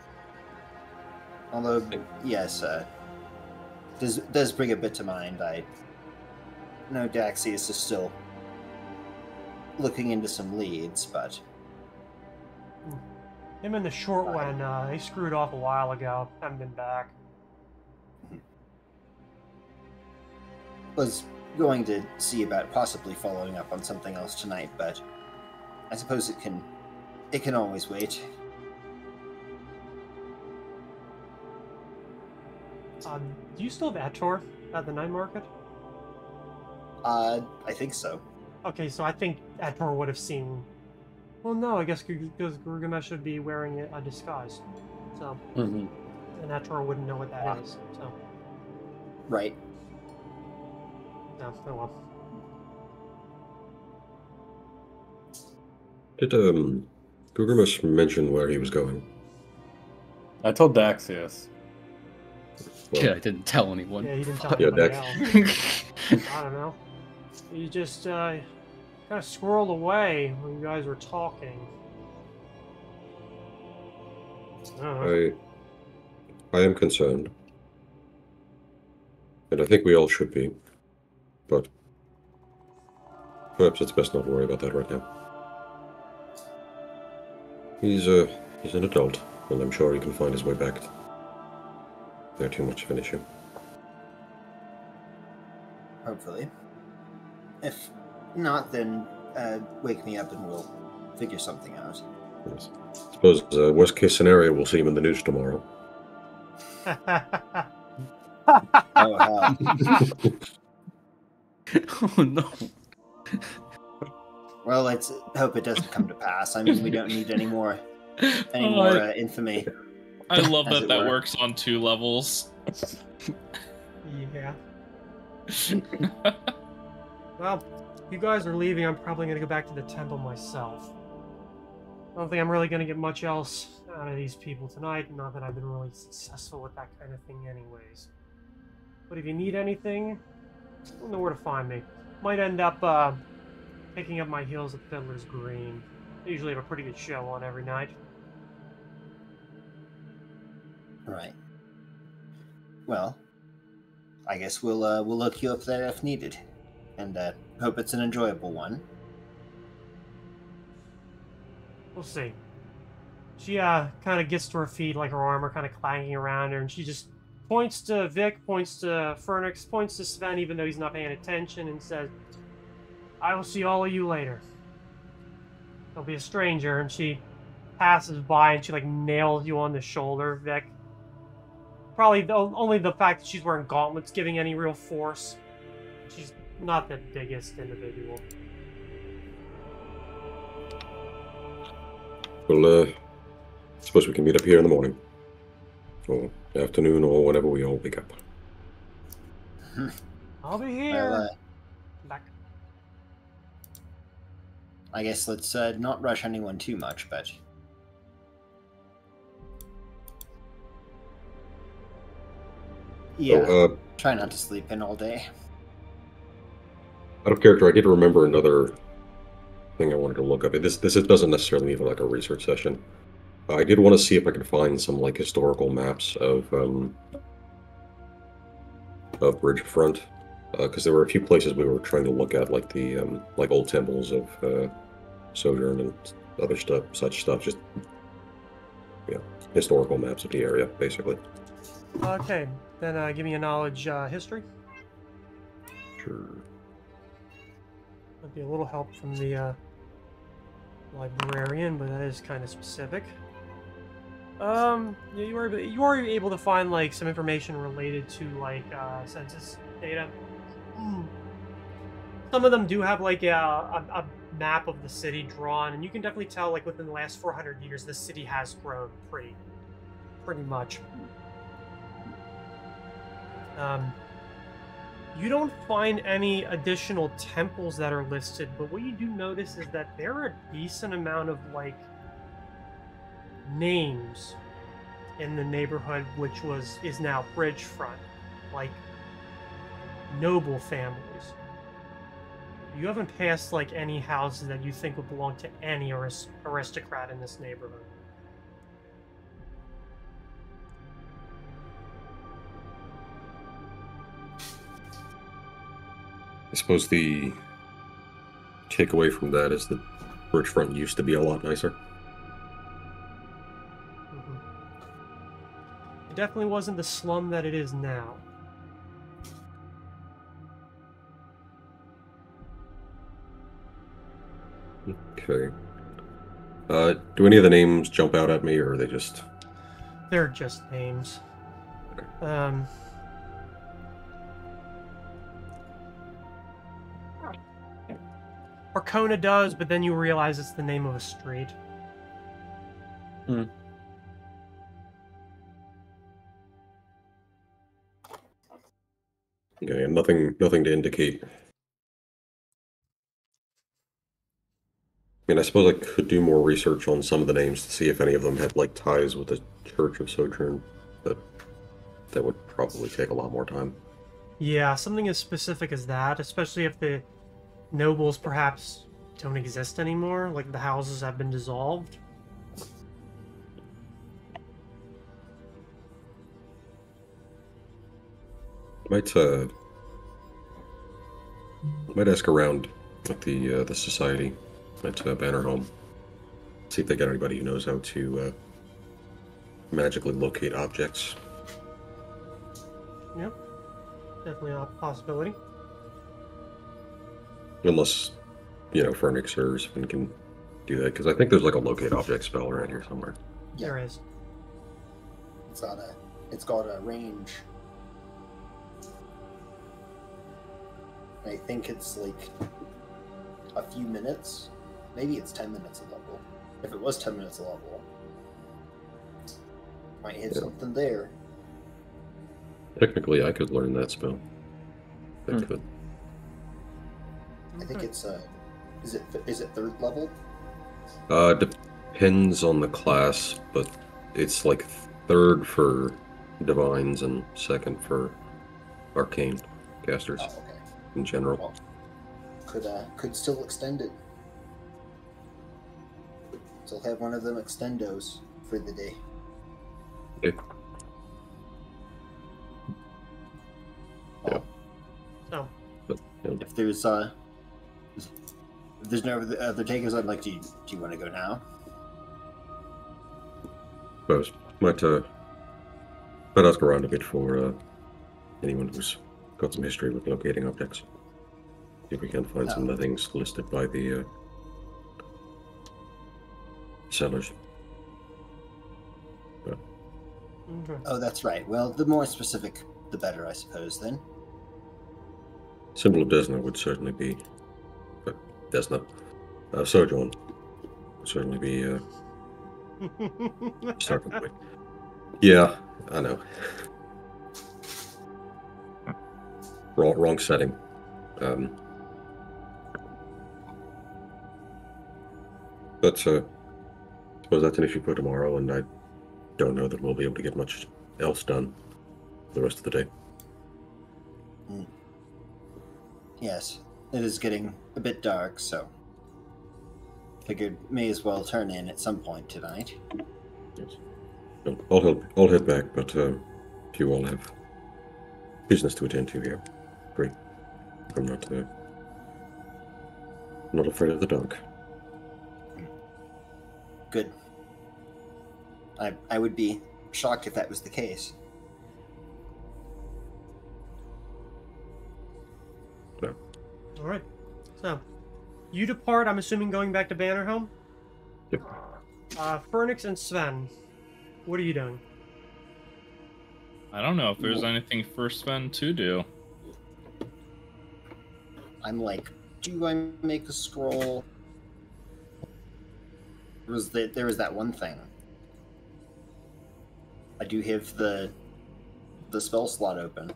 [SPEAKER 6] Although, yes, does bring a bit to mind. I know Daxius is still looking into some leads, but
[SPEAKER 1] Him and the short one, they screwed off a while ago. Haven't been back.
[SPEAKER 6] was going to see about possibly following up on something else tonight, but I suppose it can always wait.
[SPEAKER 1] Do you still have Ator at the night market?
[SPEAKER 6] I think so.
[SPEAKER 1] Okay, so I think Ator would have seen... Well, no, I guess because Gilgamesh should be wearing a disguise. So, and Ator wouldn't know what that is. So,
[SPEAKER 6] Right.
[SPEAKER 1] no, oh well.
[SPEAKER 5] Did Gilgamesh mention where he was going?
[SPEAKER 3] I told Daxius.
[SPEAKER 5] Well,
[SPEAKER 4] Yeah, I didn't tell anyone.
[SPEAKER 1] Yeah, he didn't tell
[SPEAKER 5] Yeah,
[SPEAKER 1] anybody
[SPEAKER 5] Dax.
[SPEAKER 1] else. I don't know. He just kind of squirreled away when you guys were talking. I don't know.
[SPEAKER 5] I am concerned. And I think we all should be. But perhaps it's best not to worry about that right now. He's an adult, and I'm sure he can find his way back. They're too much of an issue.
[SPEAKER 6] Hopefully. If not, then wake me up and we'll figure something out.
[SPEAKER 5] Yes. Suppose worst case scenario, we'll see him in the news tomorrow.
[SPEAKER 6] Oh, hell.
[SPEAKER 4] Oh no.
[SPEAKER 6] Well, let's hope it doesn't come to pass. I mean, we don't need any more infamy.
[SPEAKER 2] I love
[SPEAKER 6] as
[SPEAKER 2] that
[SPEAKER 6] it
[SPEAKER 2] that
[SPEAKER 6] were.
[SPEAKER 2] works on 2 levels.
[SPEAKER 1] Yeah. Well, if you guys are leaving, I'm probably going to go back to the temple myself. I don't think I'm really going to get much else out of these people tonight, not that I've been really successful with that kind of thing anyways. But if you need anything, you know where to find me. Might end up picking up my heels at Fiddler's Green. They usually have a pretty good show on every night.
[SPEAKER 6] Right. Well, I guess we'll look you up there if needed, and hope it's an enjoyable one.
[SPEAKER 1] We'll see. She kind of gets to her feet, like her armor kind of clanging around her, and she just points to Vic, points to Fernix, points to Sven, even though he's not paying attention, and says, "I will see all of you later." There'll be a stranger, and she passes by, and she like nails you on the shoulder, Vic. Probably only the fact that she's wearing gauntlets giving any real force. She's not the biggest individual.
[SPEAKER 5] Well, suppose we can meet up here in the morning. Or afternoon, or whenever we all wake up.
[SPEAKER 1] I'll be here.
[SPEAKER 6] Well,
[SPEAKER 1] Back.
[SPEAKER 6] I guess let's not rush anyone too much, but yeah,
[SPEAKER 5] Oh,
[SPEAKER 6] try not to sleep in all day.
[SPEAKER 5] out of character, I did remember another thing I wanted to look up. This doesn't necessarily need like a research session. I did want to see if I could find some like historical maps of Bridgefront, because there were a few places we were trying to look at, like the like old temples of Sojourn and other stuff, just historical maps of the area, basically.
[SPEAKER 1] Okay, then give me a knowledge history.
[SPEAKER 5] Sure.
[SPEAKER 1] Might be a little help from the librarian, but that is kind of specific. Yeah, you were able to find like some information related to like census data. Some of them do have like a map of the city drawn, and you can definitely tell like within the last 400 years the city has grown pretty much. You don't find any additional temples that are listed, but what you do notice is that there are a decent amount of like names in the neighborhood, which is now Bridgefront, like noble families. You haven't passed like any houses that you think would belong to any aristocrat in this neighborhood.
[SPEAKER 5] I suppose the takeaway from that is that Bridgefront used to be a lot nicer.
[SPEAKER 1] It definitely wasn't the slum that it is now.
[SPEAKER 5] Okay. Do any of the names jump out at me, or are they just...
[SPEAKER 1] They're just names. Arcona does, but then you realize it's the name of a street.
[SPEAKER 5] Okay, and nothing to indicate. I mean, I suppose I could do more research on some of the names to see if any of them had like ties with the Church of Sojourn, but that would probably take a lot more time.
[SPEAKER 1] Yeah, something as specific as that, especially if the nobles perhaps don't exist anymore, like the houses have been dissolved.
[SPEAKER 5] Might ask around at the society at Bannerhome. See if they got anybody who knows how to magically locate objects.
[SPEAKER 1] Yep, definitely a possibility.
[SPEAKER 5] Unless, Fernix or Sven can do that, because I think there's like a locate object spell around here somewhere.
[SPEAKER 6] Yeah.
[SPEAKER 1] There is.
[SPEAKER 6] It's got a range. I think it's like a few minutes. Maybe it's 10 minutes a level. If it was 10 minutes a level, might hit something there.
[SPEAKER 5] Technically, I could learn that spell. I could.
[SPEAKER 6] I think it's is it third level?
[SPEAKER 5] Depends on the class, but it's like third for divines and second for arcane casters
[SPEAKER 6] Oh, okay.
[SPEAKER 5] in general.
[SPEAKER 6] Well, could still extend it. Still have one of them extendos for the day.
[SPEAKER 5] Okay.
[SPEAKER 6] Well,
[SPEAKER 1] So,
[SPEAKER 5] But,
[SPEAKER 6] if there's no other takers, I'd like to. Do you want to go now?
[SPEAKER 5] suppose might ask around a bit for anyone who's got some history with locating objects. See if we can find some of the things listed by the sellers. But,
[SPEAKER 1] okay.
[SPEAKER 6] Oh, that's right. Well, the more specific, the better, I suppose. Then.
[SPEAKER 5] symbol of Desna would certainly be, Desna, Sojourn would certainly be starting point. Yeah, I know. Wrong setting. But suppose that's an issue for tomorrow, and I don't know that we'll be able to get much else done for the rest of the day.
[SPEAKER 6] Yes, it is getting a bit dark, so figured may as well turn in at some point tonight.
[SPEAKER 5] Yes. I'll head back, but if you all have business to attend to here, great. I'm not afraid of the dark.
[SPEAKER 6] Good. I would be shocked if that was the case.
[SPEAKER 5] No.
[SPEAKER 1] All right. So, you depart. I'm assuming going back to Bannerhome.
[SPEAKER 5] Yep.
[SPEAKER 1] Fernix and Sven, what are you doing?
[SPEAKER 2] I don't know if there's anything for Sven to do.
[SPEAKER 6] I'm like, do I make a scroll? There was that one thing. I do have the spell slot open.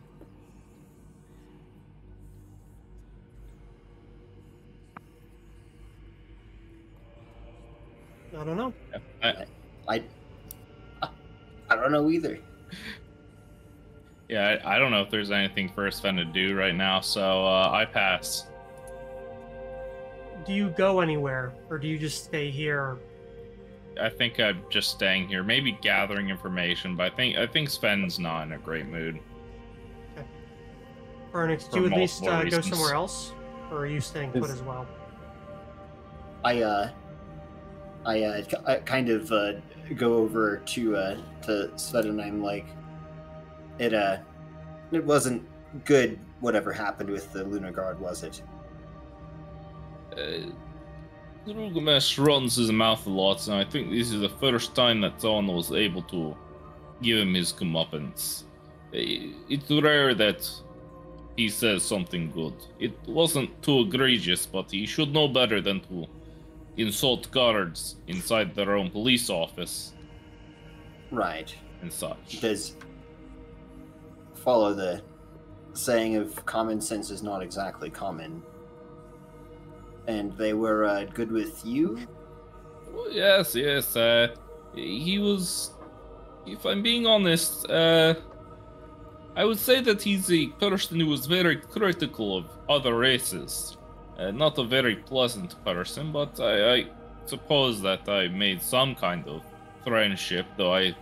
[SPEAKER 1] I don't know.
[SPEAKER 6] I don't know either.
[SPEAKER 2] Yeah, I don't know if there's anything for Sven to do right now, so I pass.
[SPEAKER 1] Do you go anywhere, or do you just stay here?
[SPEAKER 2] I think I'm just staying here, maybe gathering information, but I think Sven's not in a great mood.
[SPEAKER 1] Fernix, do
[SPEAKER 2] For
[SPEAKER 1] you at least
[SPEAKER 2] multiple
[SPEAKER 1] go
[SPEAKER 2] reasons.
[SPEAKER 1] somewhere else, or are you staying put as well?
[SPEAKER 6] I kind of go over to Sven and I'm like, it wasn't good whatever happened with the Lunar Guard, was it?
[SPEAKER 2] Gilgamesh runs his mouth a lot, and I think this is the first time that someone was able to give him his comeuppance. It's rare that he says something good. It wasn't too egregious, but he should know better than to insult guards inside their own police office
[SPEAKER 6] Right.
[SPEAKER 2] and such.
[SPEAKER 6] Does follow the saying of common sense is not exactly common. And they were good with you?
[SPEAKER 2] Well, yes. He was, if I'm being honest, I would say that he's a person who was very critical of other races. Not a very pleasant person, but I suppose that I made some kind of friendship, though I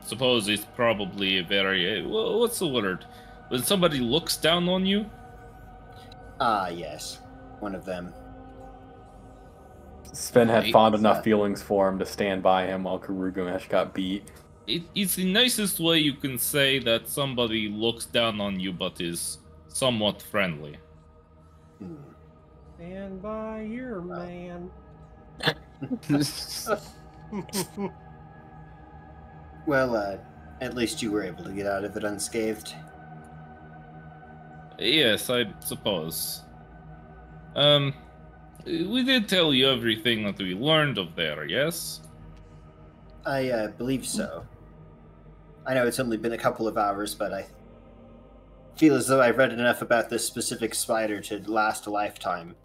[SPEAKER 2] suppose it's probably a very, what's the word? When somebody looks down on you?
[SPEAKER 6] Ah, yes. One of them.
[SPEAKER 3] Sven had
[SPEAKER 2] Right.
[SPEAKER 3] fond enough feelings for him to stand by him while Giru got beat.
[SPEAKER 2] It's the nicest way you can say that somebody looks down on you but is somewhat friendly.
[SPEAKER 6] Hmm.
[SPEAKER 1] Stand by your man.
[SPEAKER 6] Well, at least you were able to get out of it unscathed.
[SPEAKER 2] Yes, I suppose. We did tell you everything that we learned of there, yes?
[SPEAKER 6] I believe so. I know it's only been a couple of hours, but I feel as though I've read enough about this specific spider to last a lifetime.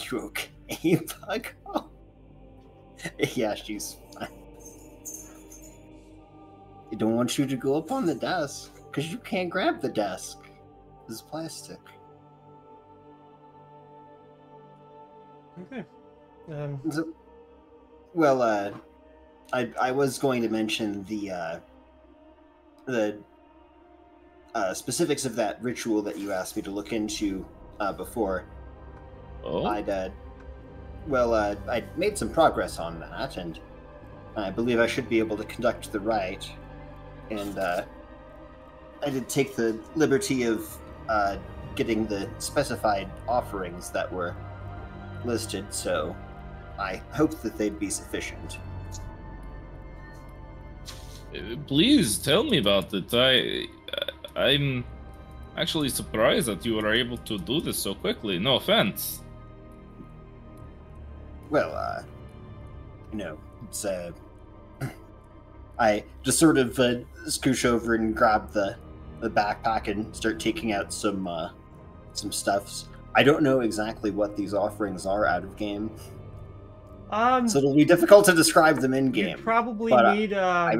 [SPEAKER 6] You okay, Bug? Yeah, she's fine. I don't want you to go up on the desk, because you can't grab the desk. This is plastic.
[SPEAKER 1] Okay.
[SPEAKER 6] So, well, I was going to mention the specifics of that ritual that you asked me to look into before.
[SPEAKER 2] Oh?
[SPEAKER 6] I'd made some progress on that, and I believe I should be able to conduct the rite. And I did take the liberty of getting the specified offerings that were listed, so I hope that they'd be sufficient.
[SPEAKER 2] Please tell me about it. I'm actually surprised that you were able to do this so quickly. No offense.
[SPEAKER 6] Well, it's I just sort of scooch over and grab the backpack and start taking out some stuffs. I don't know exactly what these offerings are out of game, so it'll be difficult to describe them in game.
[SPEAKER 1] You probably need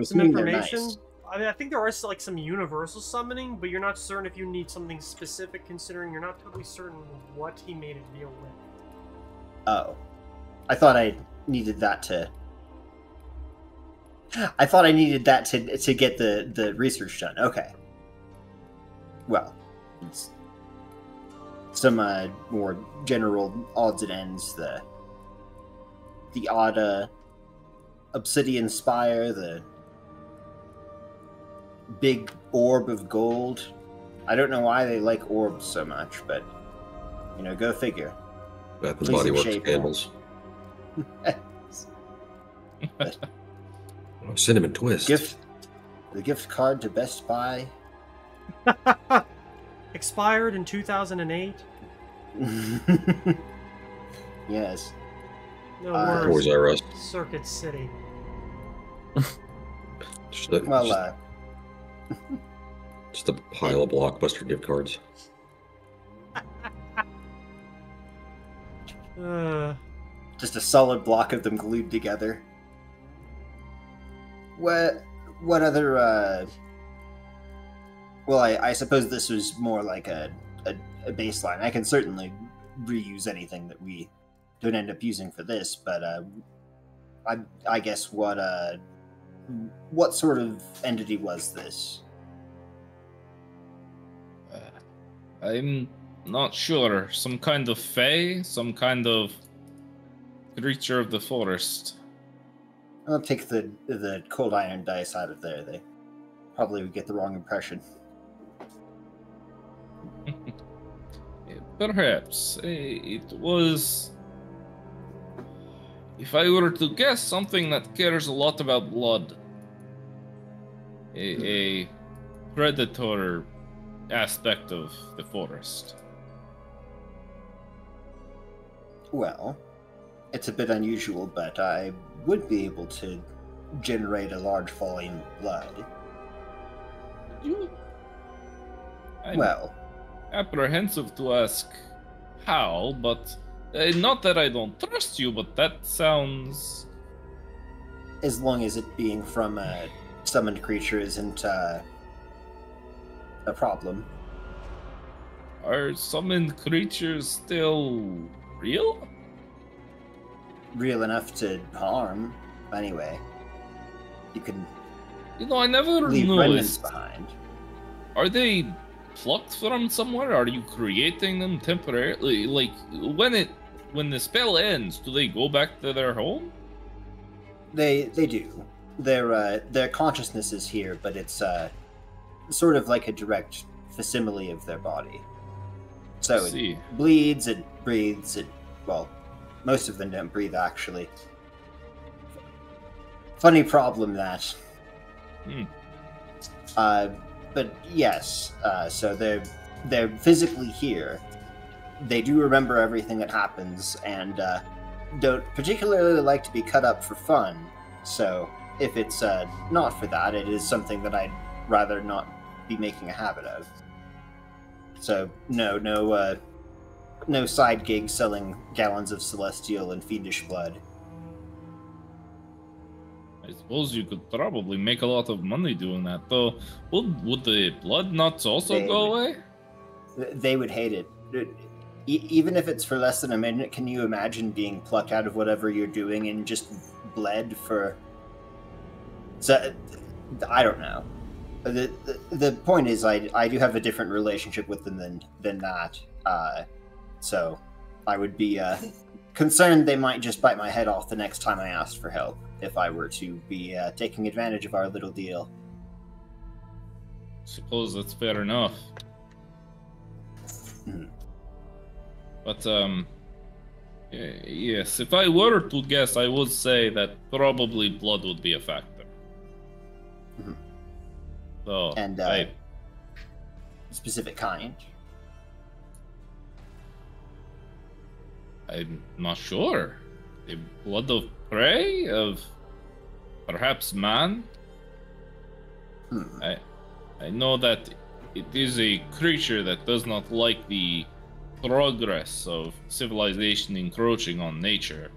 [SPEAKER 1] some information. Nice. I mean, I think there are like some universal summoning, but you're not certain if you need something specific, considering you're not totally certain what he made a deal with.
[SPEAKER 6] Oh, I thought I needed that to. I thought I needed that to get the research done. Okay. Well, it's some more general odds and ends. The odd obsidian spire, the big orb of gold. I don't know why they like orbs so much, but go figure.
[SPEAKER 5] Bath and Body Works candles. Cinnamon twist.
[SPEAKER 6] The gift card to Best Buy.
[SPEAKER 1] Expired in 2008.
[SPEAKER 6] Yes.
[SPEAKER 1] No worse.
[SPEAKER 5] Toys R Us.
[SPEAKER 1] Circuit City.
[SPEAKER 5] Just a pile of Blockbuster gift cards.
[SPEAKER 6] Just a solid block of them glued together. What other well, I suppose this was more like a baseline. I can certainly reuse anything that we don't end up using for this, but I guess what sort of entity was this?
[SPEAKER 2] I'm not sure. Some kind of fae? Some kind of creature of the forest?
[SPEAKER 6] I'll take the cold iron dice out of there. They probably would get the wrong impression.
[SPEAKER 2] Perhaps. It was, if I were to guess, something that cares a lot about blood. A predator aspect of the forest.
[SPEAKER 6] Well, it's a bit unusual, but I would be able to generate a large volume of blood.
[SPEAKER 2] I'm
[SPEAKER 6] well,
[SPEAKER 2] apprehensive to ask how, but not that I don't trust you, but that sounds...
[SPEAKER 6] As long as it being from a summoned creature isn't a problem.
[SPEAKER 2] Are summoned creatures still real?
[SPEAKER 6] Real enough to harm, anyway. You can
[SPEAKER 2] I never
[SPEAKER 6] leave remnants
[SPEAKER 2] noticed.
[SPEAKER 6] behind.
[SPEAKER 2] Are they plucked from somewhere? Are you creating them temporarily? Like, when the spell ends, do they go back to their home?
[SPEAKER 6] They do. Their consciousness is here, but it's sort of like a direct facsimile of their body. So it bleeds, it breathes, well, most of them don't breathe, actually. Funny problem, that. But yes, so they're physically here, they do remember everything that happens and don't particularly like to be cut up for fun. So if it's not for that, it is something that I'd rather not be making a habit of. So no side gigs selling gallons of celestial and fiendish blood.
[SPEAKER 2] I suppose you could probably make a lot of money doing that, though. Would the blood nuts also go away?
[SPEAKER 6] They would hate it. Even if it's for less than a minute, can you imagine being plucked out of whatever you're doing and just bled for... So, I don't know. The point is, I do have a different relationship with them than that. So I would be concerned they might just bite my head off the next time I asked for help, if I were to be taking advantage of our little deal.
[SPEAKER 2] Suppose that's fair enough. But, yes, if I were to guess, I would say that probably blood would be a factor. So,
[SPEAKER 6] And specific kind?
[SPEAKER 2] I'm not sure. The blood of prey? Of perhaps man? I know that it is a creature that does not like the progress of civilization encroaching on nature.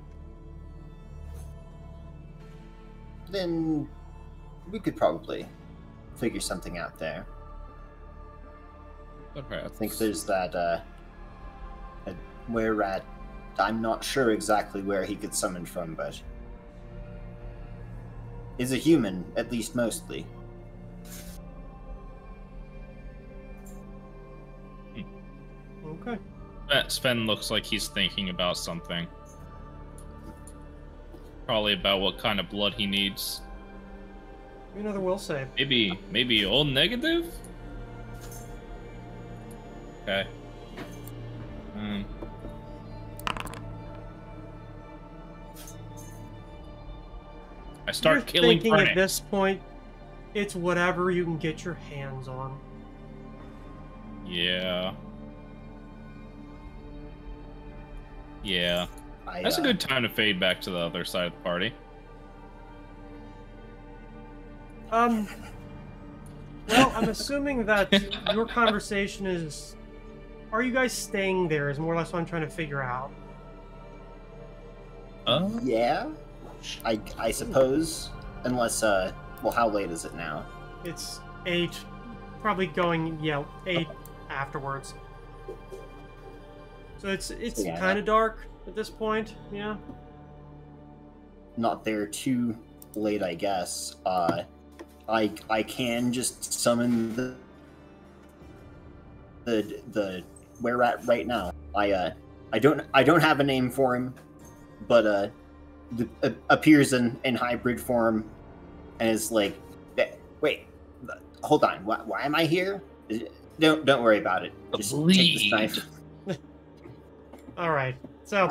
[SPEAKER 6] Then we could probably figure something out there.
[SPEAKER 2] Perhaps.
[SPEAKER 6] I think there's that were rat. I'm not sure exactly where he could summon from, but is a human, at least mostly.
[SPEAKER 1] Okay.
[SPEAKER 2] Sven looks like he's thinking about something. Probably about what kind of blood he needs.
[SPEAKER 1] Maybe another will save.
[SPEAKER 2] Maybe O negative? Okay. I start
[SPEAKER 1] You're
[SPEAKER 2] killing
[SPEAKER 1] thinking
[SPEAKER 2] Furnick.
[SPEAKER 1] at this point, it's whatever you can get your hands on.
[SPEAKER 2] Yeah. Yeah.
[SPEAKER 6] I,
[SPEAKER 2] That's a good time to fade back to the other side of the party.
[SPEAKER 1] Well, I'm assuming that your conversation is... Are you guys staying there is more or less what I'm trying to figure out.
[SPEAKER 6] Yeah, I suppose. Unless, well, how late is it now?
[SPEAKER 1] It's 8. Probably going, 8 afterwards. So it's
[SPEAKER 6] Yeah.
[SPEAKER 1] kind of dark at this point, yeah.
[SPEAKER 6] Not there too late, I guess. I can just summon the were-rat right now. I don't have a name for him, but appears in hybrid form and is like, wait, hold on, why am I here? Don't worry about it. Just take this knife.
[SPEAKER 1] All right. So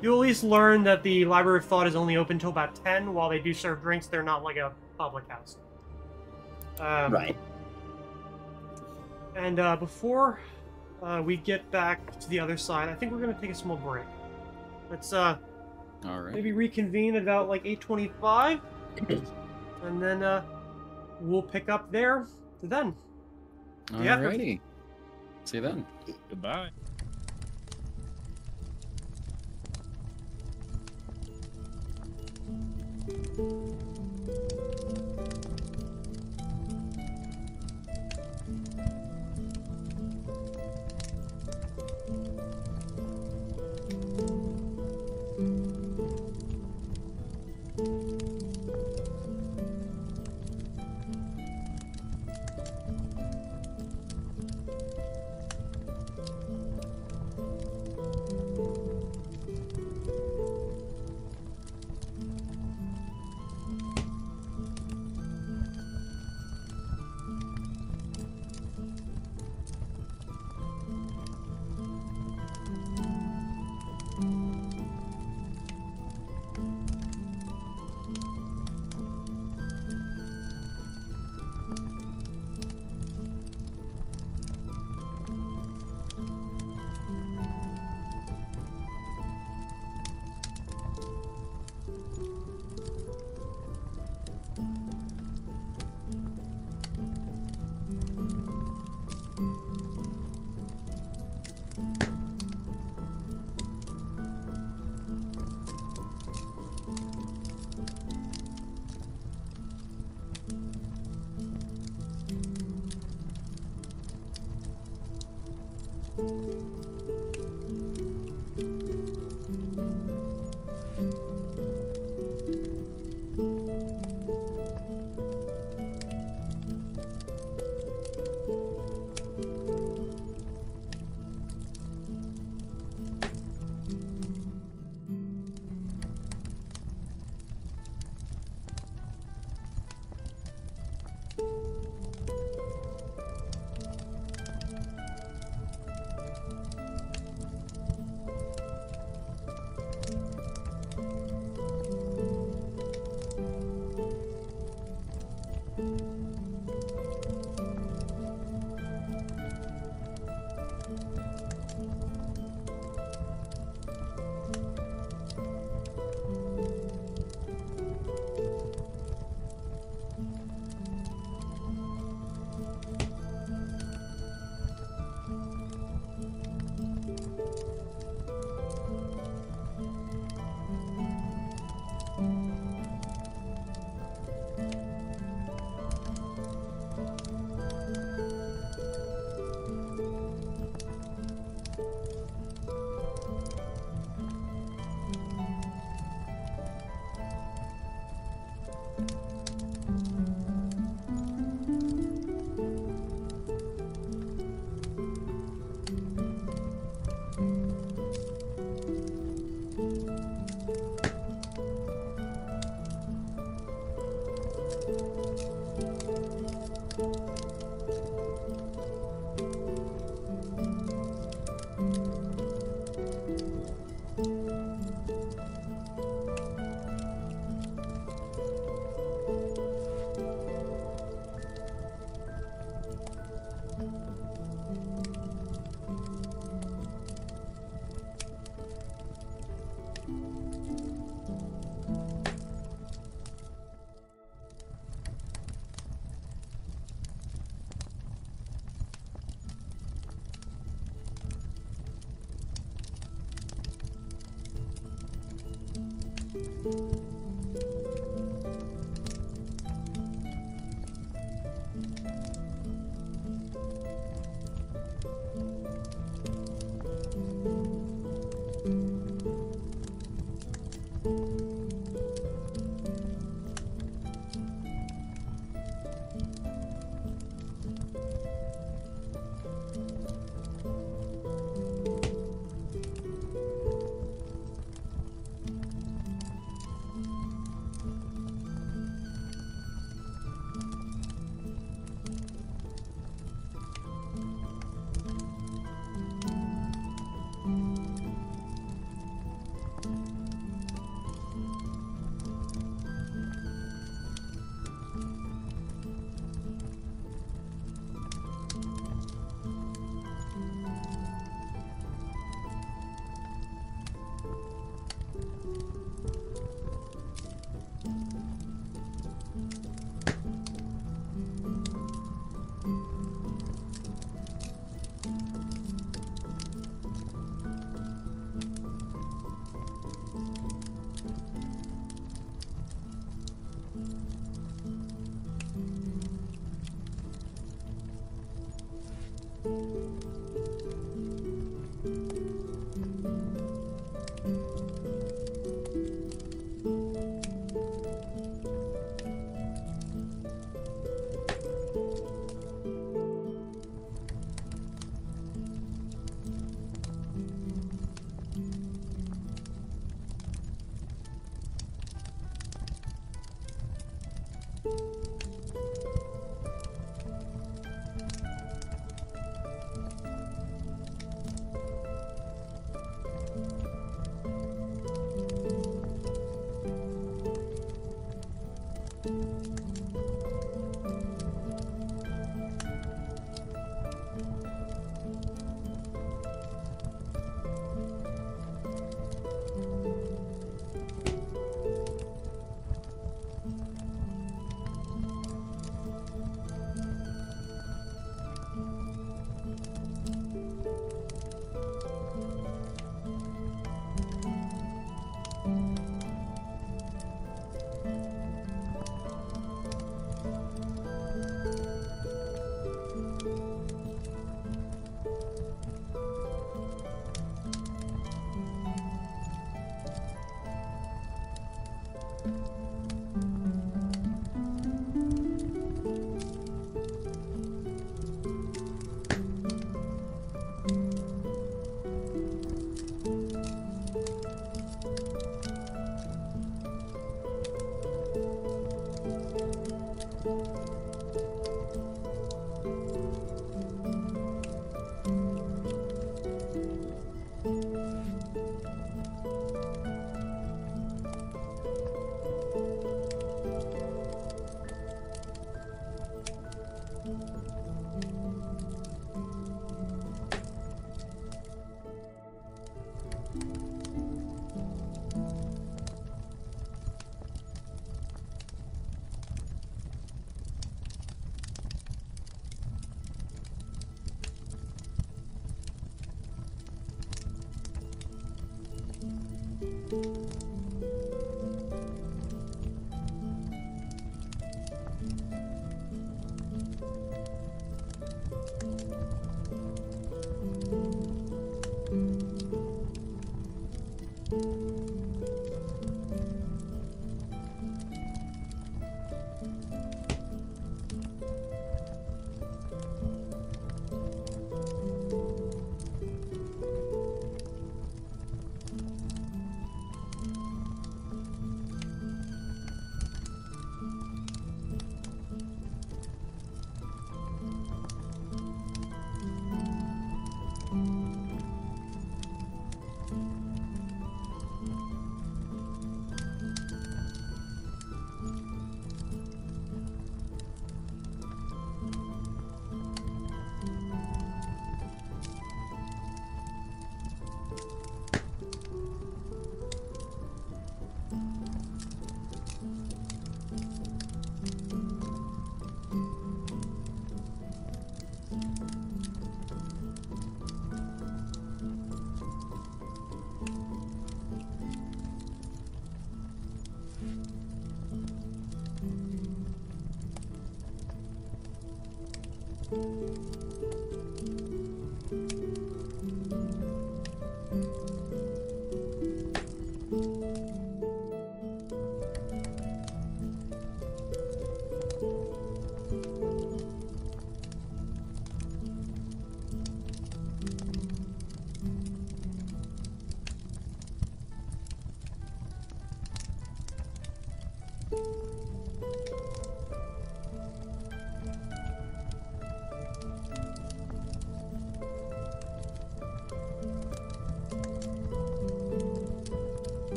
[SPEAKER 1] you at least learn that the Library of Thought is only open till about 10. While they do serve drinks, they're not like a public house.
[SPEAKER 6] Right.
[SPEAKER 1] And before we get back to the other side, I think we're gonna take a small break. Let's
[SPEAKER 4] All right.
[SPEAKER 1] maybe reconvene at about like 8:25, and then we'll pick up there then. Yeah.
[SPEAKER 4] Alrighty. See you then.
[SPEAKER 2] Goodbye.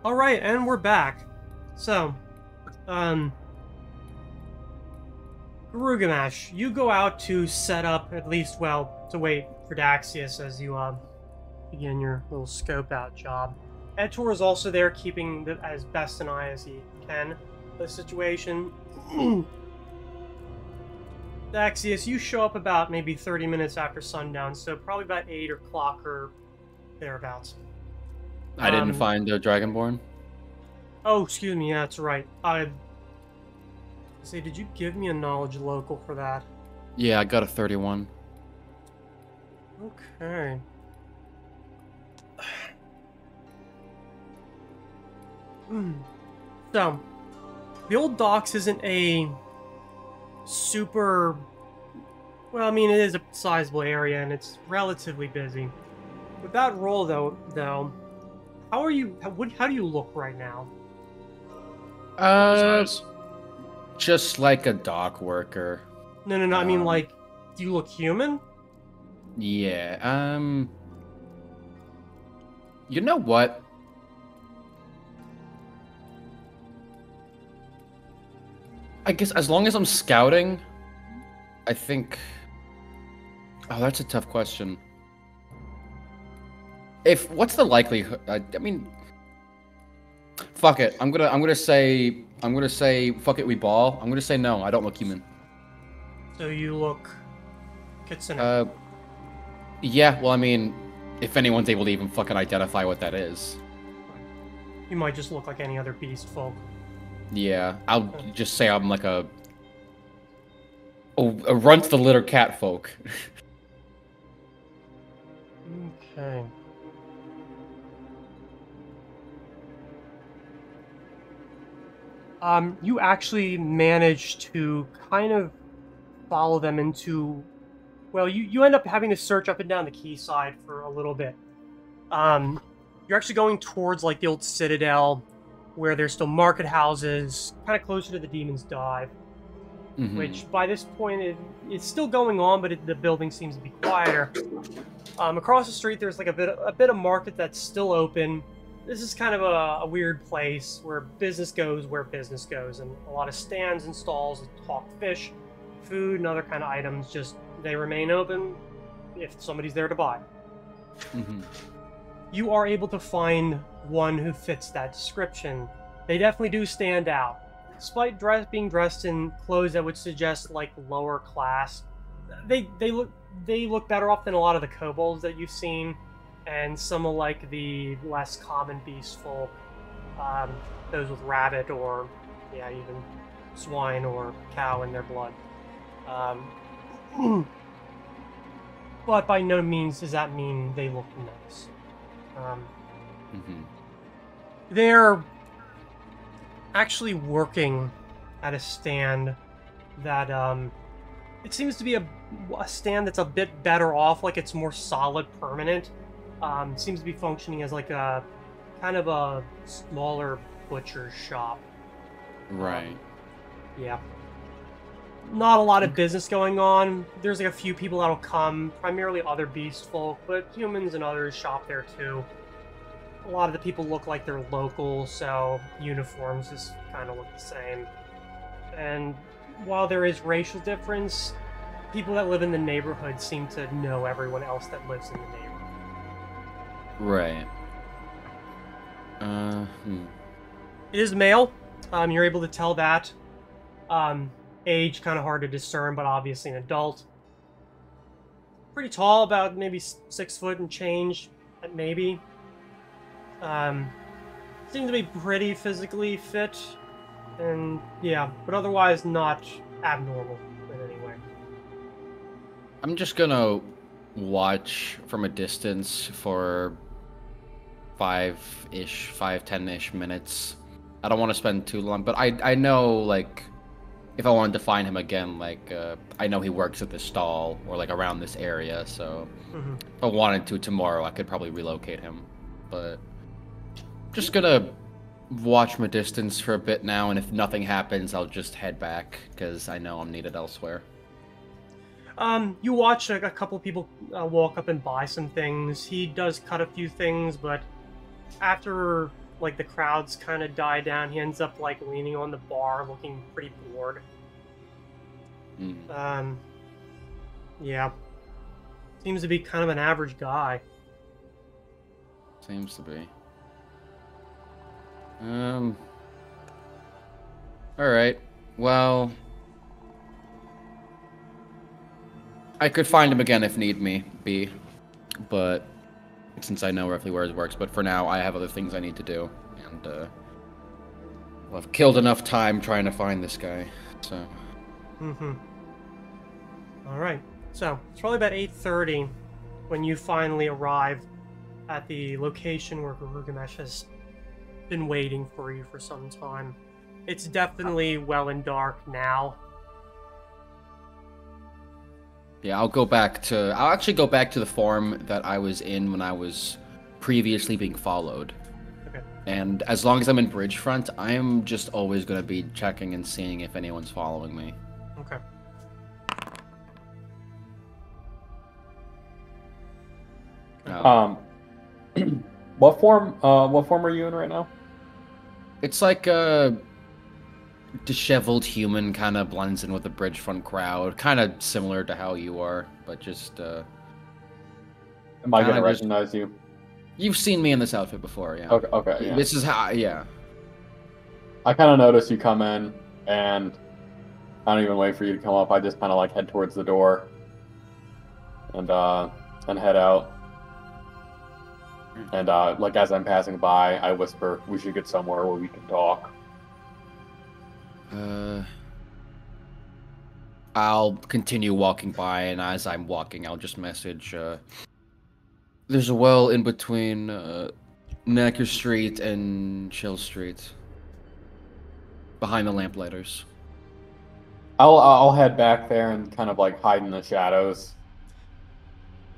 [SPEAKER 1] All right, and we're back. So, Garugamash, you go out to set up, at least, well, to wait for Daxius as you begin your little scope out job. Etor is also there, keeping as best an eye as he can the situation. Daxius, you show up about maybe 30 minutes after sundown, so probably about 8 o'clock or thereabouts.
[SPEAKER 4] I didn't find Dragonborn.
[SPEAKER 1] Oh, excuse me, yeah, that's right. Say, did you give me a knowledge local for that?
[SPEAKER 4] Yeah, I got a 31.
[SPEAKER 1] Okay. So, the old docks isn't a super... Well, I mean, it is a sizable area, and it's relatively busy. With that role, though, how are you... How do you look right now?
[SPEAKER 4] Just like a dock worker.
[SPEAKER 1] No, I mean, like, do you look human?
[SPEAKER 4] Yeah, you know what? I guess as long as I'm scouting, I think... Oh, that's a tough question. What's the likelihood? I mean, fuck it. I'm gonna say fuck it. We ball. I'm gonna say no. I don't look human.
[SPEAKER 1] So you look Kitsune.
[SPEAKER 4] Yeah. Well, I mean, if anyone's able to even fucking identify what that is.
[SPEAKER 1] You might just look like any other beast folk.
[SPEAKER 4] Yeah, I'll just say I'm like a runt the litter cat folk.
[SPEAKER 1] Okay. You actually managed to kind of follow them into... Well, you end up having to search up and down the quayside for a little bit. You're actually going towards, like, the old citadel, where there's still market houses, kind of closer to the Demon's Dive. Mm-hmm. Which, by this point, it's still going on, but the building seems to be quieter. Across the street, there's, like, a bit of market that's still open. This is kind of a weird place where business goes, and a lot of stands and stalls that hawk fish, food, and other kind of items. Just they remain open if somebody's there to buy.
[SPEAKER 4] Mm-hmm.
[SPEAKER 1] You are able to find one who fits that description. They definitely do stand out, despite being dressed in clothes that would suggest like lower class. They look better off than a lot of the kobolds that you've seen. And some of like the less common beast folk, those with rabbit or, yeah, even swine or cow in their blood. But by no means does that mean they look nice. They're actually working at a stand that, it seems to be a stand that's a bit better off, like it's more solid, permanent. Seems to be functioning as like a kind of a smaller butcher's shop.
[SPEAKER 4] Right.
[SPEAKER 1] Yeah. Not a lot of business going on. There's like a few people that'll come, primarily other beast folk, but humans and others shop there too. A lot of the people look like they're local, so uniforms just kind of look the same. And while there is racial difference, people that live in the neighborhood seem to know everyone else that lives in the neighborhood.
[SPEAKER 4] Right.
[SPEAKER 1] It is male. You're able to tell that. Age, kind of hard to discern, but obviously an adult. Pretty tall, about maybe 6 foot and change, maybe. Seems to be pretty physically fit, and yeah, but otherwise not abnormal in any way.
[SPEAKER 4] I'm just gonna watch from a distance for 5-10-ish minutes. I don't want to spend too long, but I know, like, if I wanted to find him again, like, I know he works at this stall or, like, around this area, so if I wanted to tomorrow, I could probably relocate him. But just gonna watch from a distance for a bit now, and if nothing happens, I'll just head back, because I know I'm needed elsewhere.
[SPEAKER 1] You watch a couple people walk up and buy some things. He does cut a few things, but after like the crowds kind of die down, he ends up like leaning on the bar, looking pretty bored. Yeah. Seems to be kind of an average guy.
[SPEAKER 4] Seems to be. Alright. Well, I could find him again if need be, but since I know roughly where his works, but for now I have other things I need to do, and I've killed enough time trying to find this guy, so.
[SPEAKER 1] Alright, so it's probably about 8:30 when you finally arrive at the location where Giru has been waiting for you for some time. It's definitely well and dark now.
[SPEAKER 4] Yeah, I'll actually go back to the form that I was in when I was previously being followed.
[SPEAKER 1] Okay.
[SPEAKER 4] And as long as I'm in Bridgefront, I am just always going to be checking and seeing if anyone's following me.
[SPEAKER 1] Okay.
[SPEAKER 3] What form are you in right now?
[SPEAKER 4] It's like a disheveled human, kind of blends in with the Bridgefront crowd, kind of similar to how you are, but just
[SPEAKER 3] Am I gonna
[SPEAKER 4] kinda just-
[SPEAKER 3] recognize you?
[SPEAKER 4] you've seen me in this outfit before, yeah.
[SPEAKER 3] Okay, yeah.
[SPEAKER 4] This is how, yeah.
[SPEAKER 3] I kind of notice you come in, and I don't even wait for you to come up. I just kind of like head towards the door, and head out. And like as I'm passing by, I whisper, "We should get somewhere where we can talk."
[SPEAKER 4] I'll continue walking by, and as I'm walking, I'll just message, there's a well in between, Necker Street and Chill Street. Behind the lamplighters.
[SPEAKER 3] I'll head back there and kind of like hide in the shadows.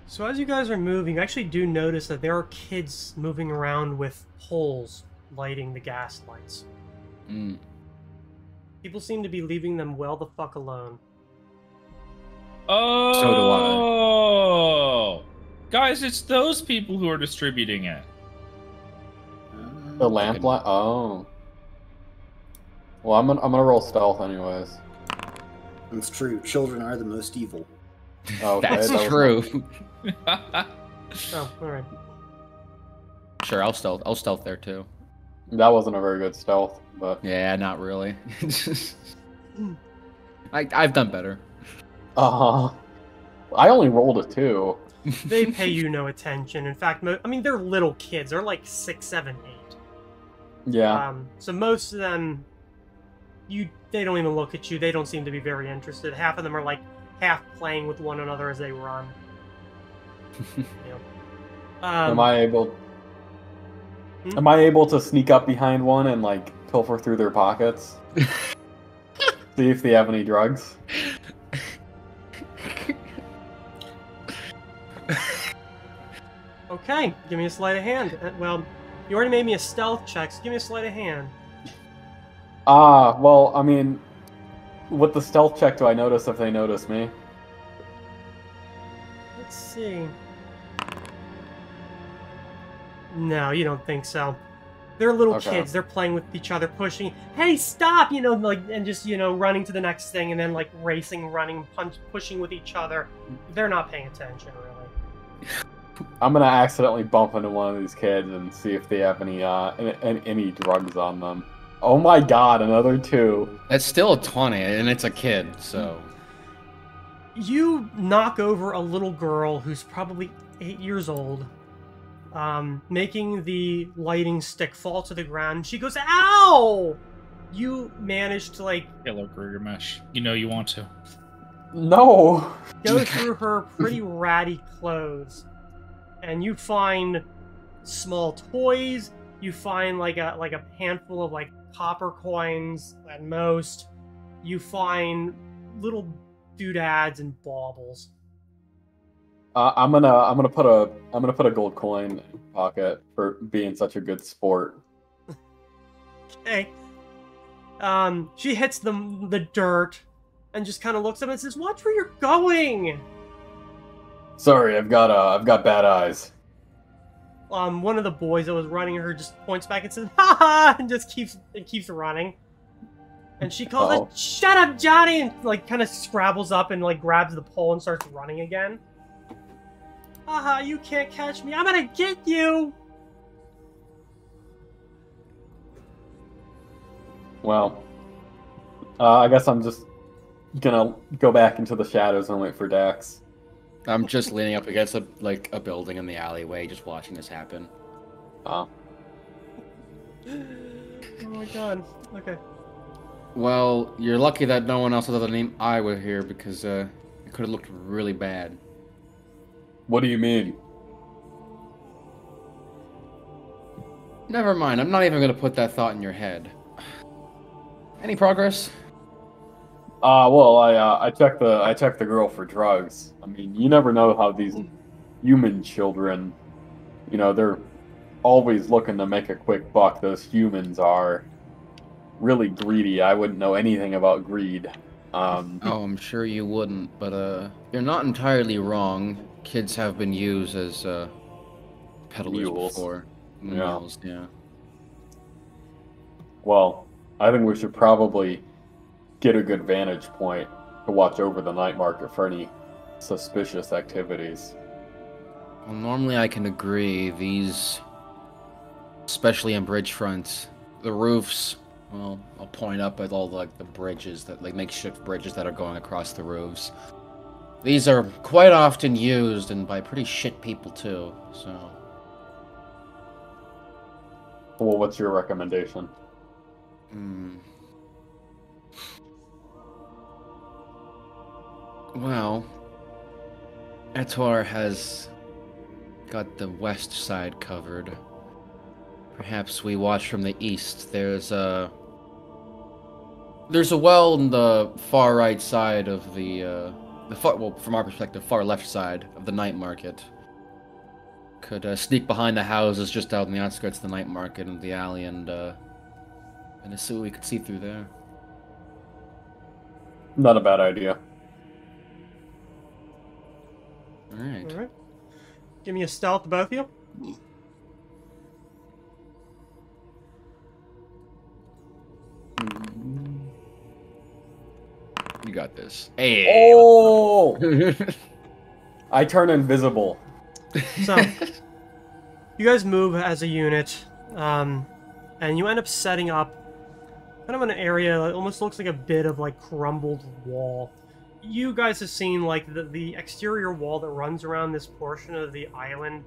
[SPEAKER 1] So as you guys are moving, you actually do notice that there are kids moving around with poles lighting the gas lights. People seem to be leaving them well the fuck alone.
[SPEAKER 2] Oh,
[SPEAKER 4] So do I.
[SPEAKER 2] Guys, it's those people who are distributing it.
[SPEAKER 3] The lamplight. Oh. Well, I'm gonna roll stealth anyways.
[SPEAKER 6] It's true. Children are the most evil.
[SPEAKER 3] Oh, okay,
[SPEAKER 4] That's
[SPEAKER 3] that was-
[SPEAKER 4] true.
[SPEAKER 1] Oh, alright.
[SPEAKER 4] Sure, I'll stealth there too.
[SPEAKER 3] That wasn't a very good stealth, but
[SPEAKER 4] Yeah, not really. I've done better.
[SPEAKER 3] I only rolled a 2.
[SPEAKER 1] They pay you no attention. In fact, I mean, they're little kids. They're like 6, 7, 8.
[SPEAKER 3] Yeah.
[SPEAKER 1] So most of them, they don't even look at you. They don't seem to be very interested. Half of them are like half playing with one another as they run. You know.
[SPEAKER 3] Am I able to sneak up behind one and like pilfer through their pockets? See if they have any drugs.
[SPEAKER 1] Okay, give me a sleight of hand. Well, you already made me a stealth check, so give me a sleight of hand.
[SPEAKER 3] Well, I mean, with the stealth check, do I notice if they notice me?
[SPEAKER 1] Let's see. No, you don't think so. They're little
[SPEAKER 3] Okay.
[SPEAKER 1] kids. They're playing with each other, pushing. Hey, stop! You know, like, and just running to the next thing, and then like racing, running, pushing with each other. They're not paying attention, really.
[SPEAKER 3] I'm gonna accidentally bump into one of these kids and see if they have any drugs on them. Oh my god, another 2.
[SPEAKER 4] That's still a 20, and it's a kid, so.
[SPEAKER 1] You knock over a little girl who's probably 8 years old, making the lighting stick fall to the ground. She goes, "Ow!" You manage to like
[SPEAKER 2] Hello, Gilgamesh. You know you want to.
[SPEAKER 3] No!
[SPEAKER 1] go through her pretty ratty clothes, and you find small toys. You find like a handful of like copper coins at most. You find little doodads and baubles.
[SPEAKER 3] I'm gonna put a gold coin in your pocket for being such a good sport.
[SPEAKER 1] Okay. She hits the dirt and just kind of looks up and says, "Watch where you're going."
[SPEAKER 3] Sorry, I've got bad eyes.
[SPEAKER 1] one of the boys that was running her just points back and says, "Ha ha!" and just keeps running. And she calls it, "Shut up, Johnny!" and like kind of scrabbles up and like grabs the pole and starts running again. Haha, you can't catch me. I'm gonna get you!
[SPEAKER 3] Well, I guess I'm just gonna go back into the shadows and wait for Dax.
[SPEAKER 4] I'm just leaning up against a building in the alleyway, just watching this happen.
[SPEAKER 3] Oh.
[SPEAKER 1] Oh my god. Okay.
[SPEAKER 4] Well, you're lucky that no one else other than I were here, because it could have looked really bad.
[SPEAKER 3] What do you mean?
[SPEAKER 4] Never mind, I'm not even gonna put that thought in your head. Any progress?
[SPEAKER 3] Well, I checked the girl for drugs. I mean, you never know how these human children, you know, they're always looking to make a quick buck. Those humans are really greedy. I wouldn't know anything about greed.
[SPEAKER 4] Oh, I'm sure you wouldn't, but you're not entirely wrong. Kids have been used as peddlers
[SPEAKER 3] Mules.
[SPEAKER 4] before.
[SPEAKER 3] Yeah.
[SPEAKER 4] Mules, yeah.
[SPEAKER 3] Well, I think we should probably get a good vantage point to watch over the night market for any suspicious activities.
[SPEAKER 4] Well, normally I can agree. These, especially in Bridgefront, the roofs. Well, I'll point up at all the bridges that makeshift bridges that are going across the roofs. These are quite often used, and by pretty shit people too. So.
[SPEAKER 3] Well, what's your recommendation?
[SPEAKER 4] Well, Etor has got the west side covered. Perhaps we watch from the east. There's a well on the far right side of well, from our perspective, far left side of the night market. Could sneak behind the houses just out in the outskirts of the night market and the alley and see what we could see through there.
[SPEAKER 3] Not a bad idea.
[SPEAKER 4] Alright.
[SPEAKER 1] Alright. Give me a stealth, both of you.
[SPEAKER 4] You got this. Hey!
[SPEAKER 3] Oh! I turn invisible.
[SPEAKER 1] So, you guys move as a unit, and you end up setting up kind of an area that almost looks like a bit of crumbled wall. You guys have seen the exterior wall that runs around this portion of the island.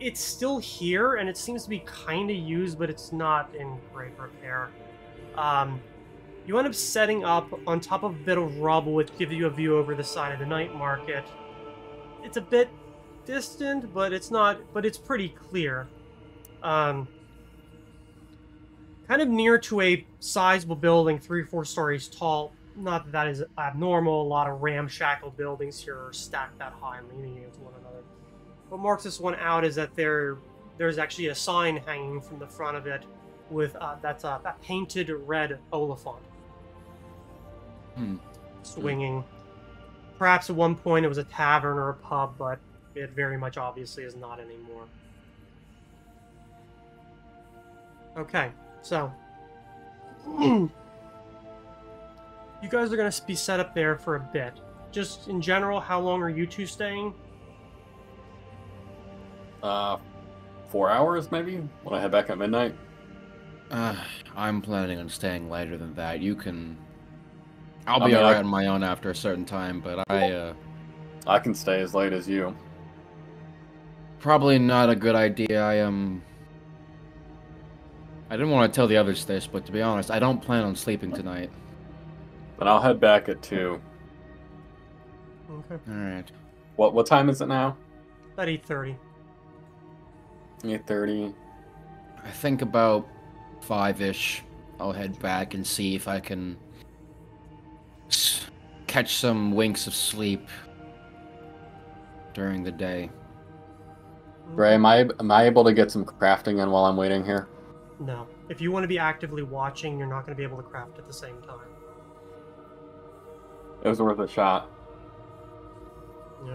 [SPEAKER 1] It's still here, and it seems to be kind of used, but it's not in great repair. You end up setting up on top of a bit of rubble, which gives you a view over the side of the night market. It's a bit distant, but it's not. But it's pretty clear. Kind of near to a sizable building, 3 or 4 stories tall. Not that that is abnormal. A lot of ramshackle buildings here are stacked that high and leaning against one another. What marks this one out is that there's actually a sign hanging from the front of it with that painted red Oliphant swinging. Perhaps at one point it was a tavern or a pub, but it very much obviously is not anymore. Okay, so you guys are going to be set up there for a bit. Just in general, how long are you two staying?
[SPEAKER 3] 4 hours, maybe? When I head back at midnight?
[SPEAKER 4] I'm planning on staying later than that. You can... I'll be alright on my own after a certain time, but
[SPEAKER 3] I can stay as late as you.
[SPEAKER 4] Probably not a good idea. I didn't want to tell the others this, but to be honest, I don't plan on sleeping tonight.
[SPEAKER 3] But I'll head back at 2.
[SPEAKER 1] Okay.
[SPEAKER 4] Alright.
[SPEAKER 3] What time is it now?
[SPEAKER 1] About 8:30.
[SPEAKER 3] 8:30.
[SPEAKER 4] I think about 5-ish. I'll head back and see if I can catch some winks of sleep during the day.
[SPEAKER 3] Ray, am I able to get some crafting in while I'm waiting here?
[SPEAKER 1] No. If you want to be actively watching, you're not going to be able to craft at the same time.
[SPEAKER 3] It was worth a shot.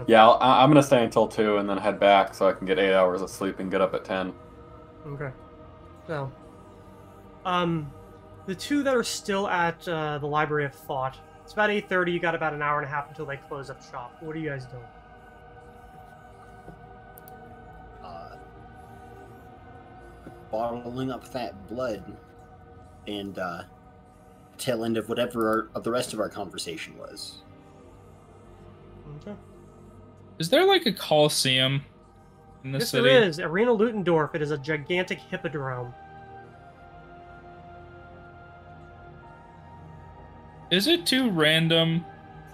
[SPEAKER 3] Yeah, I'm gonna stay until 2 and then head back so I can get 8 hours of sleep and get up at 10.
[SPEAKER 1] Okay. So, the two that are still at the Library of Thought. It's about 8:30. You got about an hour and a half until they close up shop. What are you guys doing?
[SPEAKER 6] Bottling up that blood and tail end of whatever of the rest of our conversation was.
[SPEAKER 1] Okay.
[SPEAKER 2] Is there like a coliseum in the
[SPEAKER 1] Yes,
[SPEAKER 2] city?
[SPEAKER 1] there is. Arena Lutendorf. It is a gigantic hippodrome.
[SPEAKER 2] Is it too random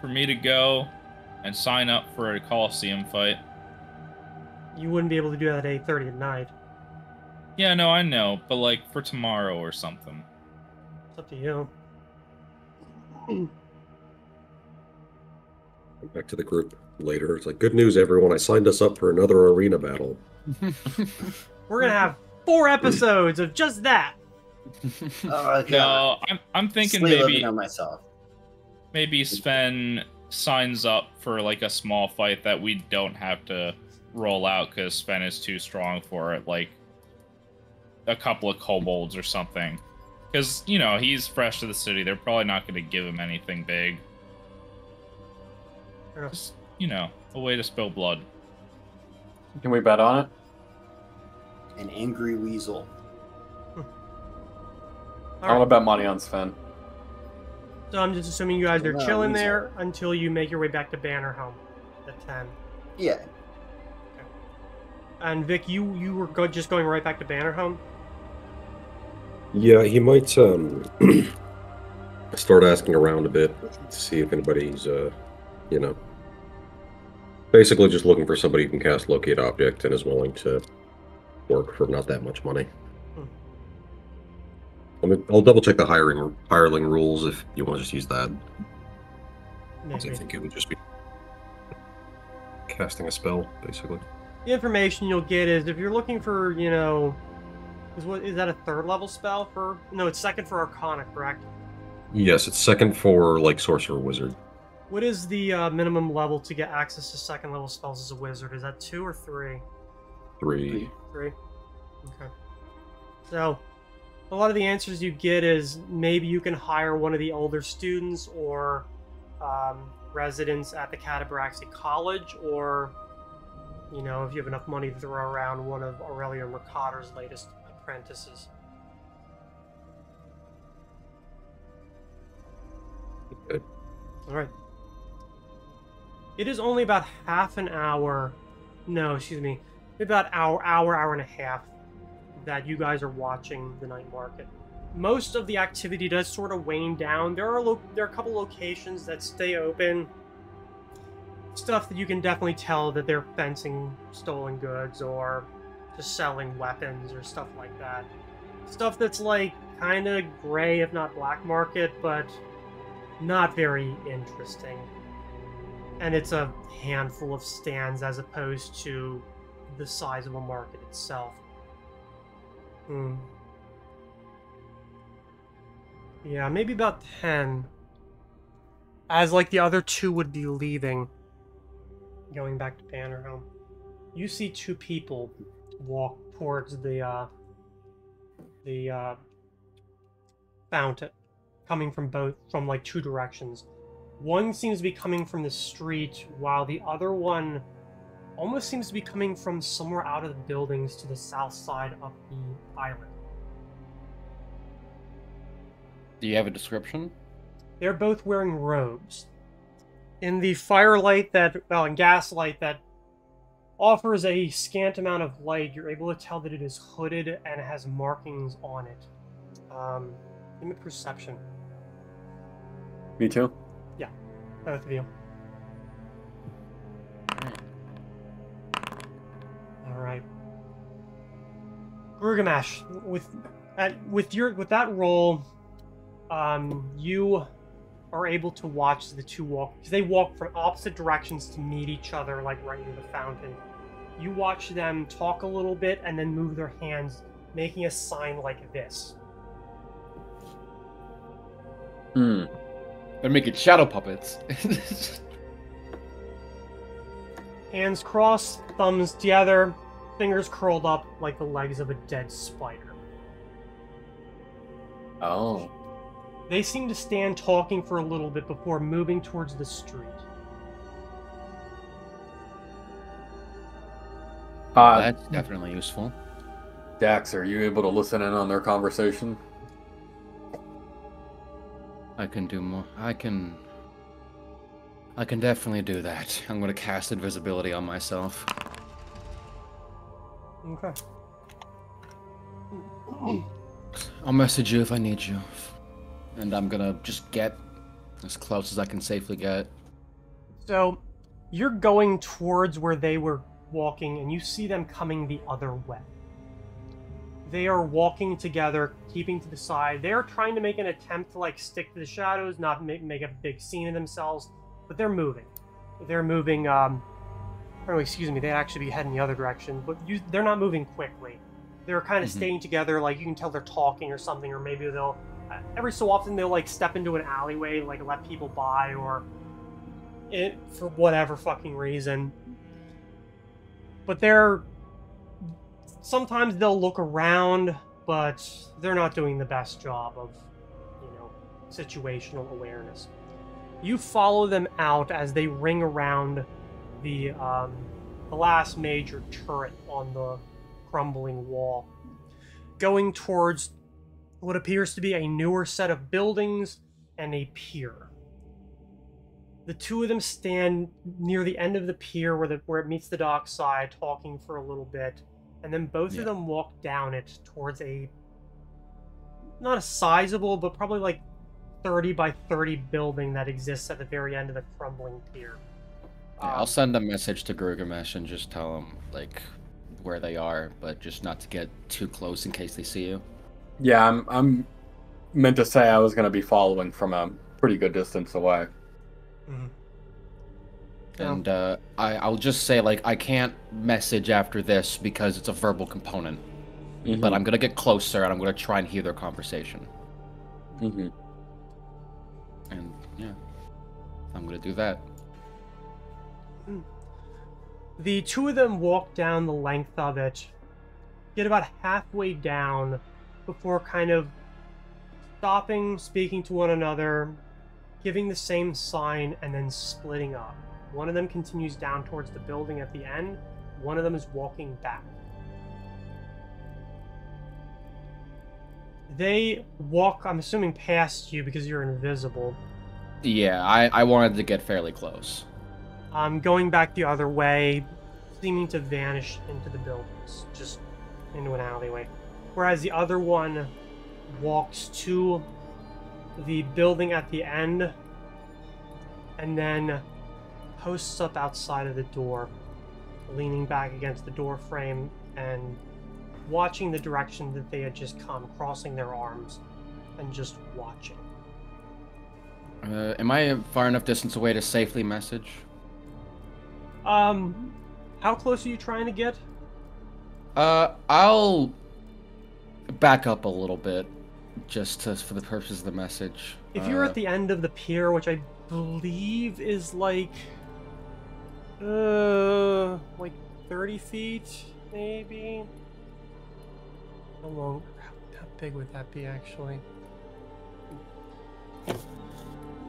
[SPEAKER 2] for me to go and sign up for a coliseum fight?
[SPEAKER 1] You wouldn't be able to do that at 8:30 at night.
[SPEAKER 2] Yeah, no, I know, but like for tomorrow or something.
[SPEAKER 1] It's up to you.
[SPEAKER 5] Back to the group later. It's like, good news, everyone. I signed us up for another arena battle.
[SPEAKER 1] We're gonna have 4 episodes of just that.
[SPEAKER 6] Oh, okay.
[SPEAKER 2] No, I'm thinking
[SPEAKER 6] Sleep
[SPEAKER 2] maybe
[SPEAKER 6] living on myself.
[SPEAKER 2] maybe Sven signs up for like a small fight that we don't have to roll out because Sven is too strong for it, like a couple of kobolds or something. Because, you know, he's fresh to the city. They're probably not going to give him anything big. Just, you know, a way to spill blood.
[SPEAKER 3] Can we bet on it?
[SPEAKER 6] An angry weasel.
[SPEAKER 3] I'm gonna bet money on Sven.
[SPEAKER 1] So I'm just assuming you guys are
[SPEAKER 6] No,
[SPEAKER 1] chilling
[SPEAKER 6] weasel.
[SPEAKER 1] there until you make your way back to Bannerhelm at 10.
[SPEAKER 6] Yeah.
[SPEAKER 1] And Vic, you were just going right back to Bannerhelm?
[SPEAKER 5] Yeah, he might start asking around a bit to see if anybody's, you know, basically just looking for somebody who can cast Locate Object and is willing to work for not that much money. I'll double check the hireling rules if you want to just use that. I
[SPEAKER 1] Maybe.
[SPEAKER 5] think it would just be casting a spell, basically.
[SPEAKER 1] The information you'll get is if you're looking for, you know, is that a 3rd level spell for? No, it's 2nd for Arcana, correct?
[SPEAKER 5] Yes, it's 2nd for like Sorcerer Wizard.
[SPEAKER 1] What is the minimum level to get access to 2nd level spells as a wizard? Is that 2 or 3?
[SPEAKER 5] 3.
[SPEAKER 1] 3. Okay. So, a lot of the answers you get is maybe you can hire one of the older students or residents at the Catabraxi College, or, you know, if you have enough money to throw around, one of Aurelio Mercator's latest apprentices.
[SPEAKER 5] Okay.
[SPEAKER 1] Alright. It is only about half an hour, no, excuse me, about hour and a half that you guys are watching the night market. Most of the activity does sort of wane down. There are a couple locations that stay open. Stuff that you can definitely tell that they're fencing stolen goods or just selling weapons or stuff like that. Stuff that's like kind of gray, if not black market, but not very interesting. And it's a handful of stands as opposed to the size of a market itself. Yeah, maybe about 10. As like the other 2 would be leaving, going back to Bannerhelm. You see 2 people walk towards the fountain, coming from like 2 directions. One seems to be coming from the street, while the other one almost seems to be coming from somewhere out of the buildings to the south side of the island.
[SPEAKER 4] Do you have a description?
[SPEAKER 1] They're both wearing robes. In the firelight and gaslight that offers a scant amount of light, you're able to tell that it is hooded and has markings on it. Give me perception.
[SPEAKER 3] Me too.
[SPEAKER 1] Yeah, both of you. Alright. Grugamesh, with that roll, you are able to watch the 2 walk, because they walk from opposite directions to meet each other, like right near the fountain. You watch them talk a little bit and then move their hands, making a sign like this.
[SPEAKER 4] They're making shadow puppets.
[SPEAKER 1] Hands crossed, thumbs together, fingers curled up like the legs of a dead spider.
[SPEAKER 3] Oh.
[SPEAKER 1] They seem to stand talking for a little bit before moving towards the street.
[SPEAKER 4] That's definitely useful.
[SPEAKER 3] Dax, are you able to listen in on their conversation?
[SPEAKER 4] I can do more. I can definitely do that. I'm gonna cast invisibility on myself.
[SPEAKER 1] Okay.
[SPEAKER 4] I'll message you if I need you. And I'm gonna just get as close as I can safely get.
[SPEAKER 1] So, you're going towards where they were walking, and you see them coming the other way. They are walking together, keeping to the side. They are trying to make an attempt to, like, stick to the shadows, not make a big scene of themselves, but they're moving. They're moving, oh, excuse me, they'd actually be heading the other direction, but they're not moving quickly. They're kind of staying together, like, you can tell they're talking or something, or maybe they'll, every so often they'll, like, step into an alleyway, like, let people by, or for whatever fucking reason. But sometimes they'll look around, but they're not doing the best job of, situational awareness. You follow them out as they ring around the last major turret on the crumbling wall, going towards what appears to be a newer set of buildings and a pier. The two of them stand near the end of the pier where it meets the dock side, talking for a little bit, and then both of them walk down it towards not a sizable, but probably like 30 by 30 building that exists at the very end of the crumbling pier.
[SPEAKER 4] Yeah, I'll send a message to Gilgamesh and just tell them, like, where they are, but just not to get too close in case they see you.
[SPEAKER 3] Yeah, I'm meant to say I was going to be following from a pretty good distance away.
[SPEAKER 1] Mm-hmm.
[SPEAKER 4] And I'll just say, like, I can't message after this because it's a verbal component. Mm-hmm. But I'm going to get closer and I'm going to try and hear their conversation.
[SPEAKER 3] Mm-hmm.
[SPEAKER 4] And, yeah, I'm going to do that.
[SPEAKER 1] The two of them walk down the length of it, get about halfway down before kind of stopping, speaking to one another, giving the same sign, and then splitting up. One of them continues down towards the building at the end. One of them is walking back. They walk, I'm assuming, past you because you're invisible.
[SPEAKER 4] Yeah, I wanted to get fairly close.
[SPEAKER 1] Going back the other way, seeming to vanish into the buildings, just into an alleyway. Whereas the other one walks to the building at the end and then posts up outside of the door, leaning back against the door frame and watching the direction that they had just come, crossing their arms and just watching.
[SPEAKER 4] Am I far enough distance away to safely message?
[SPEAKER 1] How close are you trying to get?
[SPEAKER 4] I'll back up a little bit, just for the purpose of the message.
[SPEAKER 1] If you're at the end of the pier, which I believe is like 30 feet, maybe? How big would that be, actually?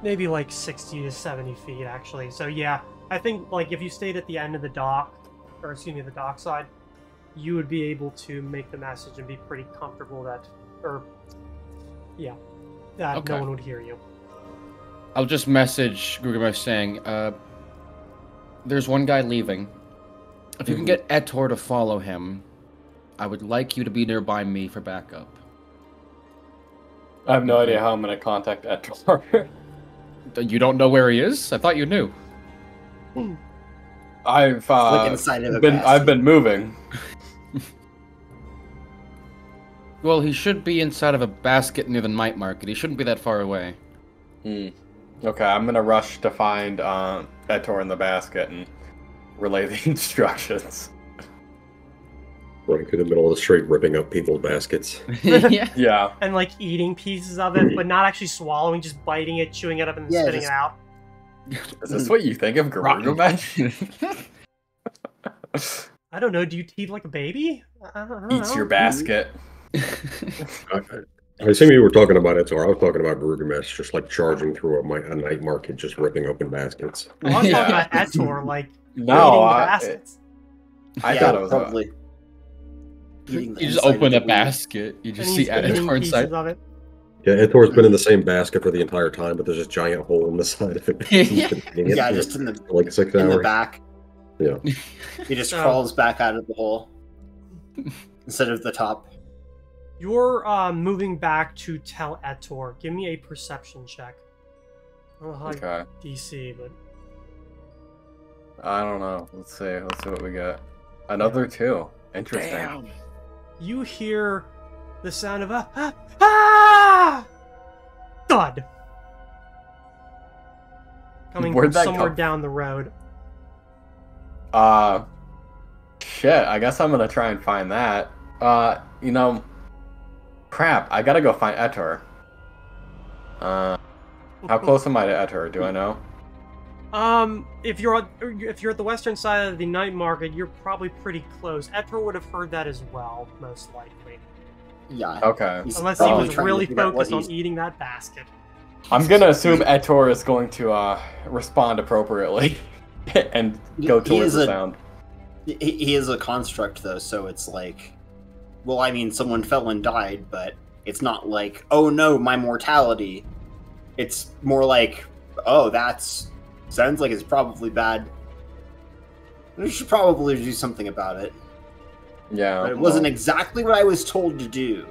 [SPEAKER 1] Maybe like 60 to 70 feet, actually. So yeah, I think like if you stayed at the end of the dock, or excuse me, the dock side, you would be able to make the message and be pretty comfortable that no one would hear you.
[SPEAKER 4] I'll just message Gilgamesh saying, there's one guy leaving. If you can get Etor to follow him, I would like you to be nearby me for backup.
[SPEAKER 3] I have no idea how I'm going to contact Etor.
[SPEAKER 4] You don't know where he is? I thought you knew.
[SPEAKER 3] I've been moving.
[SPEAKER 4] Well, he should be inside of a basket near the night market. He shouldn't be that far away.
[SPEAKER 3] Okay, I'm gonna rush to find Etor in the basket and relay the instructions.
[SPEAKER 5] Right in the middle of the street, ripping up people's baskets.
[SPEAKER 3] Yeah.
[SPEAKER 1] And like eating pieces of it, but not actually swallowing, just biting it, chewing it up, and spitting it out.
[SPEAKER 3] Is this what you think of Gilgamesh?
[SPEAKER 1] I don't know. Do you teeth like a baby? I don't
[SPEAKER 3] Eats
[SPEAKER 1] know.
[SPEAKER 3] your basket.
[SPEAKER 5] I assume you were talking about it, so I was talking about Gilgamesh just like charging through a night market, just ripping open baskets.
[SPEAKER 1] Oh, I was talking
[SPEAKER 3] Yeah.
[SPEAKER 1] about Etor, like
[SPEAKER 3] No,
[SPEAKER 1] eating the
[SPEAKER 3] I
[SPEAKER 1] baskets.
[SPEAKER 3] thought it was
[SPEAKER 6] probably. Eating the
[SPEAKER 2] You just
[SPEAKER 6] inside
[SPEAKER 2] open
[SPEAKER 6] of
[SPEAKER 2] a
[SPEAKER 6] the wing.
[SPEAKER 2] basket. You just
[SPEAKER 1] And
[SPEAKER 2] see
[SPEAKER 1] he's eating
[SPEAKER 2] Editor
[SPEAKER 1] pieces
[SPEAKER 2] inside.
[SPEAKER 1] of it.
[SPEAKER 5] Yeah, Etor's been in the same basket for the entire time, but there's this giant hole in the side of it. He's been eating it
[SPEAKER 6] Yeah,
[SPEAKER 5] for
[SPEAKER 6] just in the
[SPEAKER 5] like 6
[SPEAKER 6] in the
[SPEAKER 5] hours.
[SPEAKER 6] back.
[SPEAKER 5] Yeah.
[SPEAKER 6] He just
[SPEAKER 1] So-
[SPEAKER 6] crawls back out of the hole instead of the top.
[SPEAKER 1] You're moving back to tell Etor. Give me a perception check. I don't know how
[SPEAKER 3] Okay.
[SPEAKER 1] DC, but
[SPEAKER 3] I don't know. Let's see. Let's see what we got. Another 2. Interesting.
[SPEAKER 2] Damn.
[SPEAKER 1] you hear the sound of a thud coming
[SPEAKER 3] Where'd
[SPEAKER 1] from
[SPEAKER 3] that
[SPEAKER 1] somewhere
[SPEAKER 3] come-
[SPEAKER 1] down the road.
[SPEAKER 3] Shit. I guess I'm gonna try and find that. You know, crap. I gotta go find Etor. How close am I to Etor? Do I know?
[SPEAKER 1] If you're at the western side of the night market, you're probably pretty close. Etor would have heard that as well, most likely.
[SPEAKER 6] Yeah.
[SPEAKER 3] Okay.
[SPEAKER 6] He's
[SPEAKER 1] Unless he
[SPEAKER 6] probably
[SPEAKER 1] was
[SPEAKER 6] trying to
[SPEAKER 1] really
[SPEAKER 6] figure out what
[SPEAKER 1] focused on
[SPEAKER 6] he's-
[SPEAKER 1] eating that basket.
[SPEAKER 3] I'm gonna assume Etor is going to respond appropriately and go
[SPEAKER 6] He
[SPEAKER 3] towards
[SPEAKER 6] is
[SPEAKER 3] the
[SPEAKER 6] a-
[SPEAKER 3] sound.
[SPEAKER 6] He is a construct, though, so it's like, well, I mean, someone fell and died, but it's not like, oh no, my mortality. It's more like, oh, that's sounds like it's probably bad. We should probably do something about it.
[SPEAKER 3] Yeah.
[SPEAKER 6] But it wasn't
[SPEAKER 3] well,
[SPEAKER 6] exactly what I was told to do.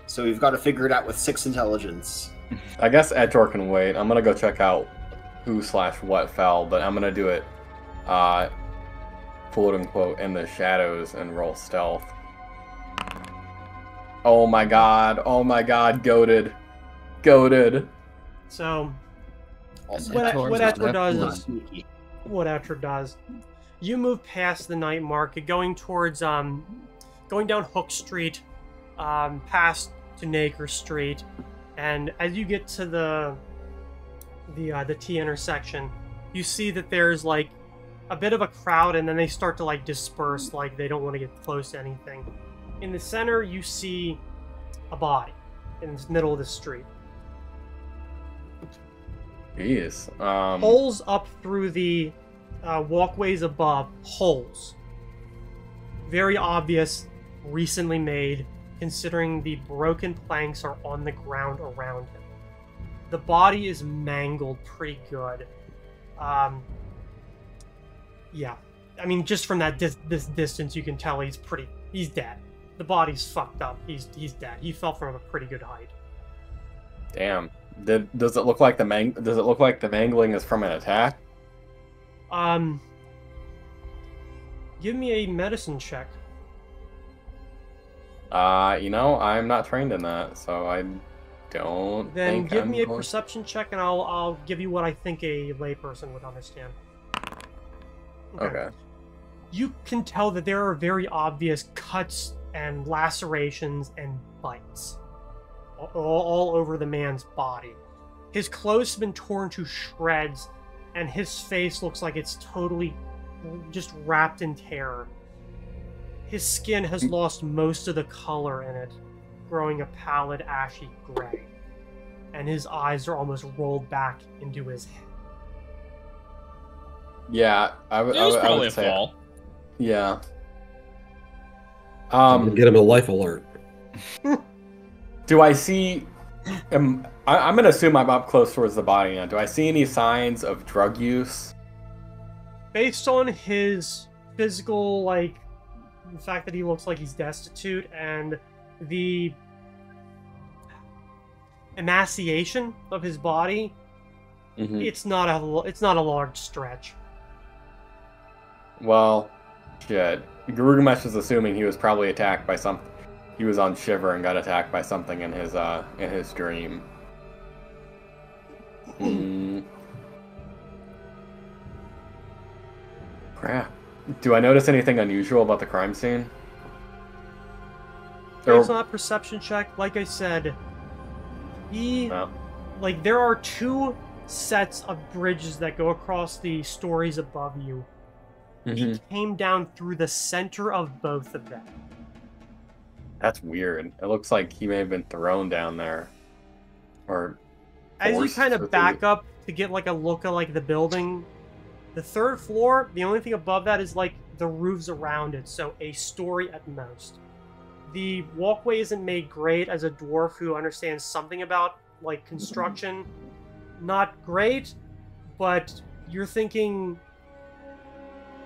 [SPEAKER 6] So we've got to figure it out with 6 intelligence.
[SPEAKER 3] I guess Etor can wait. I'm gonna go check out who/what fell, but I'm gonna do it, quote unquote, in the shadows and roll stealth. Oh my god! Oh my god! Goated! Goated!
[SPEAKER 1] So
[SPEAKER 6] Also,
[SPEAKER 1] what
[SPEAKER 4] Etor's
[SPEAKER 1] Etor
[SPEAKER 4] not
[SPEAKER 1] does
[SPEAKER 6] not
[SPEAKER 1] is
[SPEAKER 6] sneaky.
[SPEAKER 1] what Etor does. You move past the night market, going towards going down Hook Street, past to Naker Street, and as you get to the T intersection, you see that there's like a bit of a crowd, and then they start to like disperse, like they don't want to get close to anything. In the center, you see a body in the middle of the street.
[SPEAKER 3] Jeez.
[SPEAKER 1] Holes up through the walkways above. Holes. Very obvious, recently made, considering the broken planks are on the ground around him. The body is mangled pretty good. Yeah. I mean, just from that this distance, you can tell he's dead. The body's fucked up. He's dead. He fell from a pretty good height.
[SPEAKER 3] Damn. Does it look like the mangling is from an attack?
[SPEAKER 1] Give me a medicine check.
[SPEAKER 3] You know, I'm not trained in that, so I don't
[SPEAKER 1] Then
[SPEAKER 3] think
[SPEAKER 1] give
[SPEAKER 3] I'm
[SPEAKER 1] me a
[SPEAKER 3] going-
[SPEAKER 1] perception check, and I'll give you what I think a layperson would understand.
[SPEAKER 3] Okay.
[SPEAKER 1] You can tell that there are very obvious cuts and lacerations and bites all over the man's body. His clothes have been torn to shreds, and his face looks like it's totally just wrapped in terror. His skin has lost most of the color in it, growing a pallid, ashy gray. And his eyes are almost rolled back into his head.
[SPEAKER 3] Yeah, I
[SPEAKER 2] It was probably
[SPEAKER 3] would
[SPEAKER 2] a
[SPEAKER 3] say.
[SPEAKER 2] fall.
[SPEAKER 3] Yeah.
[SPEAKER 5] Get him a life alert.
[SPEAKER 3] Do I see? I'm gonna assume I'm up close towards the body now. Do I see any signs of drug use?
[SPEAKER 1] Based on his physical, like, the fact that he looks like he's destitute, and the emaciation of his body,
[SPEAKER 3] Mhm.
[SPEAKER 1] it's not a large stretch.
[SPEAKER 3] Well, shit. Gilgamesh is assuming he was probably attacked by some. He was on Shiver and got attacked by something in his dream. Hmm. Crap. Do I notice anything unusual about the crime scene?
[SPEAKER 1] Based on that perception check, like I said,
[SPEAKER 3] No.
[SPEAKER 1] like, there are 2 sets of bridges that go across the stories above you. He came down through the center of both of them.
[SPEAKER 3] That's weird. It looks like he may have been thrown down there. Or
[SPEAKER 1] As you
[SPEAKER 3] forced
[SPEAKER 1] kind
[SPEAKER 3] with
[SPEAKER 1] of back up to get like a look at like the building, the third floor, the only thing above that is like the roofs around it, so a story at most. The walkway isn't made great. As a dwarf who understands something about like construction, not great, but you're thinking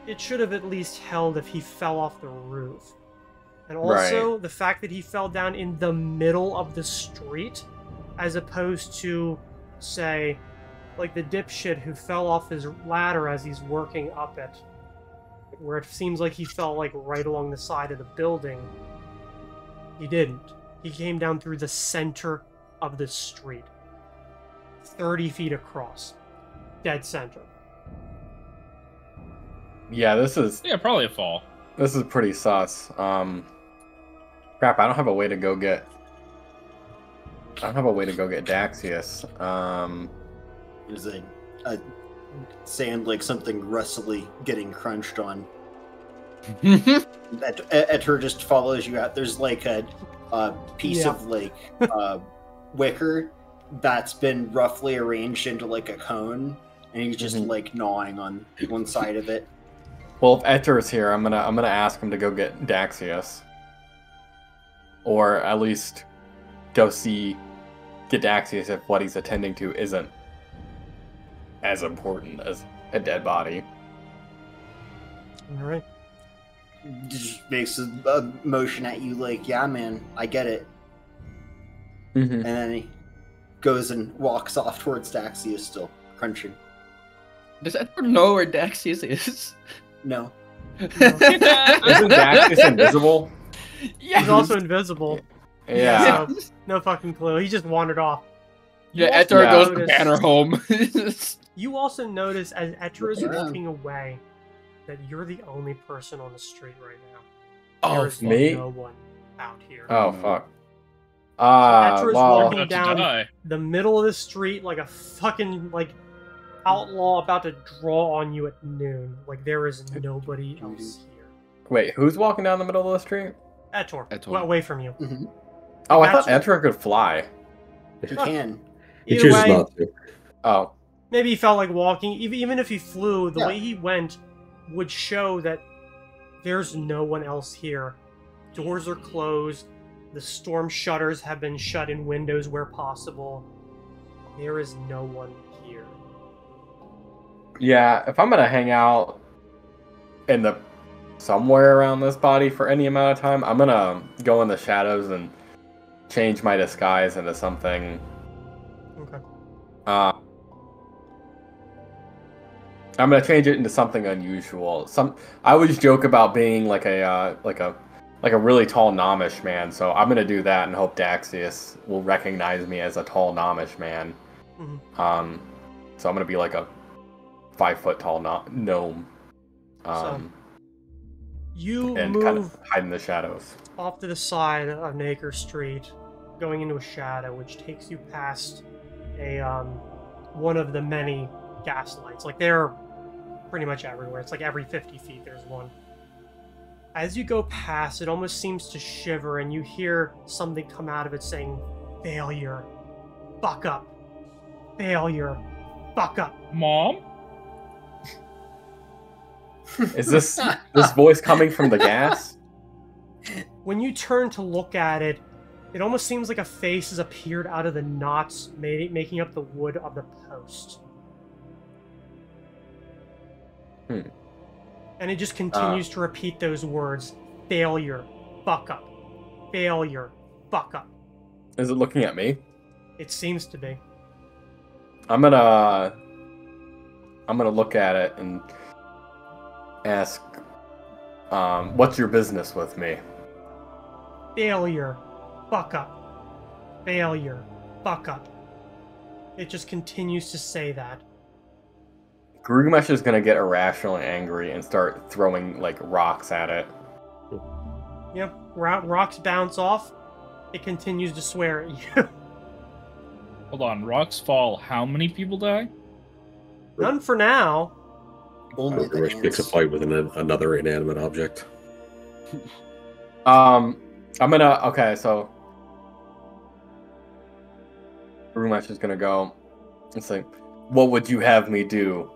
[SPEAKER 1] it should have at least held if he fell off the roof. And also the fact that he fell down in the middle of the street, as opposed to, say, like the dipshit who fell off his ladder as he's working up it, where it seems like he fell like right along the side of the building. He didn't. He came down through the center of the street, 30 feet across, dead center.
[SPEAKER 3] Yeah, this is
[SPEAKER 2] probably a fall.
[SPEAKER 3] This is pretty sus. Crap, I don't have a way to go get Daxius.
[SPEAKER 6] There's a sand like something rustily getting crunched on. Etter just follows you out. There's like a piece of like wicker that's been roughly arranged into like a cone, and he's just like gnawing on one side of it.
[SPEAKER 3] Well, if Etter is here, I'm gonna ask him to go get Daxius, or at least go get Daxius if what he's attending to isn't as important as a dead body.
[SPEAKER 1] All right.
[SPEAKER 6] Just makes a motion at you like, yeah, man, I get it. And then he goes and walks off towards Daxius, still crunching.
[SPEAKER 4] Does anyone know where Daxius is?
[SPEAKER 6] No.
[SPEAKER 3] Isn't Daxius invisible?
[SPEAKER 1] Yeah. He's also invisible.
[SPEAKER 3] Yeah.
[SPEAKER 1] So, no fucking clue. He just wandered off.
[SPEAKER 4] Yeah, Etter goes to Banner home.
[SPEAKER 1] You also notice as Etter is walking away that you're the only person on the street right now.
[SPEAKER 3] Oh,
[SPEAKER 1] There's
[SPEAKER 3] me?
[SPEAKER 1] no one out here.
[SPEAKER 3] Oh, fuck.
[SPEAKER 1] Etter is
[SPEAKER 3] well,
[SPEAKER 1] walking down the middle of the street like a fucking like outlaw about to draw on you at noon. Like there is nobody else here.
[SPEAKER 3] Wait, who's walking down the middle of the street?
[SPEAKER 1] Etor. Well, away from you.
[SPEAKER 3] Oh, I thought Etter could fly.
[SPEAKER 6] He can.
[SPEAKER 5] He
[SPEAKER 1] Either
[SPEAKER 5] chooses
[SPEAKER 1] way,
[SPEAKER 5] not to.
[SPEAKER 3] Oh.
[SPEAKER 1] maybe he felt like walking. Even if he flew, the way he went would show that there's no one else here. Doors are closed. The storm shutters have been shut in windows where possible. There is no one here.
[SPEAKER 3] Yeah, if I'm gonna hang out in somewhere around this body for any amount of time, I'm gonna go in the shadows and change my disguise into something.
[SPEAKER 1] Okay.
[SPEAKER 3] I'm gonna change it into something unusual. I always joke about being like a really tall gnomish man, so I'm gonna do that and hope Daxius will recognize me as a tall gnomish man. So I'm gonna be like a 5 foot tall gnome.
[SPEAKER 1] You
[SPEAKER 3] and
[SPEAKER 1] move
[SPEAKER 3] kind of hide in the shadows.
[SPEAKER 1] off to the side of Naker Street, going into a shadow, which takes you past a one of the many gas lights. Like they're pretty much everywhere. It's like every 50 feet there's one. As you go past, it almost seems to shiver, and you hear something come out of it saying, "Failure. Fuck up. Failure. Fuck up."
[SPEAKER 2] Mom?
[SPEAKER 3] Is this voice coming from the gas?
[SPEAKER 1] When you turn to look at it, it almost seems like a face has appeared out of the knots making up the wood of the post. And it just continues to repeat those words. Failure. Fuck up. Failure. Fuck up.
[SPEAKER 3] Is it looking at me?
[SPEAKER 1] It seems to be.
[SPEAKER 3] I'm gonna look at it and ask, what's your business with me?
[SPEAKER 1] Failure. Fuck up. Failure. Fuck up. It just continues to say that.
[SPEAKER 3] Grugamesh is gonna get irrationally angry and start throwing like rocks at it.
[SPEAKER 1] Yep. Rocks bounce off. It continues to swear at you.
[SPEAKER 2] Hold on, rocks fall. How many people die?
[SPEAKER 1] None for now.
[SPEAKER 6] Only the
[SPEAKER 5] Garish picks a
[SPEAKER 6] hands.
[SPEAKER 5] fight with another inanimate object.
[SPEAKER 3] I'm gonna. Okay, so Rumesh is gonna go. It's like, what would you have me do?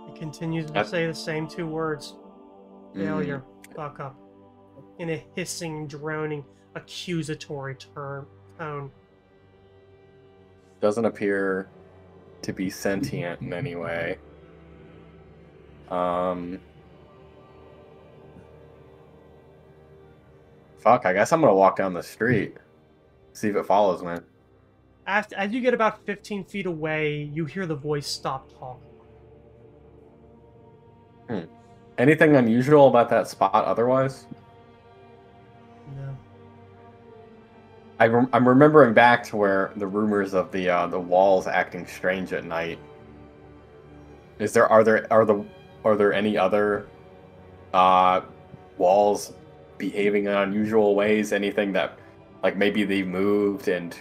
[SPEAKER 1] He continues to say the same two words. Failure. Fuck up. In a hissing, droning, accusatory tone.
[SPEAKER 3] Doesn't appear to be sentient in any way. Fuck, I guess I'm gonna walk down the street. See if it follows me.
[SPEAKER 1] As you get about 15 feet away, you hear the voice stop talking.
[SPEAKER 3] Anything unusual about that spot otherwise?
[SPEAKER 1] No.
[SPEAKER 3] I'm remembering back to where the rumors of the walls acting strange at night. Are there any other walls behaving in unusual ways? Anything that, like, maybe they moved and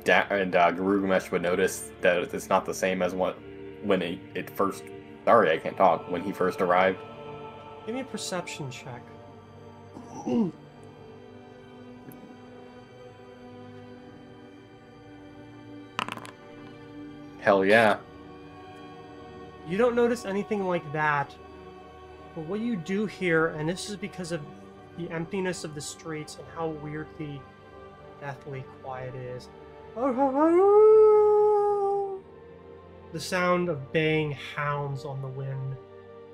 [SPEAKER 3] Giru would notice that it's not the same as when it first. Sorry, I can't talk. When he first arrived.
[SPEAKER 1] Give me a perception check.
[SPEAKER 3] Hell yeah.
[SPEAKER 1] You don't notice anything like that. But what you do hear, and this is because of the emptiness of the streets and how weirdly deathly quiet it is. The sound of baying hounds on the wind.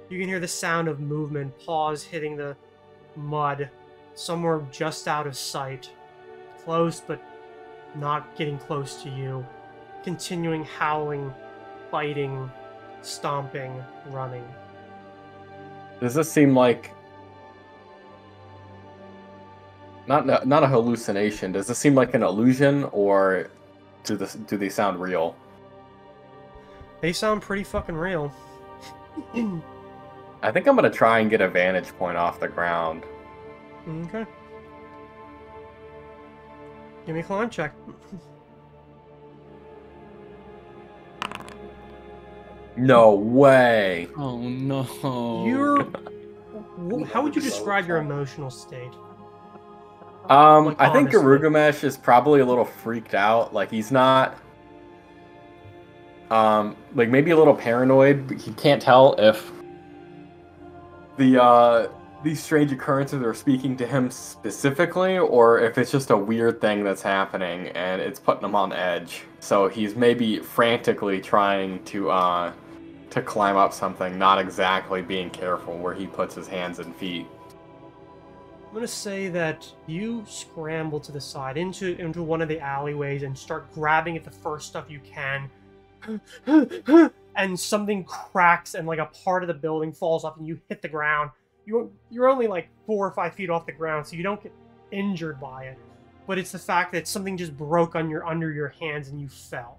[SPEAKER 1] You can hear the sound of movement, paws hitting the mud, somewhere just out of sight. Close, but not getting close to you. Continuing howling, biting, stomping, running.
[SPEAKER 3] Does this seem like not a hallucination? Does this seem like an illusion, or do they sound real?
[SPEAKER 1] They sound pretty fucking real.
[SPEAKER 3] I think I'm gonna try and get a vantage point off the ground.
[SPEAKER 1] Okay. Give me a climb check.
[SPEAKER 3] No way.
[SPEAKER 4] Oh no.
[SPEAKER 1] How would you describe your emotional state?
[SPEAKER 3] I think
[SPEAKER 1] honestly.
[SPEAKER 3] Girugamesh is probably a little freaked out. Like, he's not. Like, maybe a little paranoid, but he can't tell if these strange occurrences are speaking to him specifically, or if it's just a weird thing that's happening and it's putting him on edge. So he's maybe frantically trying to climb up something, not exactly being careful where he puts his hands and feet.
[SPEAKER 1] I'm gonna say that you scramble to the side into one of the alleyways and start grabbing at the first stuff you can. And something cracks and like a part of the building falls off and you hit the ground. You're only like 4 or 5 feet off the ground, so you don't get injured by it. But it's the fact that something just broke under your hands and you fell.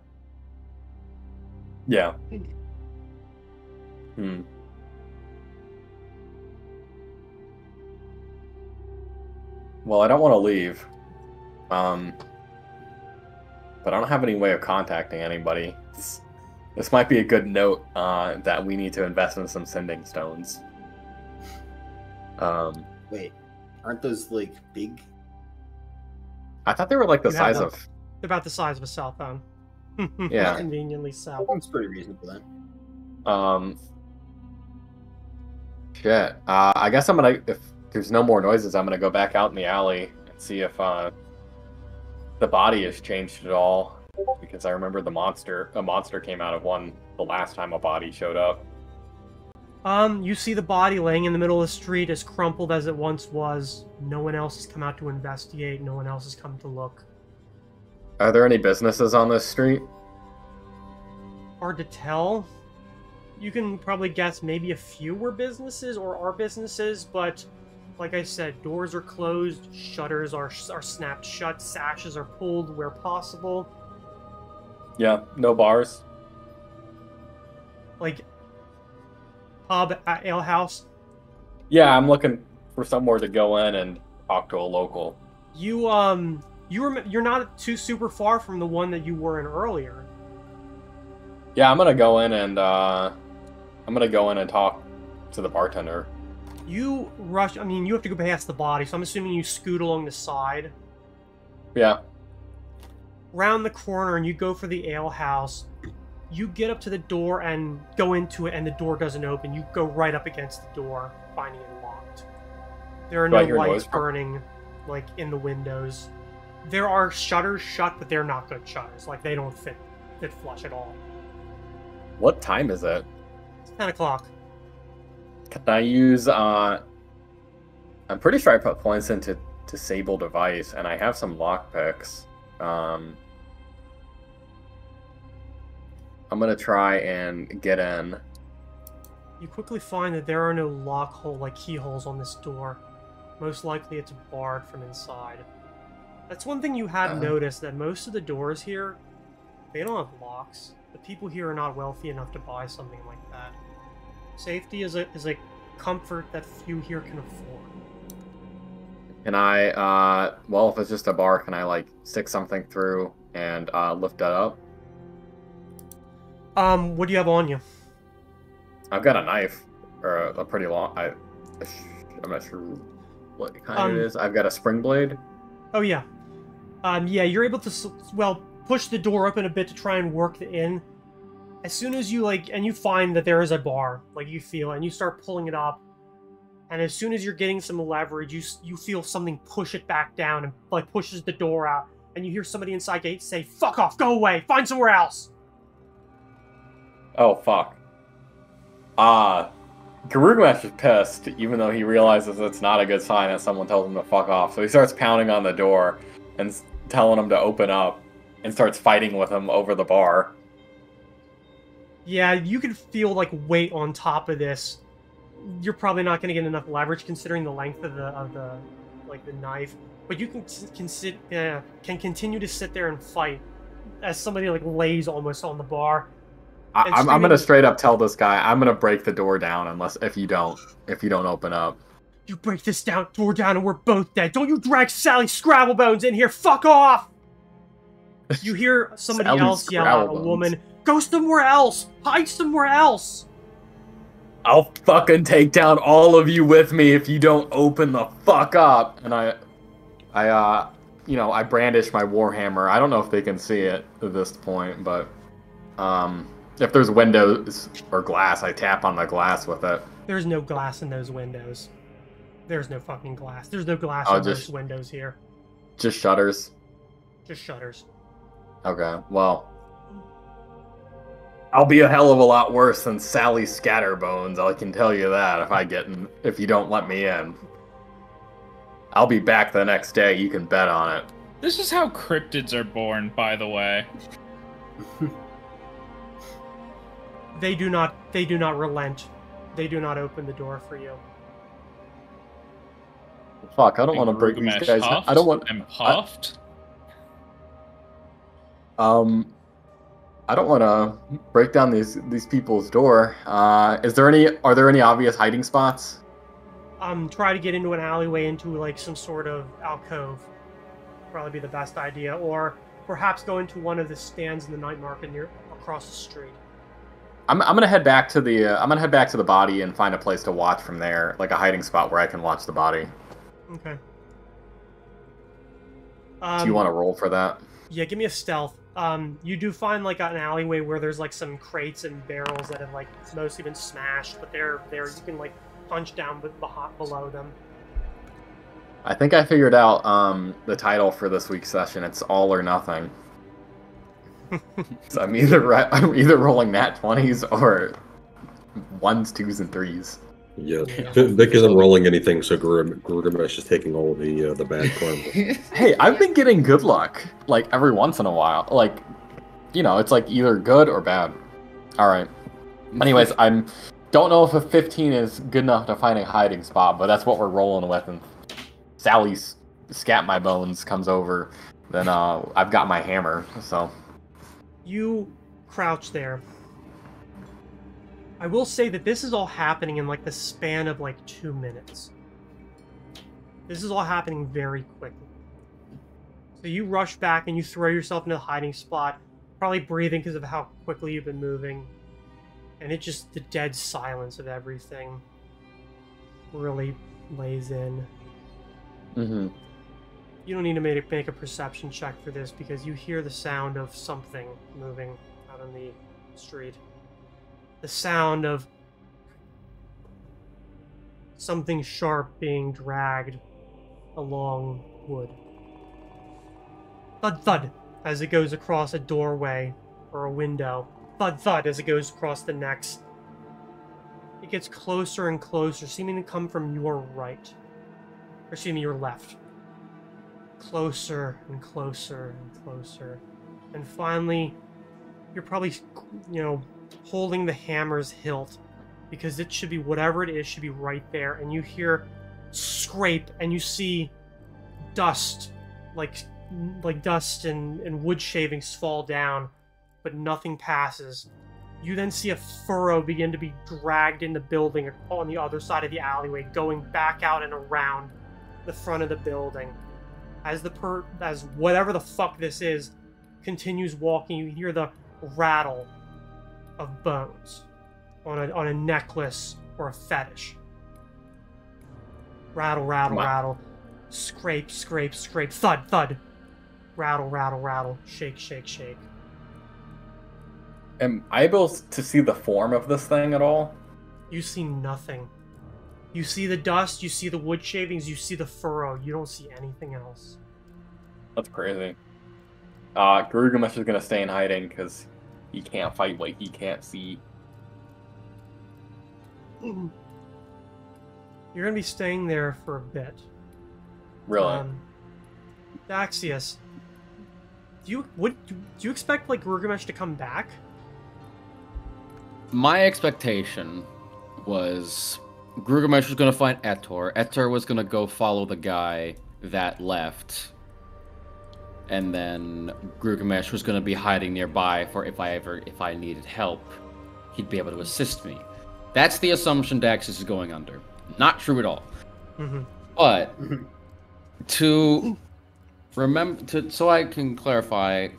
[SPEAKER 3] Yeah. Well, I don't want to leave. But I don't have any way of contacting anybody. This might be a good note that we need to invest in some sending stones.
[SPEAKER 6] Wait, aren't those like big?
[SPEAKER 3] I thought they were like the
[SPEAKER 1] You have
[SPEAKER 3] size
[SPEAKER 1] them.
[SPEAKER 3] of.
[SPEAKER 1] They're about the size of a cell phone.
[SPEAKER 3] Yeah.
[SPEAKER 1] Conveniently so.
[SPEAKER 6] That one's pretty reasonable then.
[SPEAKER 3] Shit. I guess I'm gonna. If there's no more noises, I'm gonna go back out in the alley and see if the body has changed at all. Because I remember a monster came out of one the last time a body showed up.
[SPEAKER 1] You see the body laying in the middle of the street, as crumpled as it once was. No one else has come out to investigate. No one else has come to look.
[SPEAKER 3] Are there any businesses on this street?
[SPEAKER 1] Hard to tell. You can probably guess maybe a few were businesses or are businesses, but like I said, doors are closed, shutters are snapped shut, sashes are pulled where possible.
[SPEAKER 3] Yeah, no bars.
[SPEAKER 1] Like pub, ale house.
[SPEAKER 3] Yeah, I'm looking for somewhere to go in and talk to a local.
[SPEAKER 1] You're not too super far from the one that you were in earlier.
[SPEAKER 3] Yeah, I'm gonna go in and I'm gonna go in and talk to the bartender.
[SPEAKER 1] You rush. I mean, you have to go past the body, so I'm assuming you scoot along the side.
[SPEAKER 3] Yeah.
[SPEAKER 1] Round the corner, and you go for the ale house. You get up to the door and go into it, and the door doesn't open. You go right up against the door, finding it locked. There are no lights burning, like, in the windows. There are shutters shut, but they're not good shutters. Like, they don't fit flush at all.
[SPEAKER 3] What time is it?
[SPEAKER 1] It's 10 o'clock.
[SPEAKER 3] Can I use, I'm pretty sure I put points into disable device, and I have some lockpicks. I'm gonna try and get in.
[SPEAKER 1] You quickly find that there are no lock hole, like keyholes on this door. Most likely it's barred from inside. That's one thing you had noticed, that most of the doors here, they don't have locks. The people here are not wealthy enough to buy something like that. Safety is a comfort that few here can afford.
[SPEAKER 3] Can I, well, if it's just a bar, can I, like, stick something through and lift that up?
[SPEAKER 1] What do you have on you?
[SPEAKER 3] I've got a knife, or a pretty long, I'm not sure what kind it is. I've got a spring blade.
[SPEAKER 1] Oh, yeah. Yeah, you're able to, well, push the door open a bit to try and work it in. As soon as you, like, and you find that there is a bar, like, you feel, and you start pulling it up, and as soon as you're getting some leverage, you feel something push it back down and, like, pushes the door out, and you hear somebody inside gate say, "Fuck off, go away, find somewhere else!"
[SPEAKER 3] Oh, fuck. Giru is pissed, even though he realizes it's not a good sign that someone tells him to fuck off, so he starts pounding on the door and telling him to open up, and starts fighting with him over the bar.
[SPEAKER 1] Yeah, you can feel, like, weight on top of this. You're probably not going to get enough leverage considering the length of the knife, but you can continue to sit there and fight as somebody, like, lays almost on the bar.
[SPEAKER 3] I'm gonna straight up tell this guy I'm gonna break the door down if you don't open up.
[SPEAKER 1] You break this door down and we're both dead. Don't you drag Sally Scrabblebones in here. Fuck off! You hear somebody else yell out, a woman, "Go somewhere else! Hide somewhere else!"
[SPEAKER 3] I'll fucking take down all of you with me if you don't open the fuck up. And I brandish my warhammer. I don't know if they can see it at this point, but if there's windows or glass, I tap on the glass with it.
[SPEAKER 1] There's no glass in those windows. There's no fucking glass. There's no glass in those windows here.
[SPEAKER 3] Just shutters?
[SPEAKER 1] Just shutters.
[SPEAKER 3] Okay, well, I'll be a hell of a lot worse than Sally Scatterbones, I can tell you that, if you don't let me in. I'll be back the next day, you can bet on it.
[SPEAKER 2] This is how cryptids are born, by the way.
[SPEAKER 1] They do not relent. They do not open the door for you.
[SPEAKER 3] Fuck, I don't want to break these guys. I don't want.
[SPEAKER 2] I'm puffed.
[SPEAKER 3] I don't want to break down these people's door. Are there any obvious hiding spots?
[SPEAKER 1] Try to get into an alleyway, into like some sort of alcove. Probably be the best idea, or perhaps go into one of the stands in the night market across the street.
[SPEAKER 3] I'm gonna head back to the body and find a place to watch from there, like a hiding spot where I can watch the body.
[SPEAKER 1] Okay.
[SPEAKER 3] Do you want to roll for that?
[SPEAKER 1] Yeah, give me a stealth. You do find like an alleyway where there's like some crates and barrels that have like mostly been smashed, but they're you can like punch down below them.
[SPEAKER 3] I think I figured out the title for this week's session. It's All or Nothing. So I'm either rolling nat 20s or 1s, 2s, and 3s.
[SPEAKER 5] Yeah, Vic isn't rolling anything, so Gilgamesh is taking all of the bad karma.
[SPEAKER 3] Hey, I've been getting good luck, like, every once in a while. Like, it's like either good or bad. Alright. Anyways, don't know if a 15 is good enough to find a hiding spot, but that's what we're rolling with. And Sally's Scat My Bones comes over, then I've got my hammer, so...
[SPEAKER 1] You crouch there. I will say that this is all happening in like the span of like 2 minutes. This is all happening very quickly. So you rush back and you throw yourself into the hiding spot, probably breathing because of how quickly you've been moving. And it just, the dead silence of everything really lays in.
[SPEAKER 3] Mm-hmm.
[SPEAKER 1] You don't need to make a perception check for this because you hear the sound of something moving out on the street. The sound of something sharp being dragged along wood. Thud thud as it goes across a doorway or a window. Thud thud as it goes across the next. It gets closer and closer, seeming to come from your right. Or excuse me, your left. Closer and closer and closer. And finally, you're probably, holding the hammer's hilt because it should be, whatever it is, should be right there. And you hear scrape and you see dust, like dust and wood shavings fall down, but nothing passes. You then see a furrow begin to be dragged in the building on the other side of the alleyway, going back out and around the front of the building. As as whatever the fuck this is continues walking, you hear the rattle of bones on a necklace or a fetish. Rattle, rattle, rattle. Scrape, scrape, scrape. Thud, thud. Rattle, rattle, rattle. Shake, shake, shake.
[SPEAKER 3] Am I able to see the form of this thing at all?
[SPEAKER 1] You see nothing. You see the dust, you see the wood shavings, you see the furrow. You don't see anything else.
[SPEAKER 3] That's crazy. Garugamesh is gonna stay in hiding because he can't fight what he can't see.
[SPEAKER 1] You're gonna be staying there for a bit.
[SPEAKER 3] Really?
[SPEAKER 1] Daxius, do you expect like Garugamesh to come back?
[SPEAKER 4] My expectation was Garugamesh was going to find Etor. Etor was going to go follow the guy that left. And then Garugamesh was going to be hiding nearby for if I needed help, he'd be able to assist me. That's the assumption Daxius is going under. Not true at all.
[SPEAKER 1] Mm-hmm.
[SPEAKER 4] But to remember, so I can clarify,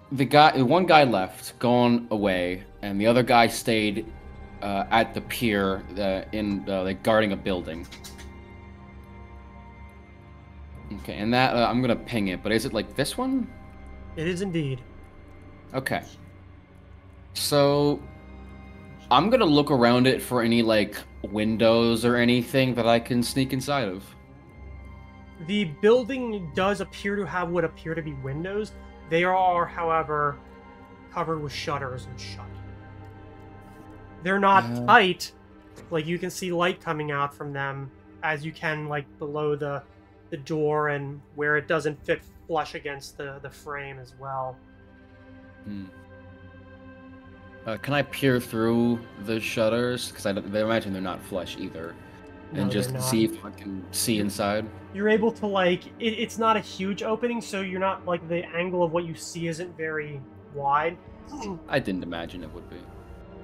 [SPEAKER 4] one guy left, gone away, and the other guy stayed at the pier, like guarding a building. Okay, and that I'm gonna ping it, but is it like this one?
[SPEAKER 1] It is indeed.
[SPEAKER 4] Okay. So I'm gonna look around it for any like windows or anything that I can sneak inside of.
[SPEAKER 1] The building does appear to have what appear to be windows. They are, however, covered with shutters and shut. They're not tight, like you can see light coming out from them, as you can like below the door and where it doesn't fit flush against the frame as well.
[SPEAKER 4] Can I peer through the shutters? Because I imagine they're not flush either.
[SPEAKER 1] No,
[SPEAKER 4] and just
[SPEAKER 1] they're not.
[SPEAKER 4] see if I can see inside.
[SPEAKER 1] You're able to like it's not a huge opening, so you're not like the angle of what you see isn't very wide.
[SPEAKER 4] I didn't imagine it would be.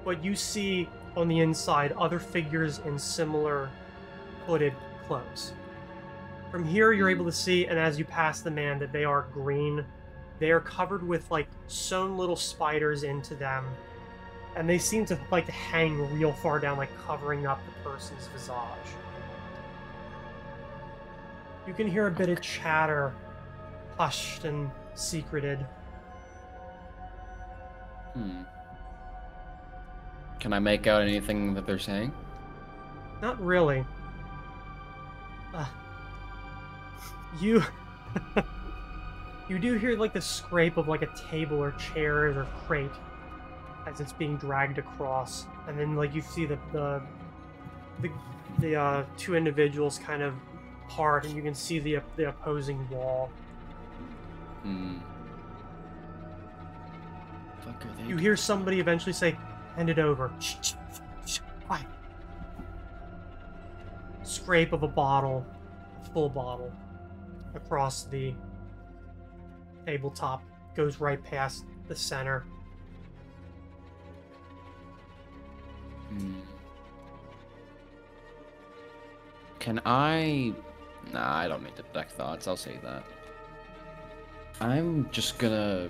[SPEAKER 1] But you see on the inside other figures in similar hooded clothes. From here you're able to see, and as you pass the man, that they are green. They are covered with like sewn little spiders into them. And they seem to like to hang real far down, like covering up the person's visage. You can hear a bit of chatter, hushed and secreted.
[SPEAKER 4] Can I make out anything that they're saying?
[SPEAKER 1] Not really. You do hear like the scrape of like a table or chairs or crate as it's being dragged across, and then like you see the two individuals kind of part, and you can see the opposing wall.
[SPEAKER 4] Fuck are they
[SPEAKER 1] You hear somebody eventually say, "Hand it over." Shh, shh, shh, quiet. Scrape of a bottle, a full bottle, across the tabletop, goes right past the center.
[SPEAKER 4] Can I... Nah, I don't need to detect thoughts, I'll say that. I'm just gonna...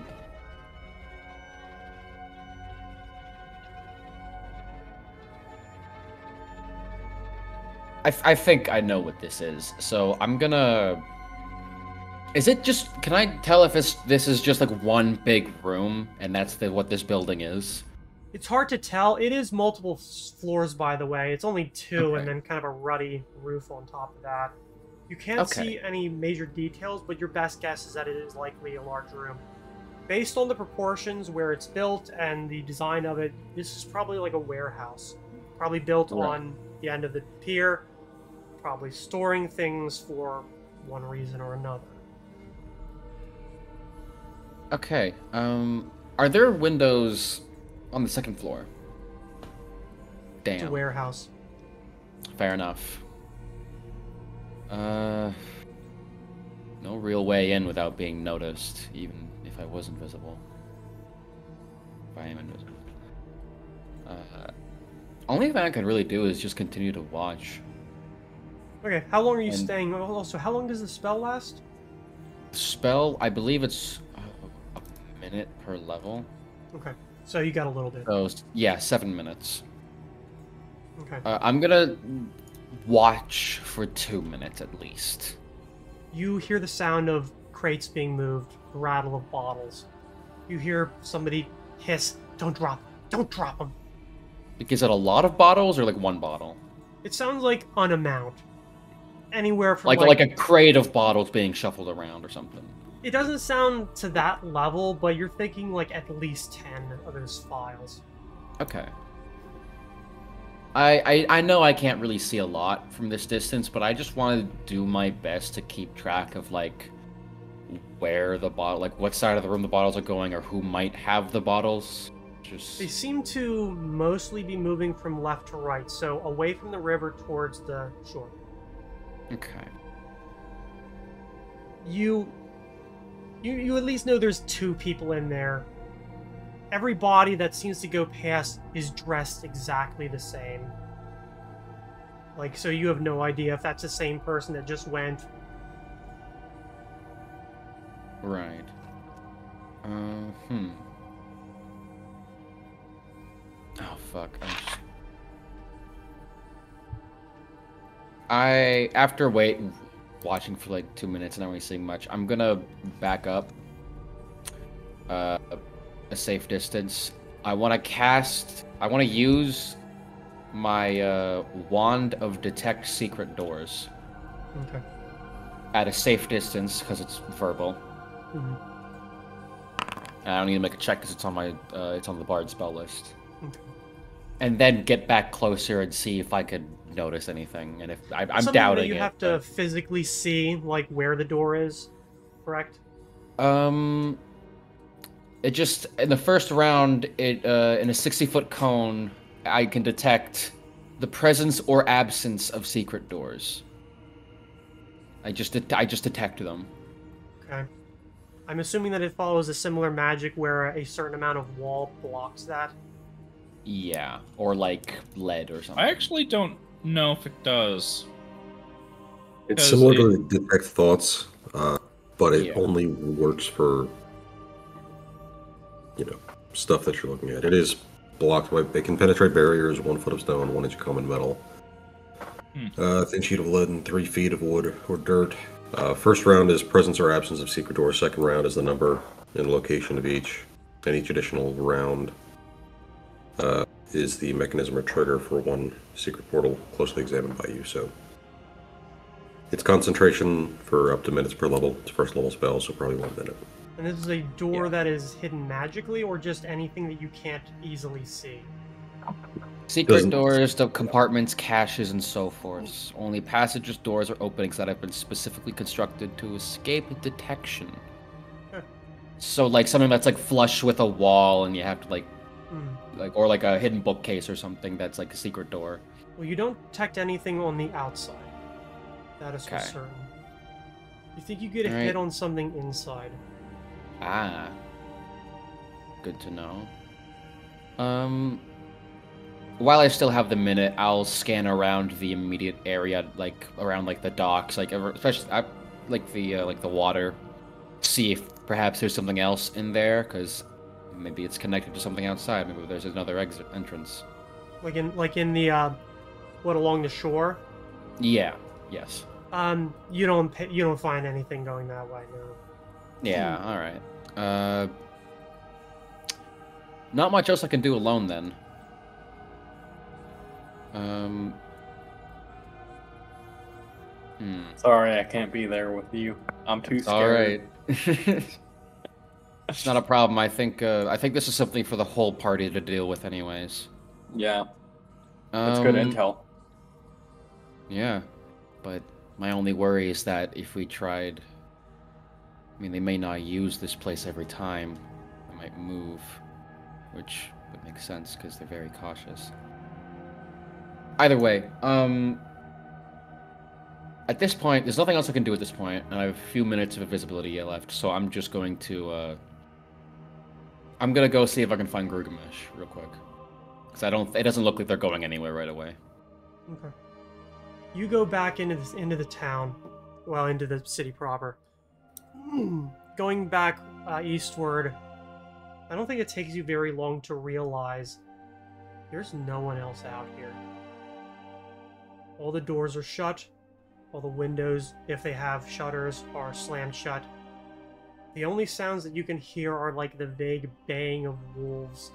[SPEAKER 4] I think I know what this is. So I'm gonna. Is it just? Can I tell if this is just like one big room, and that's what this building is?
[SPEAKER 1] It's hard to tell. It is multiple floors, by the way. It's only two,
[SPEAKER 4] Okay.
[SPEAKER 1] and then kind of a ruddy roof on top of that. You can't see any major details, but your best guess is that it is likely a large room. Based on the proportions, where it's built, and the design of it, this is probably like a warehouse. Probably built on the end of the pier, probably storing things for one reason or another.
[SPEAKER 4] Okay. Are there windows on the second floor? Damn.
[SPEAKER 1] It's a warehouse.
[SPEAKER 4] Fair enough. No real way in without being noticed, even if I was invisible. If I am invisible. Only thing I could really do is just continue to watch.
[SPEAKER 1] Okay, how long are you staying? Also, how long does the spell last?
[SPEAKER 4] Spell, I believe it's a minute per level.
[SPEAKER 1] Okay, so you got a little bit.
[SPEAKER 4] So, yeah, 7 minutes.
[SPEAKER 1] Okay.
[SPEAKER 4] I'm gonna watch for 2 minutes at least.
[SPEAKER 1] You hear the sound of crates being moved, the rattle of bottles. You hear somebody hiss, "Don't drop them! Don't drop them!"
[SPEAKER 4] Is it a lot of bottles or like one bottle?
[SPEAKER 1] It sounds like an amount. Anywhere from
[SPEAKER 4] like a crate of bottles being shuffled around or something.
[SPEAKER 1] It doesn't sound to that level, but you're thinking like at least 10 of those files.
[SPEAKER 4] Okay. I know I can't really see a lot from this distance, but I just want to do my best to keep track of like where the bottle, like what side of the room the bottles are going, or who might have the bottles.
[SPEAKER 1] They seem to mostly be moving from left to right, so away from the river towards the shore.
[SPEAKER 4] Okay.
[SPEAKER 1] You at least know there's 2 people in there. Every body that seems to go past is dressed exactly the same. Like, so you have no idea if that's the same person that just went.
[SPEAKER 4] Right. Oh, fuck. After watching for like 2 minutes and not really seeing much, I'm gonna back up a safe distance. I want to use my wand of detect secret doors.
[SPEAKER 1] Okay.
[SPEAKER 4] At a safe distance, because it's verbal.
[SPEAKER 1] Mm-hmm.
[SPEAKER 4] And I don't need to make a check because it's on the bard spell list.
[SPEAKER 1] Okay.
[SPEAKER 4] And then get back closer and see if I could notice anything. And if I'm
[SPEAKER 1] Something
[SPEAKER 4] doubting
[SPEAKER 1] that you have to physically see, like where the door is, correct?
[SPEAKER 4] It just in the first round, in a 60-foot cone, I can detect the presence or absence of secret doors. I just detect them.
[SPEAKER 1] Okay. I'm assuming that it follows a similar magic where a certain amount of wall blocks that.
[SPEAKER 4] Yeah, or like lead or something.
[SPEAKER 2] I actually don't know if it does.
[SPEAKER 5] It's similar to detect thoughts, but it only works for, stuff that you're looking at. It is blocked by, they can penetrate barriers, 1 foot of stone, 1 inch of common metal, thin sheet of lead, and 3 feet of wood or dirt. First round is presence or absence of secret door. Second round is the number and location of each. And each additional round is the mechanism or trigger for 1 secret portal closely examined by you. So it's concentration for up to minutes per level. It's first level spell, so probably 1 minute.
[SPEAKER 1] And this is a door that is hidden magically, or just anything that you can't easily see?
[SPEAKER 4] Secret doors, the compartments, caches, and so forth. Only passages, doors, or openings that have been specifically constructed to escape detection. So, like, something that's, like, flush with a wall, and you have to, or like a hidden bookcase or something that's, like, a secret door.
[SPEAKER 1] Well, you don't detect anything on the outside. That is for certain. You think you get a hit on something inside.
[SPEAKER 4] Ah. Good to know. While I still have the minute, I'll scan around the immediate area, like around like the docks, like especially like the water, see if perhaps there's something else in there, because maybe it's connected to something outside. Maybe there's another exit entrance.
[SPEAKER 1] Like in the along the shore.
[SPEAKER 4] Yeah. Yes.
[SPEAKER 1] You don't find anything going that way, no.
[SPEAKER 4] Yeah. All right. Not much else I can do alone then.
[SPEAKER 3] Sorry, I can't be there with you. I'm too scared.
[SPEAKER 4] All right. It's not a problem. I think this is something for the whole party to deal with, anyways.
[SPEAKER 3] Yeah, that's good intel.
[SPEAKER 4] Yeah, but my only worry is that if we tried, I mean, they may not use this place every time. They might move, which would make sense because they're very cautious. Either way, at this point, there's nothing else I can do at this point, and I have a few minutes of invisibility left, so I'm just going to, I'm gonna go see if I can find Gilgamesh real quick. Because it doesn't look like they're going anywhere right away.
[SPEAKER 1] Okay. You go back into the town, well, into the city proper. Going back eastward, I don't think it takes you very long to realize there's no one else out here. All the doors are shut. All the windows, if they have shutters, are slammed shut. The only sounds that you can hear are like the vague baying of wolves.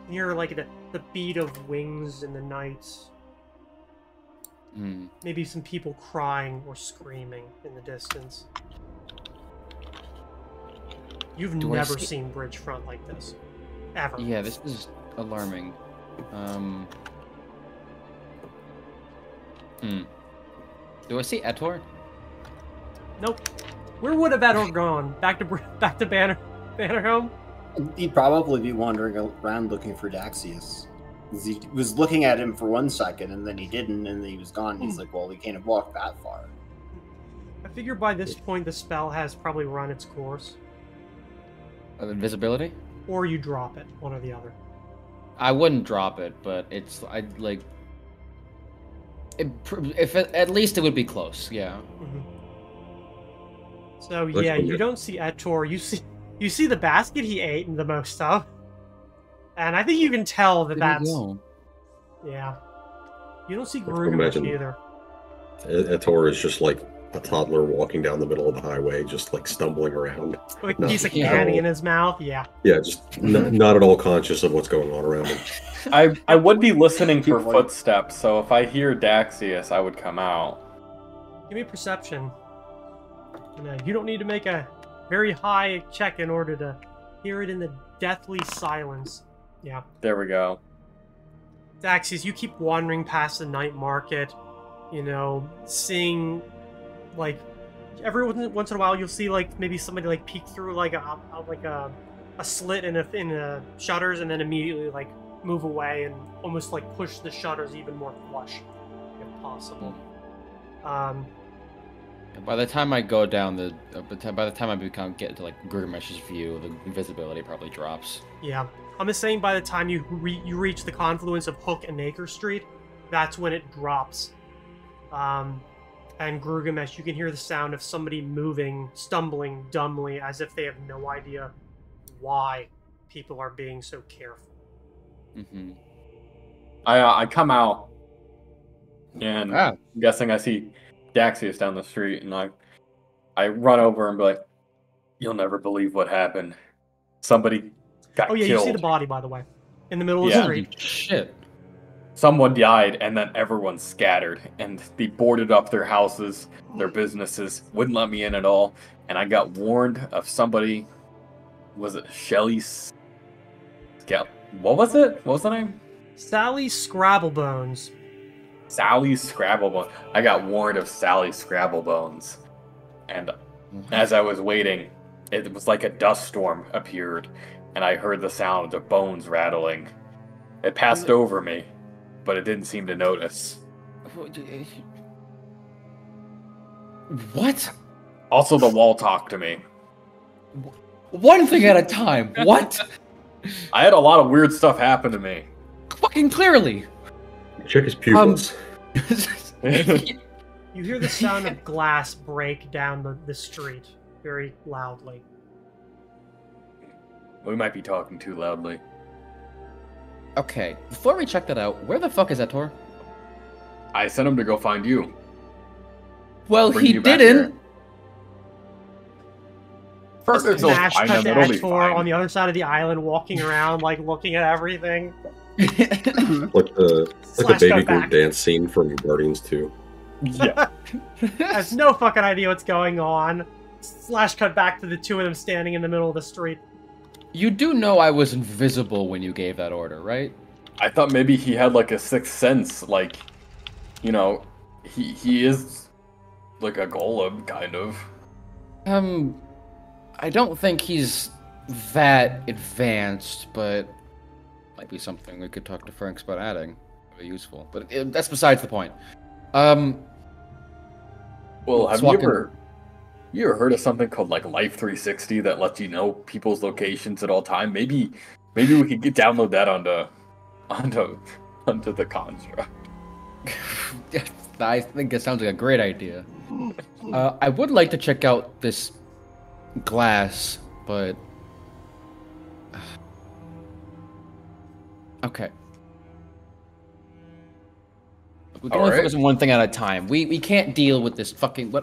[SPEAKER 1] You hear like the beat of wings in the night. Maybe some people crying or screaming in the distance. You've never seen Bridgefront like this. Ever.
[SPEAKER 4] Yeah, this is alarming. Do I see Etor?
[SPEAKER 1] Nope. Where would have Etor gone? Back to Bannerhome?
[SPEAKER 6] He'd probably be wandering around looking for Daxius. He was looking at him for 1 second, and then he didn't, and then he was gone. He's like, well, he can't have walked that far.
[SPEAKER 1] I figure by this point the spell has probably run its course.
[SPEAKER 4] Of invisibility?
[SPEAKER 1] Or you drop it, one or the other.
[SPEAKER 4] I wouldn't drop it, but at least it would be close, yeah.
[SPEAKER 1] So yeah, you don't see Etor. You see the basket he ate and the most of, and I think you can tell that's. Yeah, you don't see Gilgamesh either.
[SPEAKER 5] Etor is just like a toddler walking down the middle of the highway, just like stumbling around.
[SPEAKER 1] Like a piece of candy in his mouth. Yeah.
[SPEAKER 5] Yeah, just not at all conscious of what's going on around him.
[SPEAKER 3] I would be listening for footsteps, so if I hear Daxius, I would come out.
[SPEAKER 1] Give me perception. You don't need to make a very high check in order to hear it in the deathly silence. Yeah.
[SPEAKER 3] There we go.
[SPEAKER 1] Daxius, you keep wandering past the night market, seeing, like, every once in a while you'll see, like, maybe somebody, like, peek through, like, a slit in a shutters and then immediately, like, move away and almost, like, push the shutters even more flush, if possible.
[SPEAKER 4] By the time I go down by the time I get to like Gilgamesh's view, the invisibility probably drops.
[SPEAKER 1] Yeah, I'm just saying by the time you reach the confluence of Hook and Acre Street, that's when it drops. And Gilgamesh, you can hear the sound of somebody moving, stumbling dumbly, as if they have no idea why people are being so careful.
[SPEAKER 3] I come out, and I'm guessing I see Daxius down the street, and I run over and be like, "You'll never believe what happened. Somebody got killed."
[SPEAKER 1] You see the body, by the way, in the middle of the street.
[SPEAKER 4] Shit.
[SPEAKER 3] Someone died, and then everyone scattered, and they boarded up their houses, their businesses, wouldn't let me in at all, and I got warned of somebody. Was it Shelly? What was it? What was the name?
[SPEAKER 1] Sally Scrabblebones.
[SPEAKER 3] Sally Scrabblebones. I got warned of Sally Scrabblebones. And as I was waiting, it was like a dust storm appeared, and I heard the sound of bones rattling. It passed over me, but it didn't seem to notice.
[SPEAKER 4] What?
[SPEAKER 3] Also, the wall talked to me.
[SPEAKER 4] One thing at a time. What?
[SPEAKER 3] I had a lot of weird stuff happen to me.
[SPEAKER 4] Fucking clearly.
[SPEAKER 5] Check his pupils.
[SPEAKER 1] You hear the sound of glass break down the street very loudly.
[SPEAKER 3] We might be talking too loudly.
[SPEAKER 4] Okay, before we check that out, where the fuck is Etor?
[SPEAKER 3] I sent him to go find you.
[SPEAKER 4] Well,
[SPEAKER 3] bring
[SPEAKER 4] he
[SPEAKER 3] you back
[SPEAKER 4] didn't.
[SPEAKER 3] here. First, it's
[SPEAKER 1] Smash
[SPEAKER 3] fine,
[SPEAKER 1] cut
[SPEAKER 3] then
[SPEAKER 1] to
[SPEAKER 3] it'll be
[SPEAKER 1] Ashtor on
[SPEAKER 3] fine.
[SPEAKER 1] the other side of the island, walking around, like looking at everything.
[SPEAKER 5] Like the
[SPEAKER 1] Slash
[SPEAKER 5] baby
[SPEAKER 1] cut
[SPEAKER 5] group
[SPEAKER 1] back.
[SPEAKER 5] dance scene from Guardians 2.
[SPEAKER 3] Yeah.
[SPEAKER 1] Has no fucking idea what's going on. Slash cut back to the two of them standing in the middle of the street.
[SPEAKER 4] You do know I was invisible when you gave that order, right?
[SPEAKER 3] I thought maybe he had like a sixth sense, like, you know, he is like a golem, kind of.
[SPEAKER 4] I don't think he's that advanced, but might be something we could talk to Franks about adding. Very useful, but that's besides the point.
[SPEAKER 3] Well, have
[SPEAKER 4] Swalking.
[SPEAKER 3] you ever heard of something called like Life 360 that lets you know people's locations at all time? Maybe we could download that onto the construct.
[SPEAKER 4] I think it sounds like a great idea. I would like to check out this glass, but okay. We can only focus on one thing at a time. We can't deal with this fucking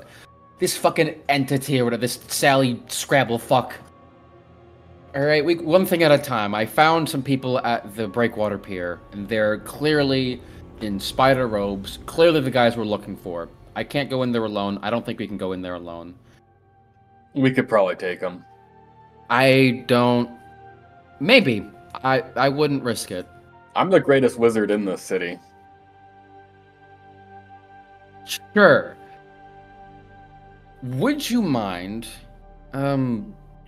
[SPEAKER 4] entity or whatever, this Sally Scrabble fuck. Alright, one thing at a time. I found some people at the Breakwater Pier, and they're clearly in spider robes. Clearly the guys we're looking for. I can't go in there alone. I don't think we can go in there alone.
[SPEAKER 3] We could probably take them.
[SPEAKER 4] I don't... Maybe. I wouldn't risk it.
[SPEAKER 3] I'm the greatest wizard in this city.
[SPEAKER 4] Sure. Would you mind...
[SPEAKER 5] Yeah,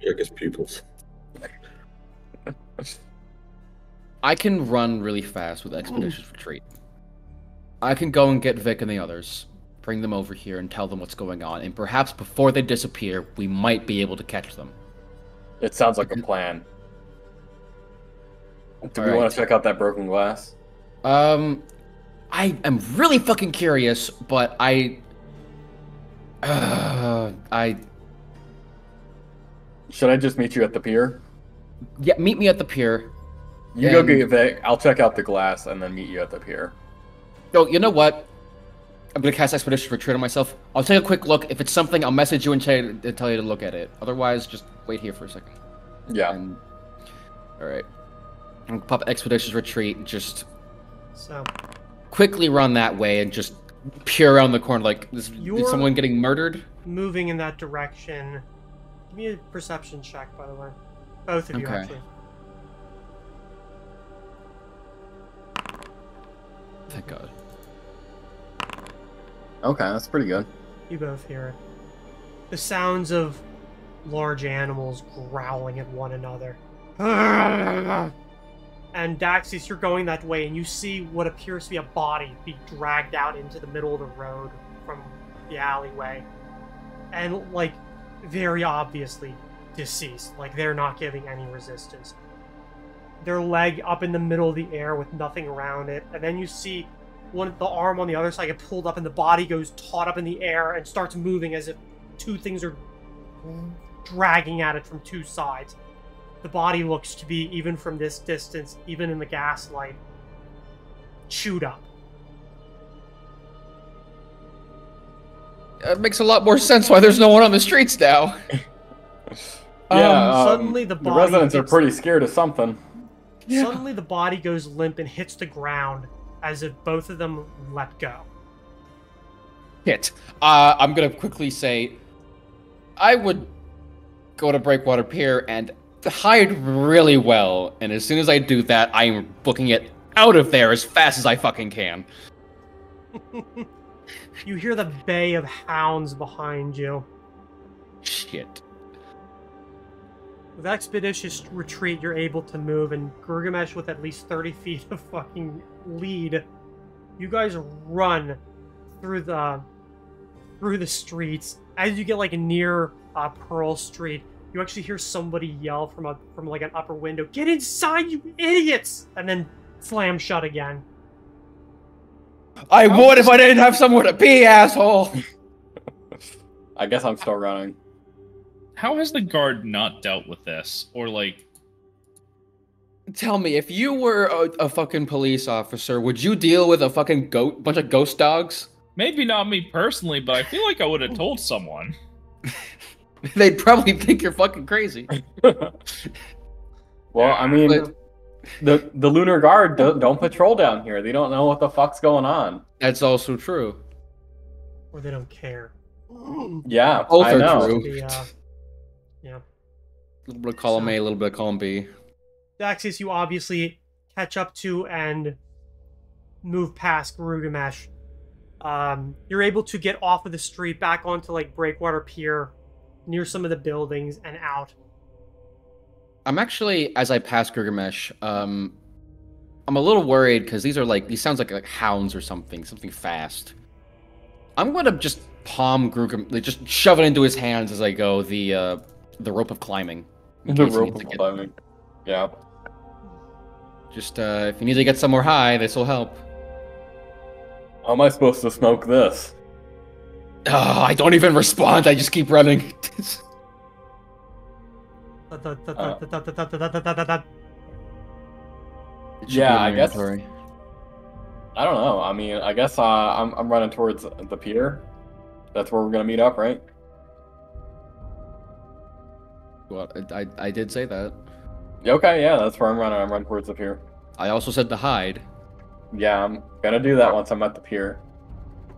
[SPEAKER 5] I guess pupils.
[SPEAKER 4] I can run really fast with Expeditious Retreat. I can go and get Vic and the others, bring them over here and tell them what's going on, and perhaps before they disappear, we might be able to catch them.
[SPEAKER 3] It sounds like a plan. Do we
[SPEAKER 4] Alright.
[SPEAKER 3] want to check out that broken glass?
[SPEAKER 4] I am really fucking curious, but
[SPEAKER 3] Should I just meet you at the pier?
[SPEAKER 4] Yeah, meet me at the pier.
[SPEAKER 3] You go get Vic, I'll check out the glass, and then meet you at the pier.
[SPEAKER 4] Oh, you know what? I'm gonna cast Expedition Retreat on myself. I'll take a quick look. If it's something, I'll message you and tell you to look at it. Otherwise, just wait here for a second.
[SPEAKER 3] Yeah.
[SPEAKER 4] Alright. I'm gonna pop Expeditious Retreat and just
[SPEAKER 1] So,
[SPEAKER 4] quickly run that way and just peer around the corner like, is someone getting murdered?
[SPEAKER 1] moving in that direction. Give me a perception check, by the way. Both of you,
[SPEAKER 4] Okay.
[SPEAKER 1] actually.
[SPEAKER 4] Thank God.
[SPEAKER 3] Okay, that's pretty good.
[SPEAKER 1] You both hear it. The sounds of large animals growling at one another. And Daxius, you're going that way, and you see what appears to be a body be dragged out into the middle of the road from the alleyway. And, like, very obviously deceased. Like, they're not giving any resistance. Their leg up in the middle of the air with nothing around it, and then you see the arm on the other side get pulled up, and the body goes taut up in the air and starts moving as if two things are dragging at it from two sides. The body looks to be, even from this distance, even in the gaslight, chewed up.
[SPEAKER 4] It makes a lot more sense why there's no one on the streets now.
[SPEAKER 1] Suddenly the body
[SPEAKER 3] residents are pretty scared of something.
[SPEAKER 1] Suddenly the body goes limp and hits the ground as if both of them let go.
[SPEAKER 4] Shit. I'm gonna quickly say, I would go to Breakwater Pier and hide really well, and as soon as I do that, I'm booking it out of there as fast as I fucking can.
[SPEAKER 1] You hear the bay of hounds behind you.
[SPEAKER 4] Shit.
[SPEAKER 1] With Expeditious Retreat, you're able to move, and Gilgamesh with at least 30 feet of fucking lead. You guys run through the streets. As you get like near Pearl Street, you actually hear somebody yell from like an upper window, "Get inside, you idiots!" and then slam shut again.
[SPEAKER 4] I would if I didn't have somewhere to be, asshole!
[SPEAKER 3] I guess I'm still running.
[SPEAKER 2] How has the guard not dealt with this? Or, like...
[SPEAKER 4] Tell me, if you were a fucking police officer, would you deal with a fucking bunch of ghost dogs?
[SPEAKER 2] Maybe not me personally, but I feel like I would have told someone.
[SPEAKER 4] They'd probably think you're fucking crazy.
[SPEAKER 3] Well, I mean, the Lunar Guard don't patrol down here. They don't know what the fuck's going on.
[SPEAKER 4] That's also true.
[SPEAKER 1] Or they don't care.
[SPEAKER 3] Yeah,
[SPEAKER 4] Both
[SPEAKER 3] I
[SPEAKER 4] are
[SPEAKER 3] know.
[SPEAKER 4] true.
[SPEAKER 1] Yeah.
[SPEAKER 4] A little bit of column A, a little bit of column B.
[SPEAKER 1] Daxius, you obviously catch up to and move past Garugamesh. You're able to get off of the street, back onto like Breakwater Pier, near some of the buildings, and out.
[SPEAKER 4] I'm actually, as I pass Gilgamesh, I'm a little worried because these sounds like hounds or something fast. I'm gonna just palm Gilgamesh, like just shove it into his hands as I go. The rope of climbing.
[SPEAKER 3] The rope of climbing. Yeah.
[SPEAKER 4] Just if you need to get somewhere high, this will help.
[SPEAKER 3] How am I supposed to smoke this?
[SPEAKER 4] Oh, I don't even respond. I just keep running.
[SPEAKER 3] Yeah, I guess. I don't know. I mean, I guess I'm running towards the pier. That's where we're gonna meet up, right?
[SPEAKER 4] Well, I did say that.
[SPEAKER 3] Okay, yeah, that's where I'm running. I'm running towards the pier.
[SPEAKER 4] I also said to hide.
[SPEAKER 3] Yeah, I'm gonna do that once I'm at the pier.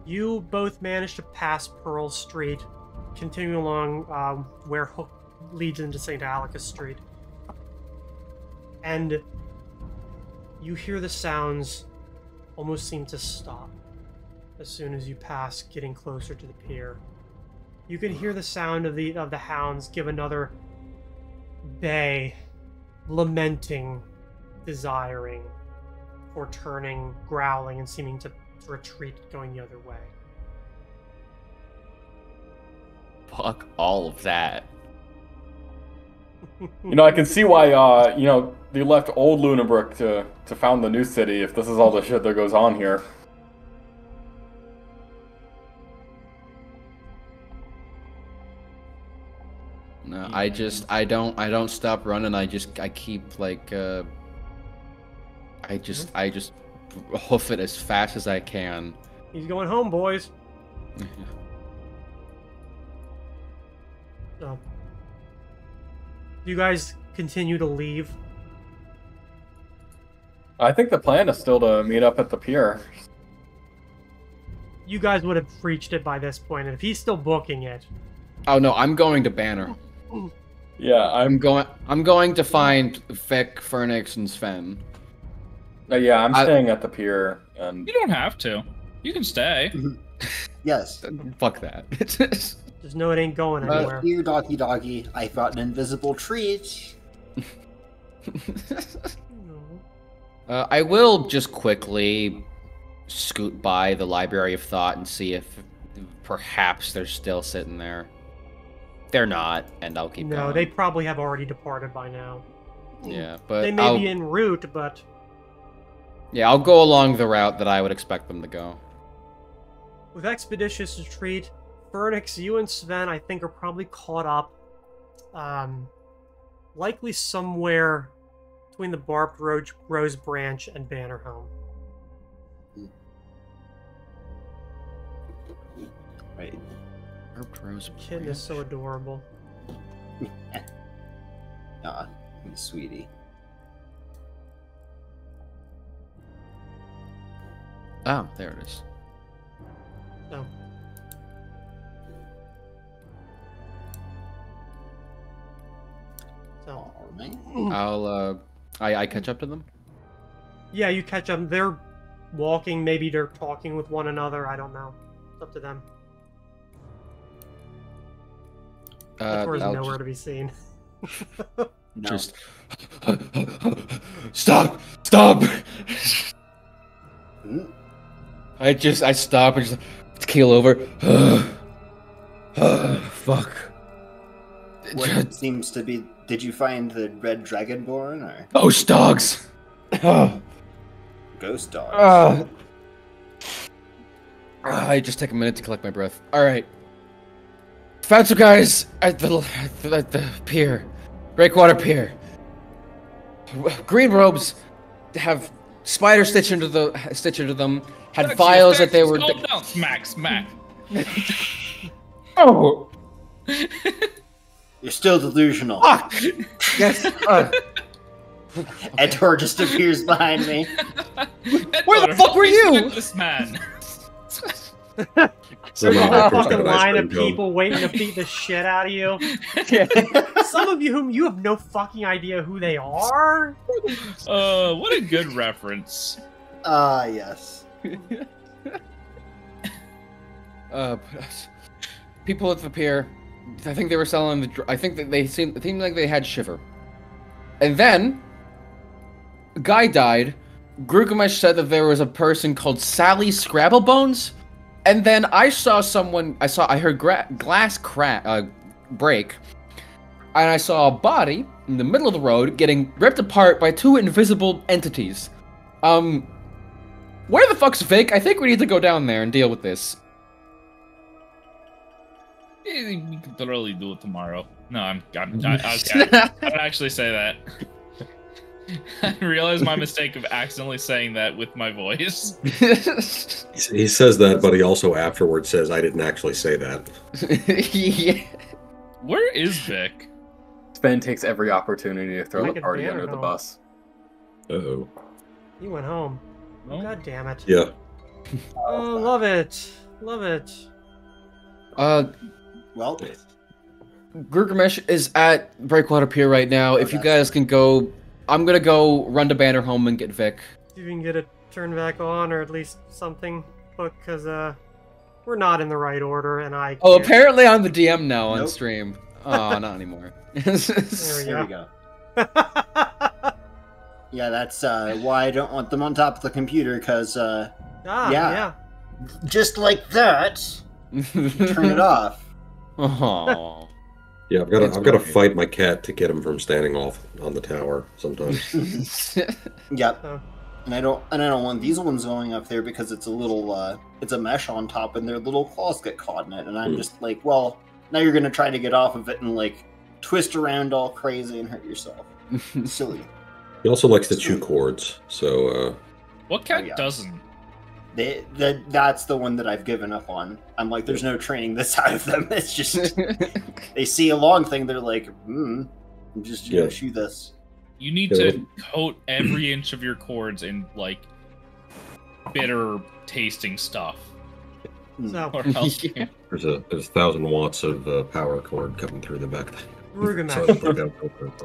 [SPEAKER 1] You both managed to pass Pearl Street, continuing along where Hook leads into St. Alicus Street. And you hear the sounds almost seem to stop as soon as you pass, getting closer to the pier. You can hear the sound of the hounds give another bay, lamenting, desiring, or turning, growling, and seeming to retreat, going the other way.
[SPEAKER 4] Fuck all of that.
[SPEAKER 3] You know, I can see why, they left old Lunabrook to found the new city if this is all the shit that goes on here.
[SPEAKER 4] No, yeah. I don't stop running. I keep like, I just hoof it as fast as I can.
[SPEAKER 1] He's going home, boys. So, you guys continue to leave?
[SPEAKER 3] I think the plan is still to meet up at the pier.
[SPEAKER 1] You guys would have reached it by this point, and if he's still booking it...
[SPEAKER 4] Oh no, I'm going to Banner.
[SPEAKER 3] Yeah,
[SPEAKER 4] I'm going to find Vic, Phoenix, and Sven.
[SPEAKER 3] Yeah, I'm staying at the pier. And
[SPEAKER 2] you don't have to. You can stay.
[SPEAKER 6] Yes.
[SPEAKER 4] Fuck that.
[SPEAKER 1] Just know it ain't going anywhere.
[SPEAKER 6] Here, doggy, I've got an invisible treat.
[SPEAKER 4] I will just quickly scoot by the Library of Thought and see if perhaps they're still sitting there. They're not, and I'll keep going.
[SPEAKER 1] No, they probably have already departed by now.
[SPEAKER 4] Yeah, but
[SPEAKER 1] they may be en route, but...
[SPEAKER 4] Yeah, I'll go along the route that I would expect them to go.
[SPEAKER 1] With Expeditious Retreat, Phoenix, you and Sven, I think, are probably caught up. Likely somewhere between the Barbed Rose Branch and Banner Home.
[SPEAKER 6] Right.
[SPEAKER 4] Barbed Rose
[SPEAKER 1] Kitten
[SPEAKER 4] Branch.
[SPEAKER 1] is so adorable.
[SPEAKER 6] Ah, sweetie.
[SPEAKER 4] Oh, there it is.
[SPEAKER 1] No. So,
[SPEAKER 4] I'll I catch up to them.
[SPEAKER 1] Yeah, you catch them. They're walking. Maybe they're talking with one another. I don't know. It's up to them. The tour is nowhere to be seen.
[SPEAKER 6] No.
[SPEAKER 4] Just stop. I stop and just keel over. Fuck.
[SPEAKER 6] What seems to be? Did you find the red dragonborn or
[SPEAKER 4] Ghost dogs?
[SPEAKER 6] ghost dogs?
[SPEAKER 4] I just take a minute to collect my breath. All right. Found some guys at the pier, Breakwater Pier. Green robes have spider stitch into them, had
[SPEAKER 2] Daxius,
[SPEAKER 4] vials that they
[SPEAKER 2] Daxius,
[SPEAKER 4] were.
[SPEAKER 2] calm down. Smack.
[SPEAKER 4] Oh,
[SPEAKER 6] You're still delusional.
[SPEAKER 4] fuck! Yes.
[SPEAKER 6] Edtor just appears behind me.
[SPEAKER 4] Where the fuck were you?
[SPEAKER 2] This man.
[SPEAKER 1] There's a
[SPEAKER 5] Somehow
[SPEAKER 1] whole
[SPEAKER 5] Edgar's got
[SPEAKER 1] fucking
[SPEAKER 5] an ice
[SPEAKER 1] line of
[SPEAKER 5] cream cone.
[SPEAKER 1] people waiting to beat the shit out of you. Some of you whom you have no fucking idea who they are.
[SPEAKER 2] What a good reference.
[SPEAKER 6] Yes.
[SPEAKER 4] People at the pier, I think they were selling the. I think that it seemed like they had Shiver, and then a guy died. Gilgamesh said that there was a person called Sally Scrabblebones, and then I saw someone. I heard glass break, and I saw a body in the middle of the road getting ripped apart by two invisible entities. Where the fuck's Vic? I think we need to go down there and deal with this.
[SPEAKER 2] We can literally do it tomorrow. No, I'm okay. I don't actually say that. I realized my mistake of accidentally saying that with my voice.
[SPEAKER 5] He says that, but he also afterwards says, I didn't actually say that.
[SPEAKER 4] Yeah.
[SPEAKER 2] Where is Vic?
[SPEAKER 3] Sven takes every opportunity to throw
[SPEAKER 1] Make
[SPEAKER 3] the
[SPEAKER 1] it
[SPEAKER 3] party
[SPEAKER 1] banner
[SPEAKER 3] under the
[SPEAKER 1] home.
[SPEAKER 3] bus.
[SPEAKER 5] Uh-oh.
[SPEAKER 1] You went home.
[SPEAKER 2] No?
[SPEAKER 1] God damn it.
[SPEAKER 5] Yeah.
[SPEAKER 1] Oh, love it. Love it.
[SPEAKER 6] Well,
[SPEAKER 4] Gilgamesh is at Breakwater Pier right now. If you guys can go, I'm gonna go run to Banner home and get Vic.
[SPEAKER 1] See if you can get it turned back on, or at least something. Because, we're not in the right order, and I
[SPEAKER 4] Oh,
[SPEAKER 1] can't-
[SPEAKER 4] apparently I'm the DM now on
[SPEAKER 6] Nope.
[SPEAKER 4] stream. Oh, not anymore.
[SPEAKER 1] There
[SPEAKER 6] there we go. Yeah, that's why I don't want them on top of the computer, because
[SPEAKER 1] Ah,
[SPEAKER 6] Yeah.
[SPEAKER 1] yeah.
[SPEAKER 6] just like that, turn it off.
[SPEAKER 4] Oh.
[SPEAKER 5] Yeah, I've got to fight my cat to get him from standing off on the tower sometimes.
[SPEAKER 6] Yep.
[SPEAKER 1] Oh.
[SPEAKER 6] And I don't want these ones going up there because it's a little it's a mesh on top and their little claws get caught in it, and I'm just like, well, now you're gonna try to get off of it and like twist around all crazy and hurt yourself. Silly.
[SPEAKER 5] He also likes to chew cords, so
[SPEAKER 2] What cat
[SPEAKER 6] Oh, yeah.
[SPEAKER 2] doesn't?
[SPEAKER 6] That's the one that I've given up on. I'm like, there's no training this out of them. It's just they see a long thing, they're like, I'm just gonna
[SPEAKER 5] Yeah.
[SPEAKER 6] shoot this.
[SPEAKER 2] You need
[SPEAKER 5] Yeah.
[SPEAKER 2] to coat every inch of your cords in like bitter tasting stuff,
[SPEAKER 1] So,
[SPEAKER 2] or else you can't.
[SPEAKER 5] there's 1,000 watts of power cord coming through the back.
[SPEAKER 1] Gilgamesh,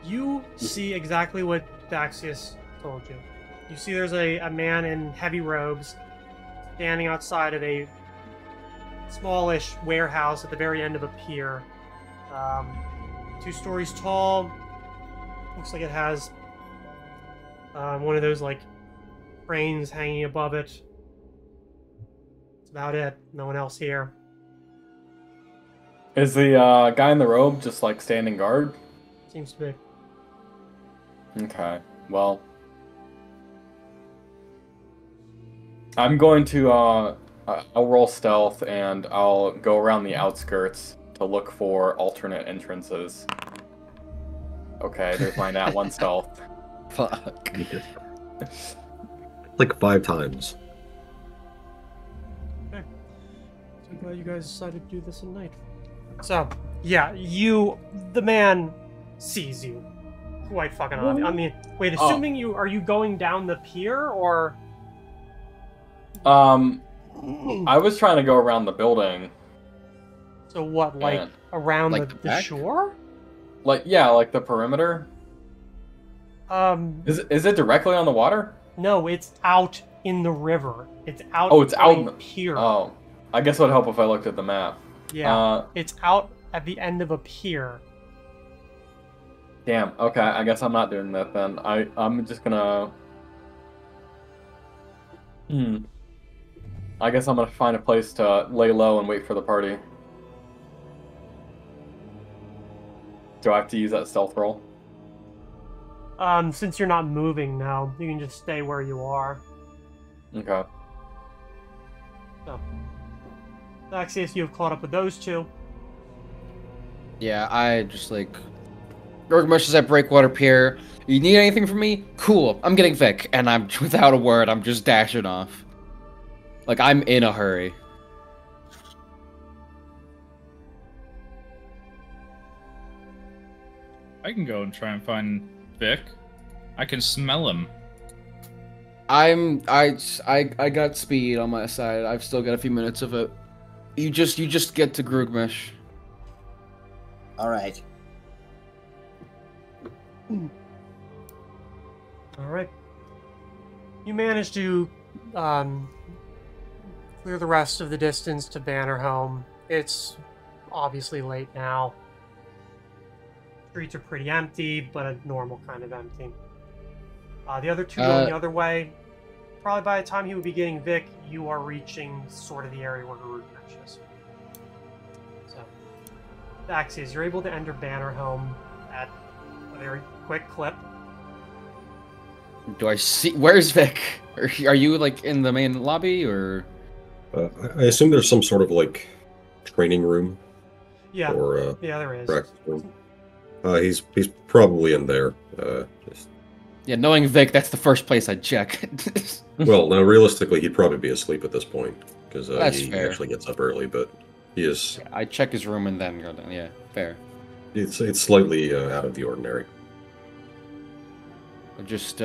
[SPEAKER 1] you see exactly what Daxius told you. You see there's a man in heavy robes standing outside of a smallish warehouse at the very end of a pier. 2 stories tall. Looks like it has one of those like cranes hanging above it. That's about it. No one else here.
[SPEAKER 3] Is the guy in the robe just like standing guard?
[SPEAKER 1] Seems to be.
[SPEAKER 3] Okay, well, I'm going to I'll roll stealth and I'll go around the outskirts to look for alternate entrances. Okay, there's my nat 1 stealth.
[SPEAKER 4] Fuck.
[SPEAKER 5] Like 5 times.
[SPEAKER 1] So I'm glad you guys decided to do this at night. So, yeah, the man sees you. Quite fucking obvious. I mean, wait, assuming are you going down the pier, or?
[SPEAKER 3] I was trying to go around the building.
[SPEAKER 1] So what, like,
[SPEAKER 3] And-
[SPEAKER 1] around
[SPEAKER 4] Like
[SPEAKER 1] the
[SPEAKER 4] the back?
[SPEAKER 1] shore?
[SPEAKER 3] Like, yeah, like the perimeter. Is it directly on the water?
[SPEAKER 1] No, it's out in the river. It's out
[SPEAKER 3] Oh, it's
[SPEAKER 1] on
[SPEAKER 3] out
[SPEAKER 1] a
[SPEAKER 3] in the-
[SPEAKER 1] pier.
[SPEAKER 3] Oh, I guess it would help if I looked at the map.
[SPEAKER 1] Yeah, it's out at the end of a pier.
[SPEAKER 3] Damn. Okay, I guess I'm not doing that then. I'm just gonna. I guess I'm gonna find a place to lay low and wait for the party. Do I have to use that stealth roll?
[SPEAKER 1] Since you're not moving now, you can just stay where you are.
[SPEAKER 3] Okay.
[SPEAKER 1] So, Daxius, you have caught up with those 2.
[SPEAKER 4] Yeah, I just like Gilgamesh is at Breakwater Pier. You need anything from me? Cool. I'm getting Vic, and I'm without a word. I'm just dashing off. Like I'm in a hurry.
[SPEAKER 2] I can go and try and find Vic. I can smell him.
[SPEAKER 4] I got speed on my side. I've still got a few minutes of it. You just get to Grugmesh.
[SPEAKER 6] All right.
[SPEAKER 1] All right. You manage to clear the rest of the distance to Bannerhome. It's obviously late now. Streets are pretty empty, but a normal kind of empty. The other two going the other way. Probably by the time he would be getting Vic, you are reaching sort of the area where Grugmesh is. So, Daxius, you're able to enter Bannerhome at a very quick clip.
[SPEAKER 4] Do I see? Where's Vic? Are you like in the main lobby or?
[SPEAKER 5] I assume there's some sort of like training room.
[SPEAKER 1] Yeah.
[SPEAKER 5] Or
[SPEAKER 1] yeah, there is.
[SPEAKER 5] practice room. He's probably in there. Just...
[SPEAKER 4] Yeah, knowing Vic, that's the first place I'd check.
[SPEAKER 5] Well, now realistically, he'd probably be asleep at this point because he
[SPEAKER 4] fair.
[SPEAKER 5] actually gets up early. But he is.
[SPEAKER 4] Yeah, I check his room and then go down. Yeah, fair.
[SPEAKER 5] It's slightly out of the ordinary.
[SPEAKER 4] I just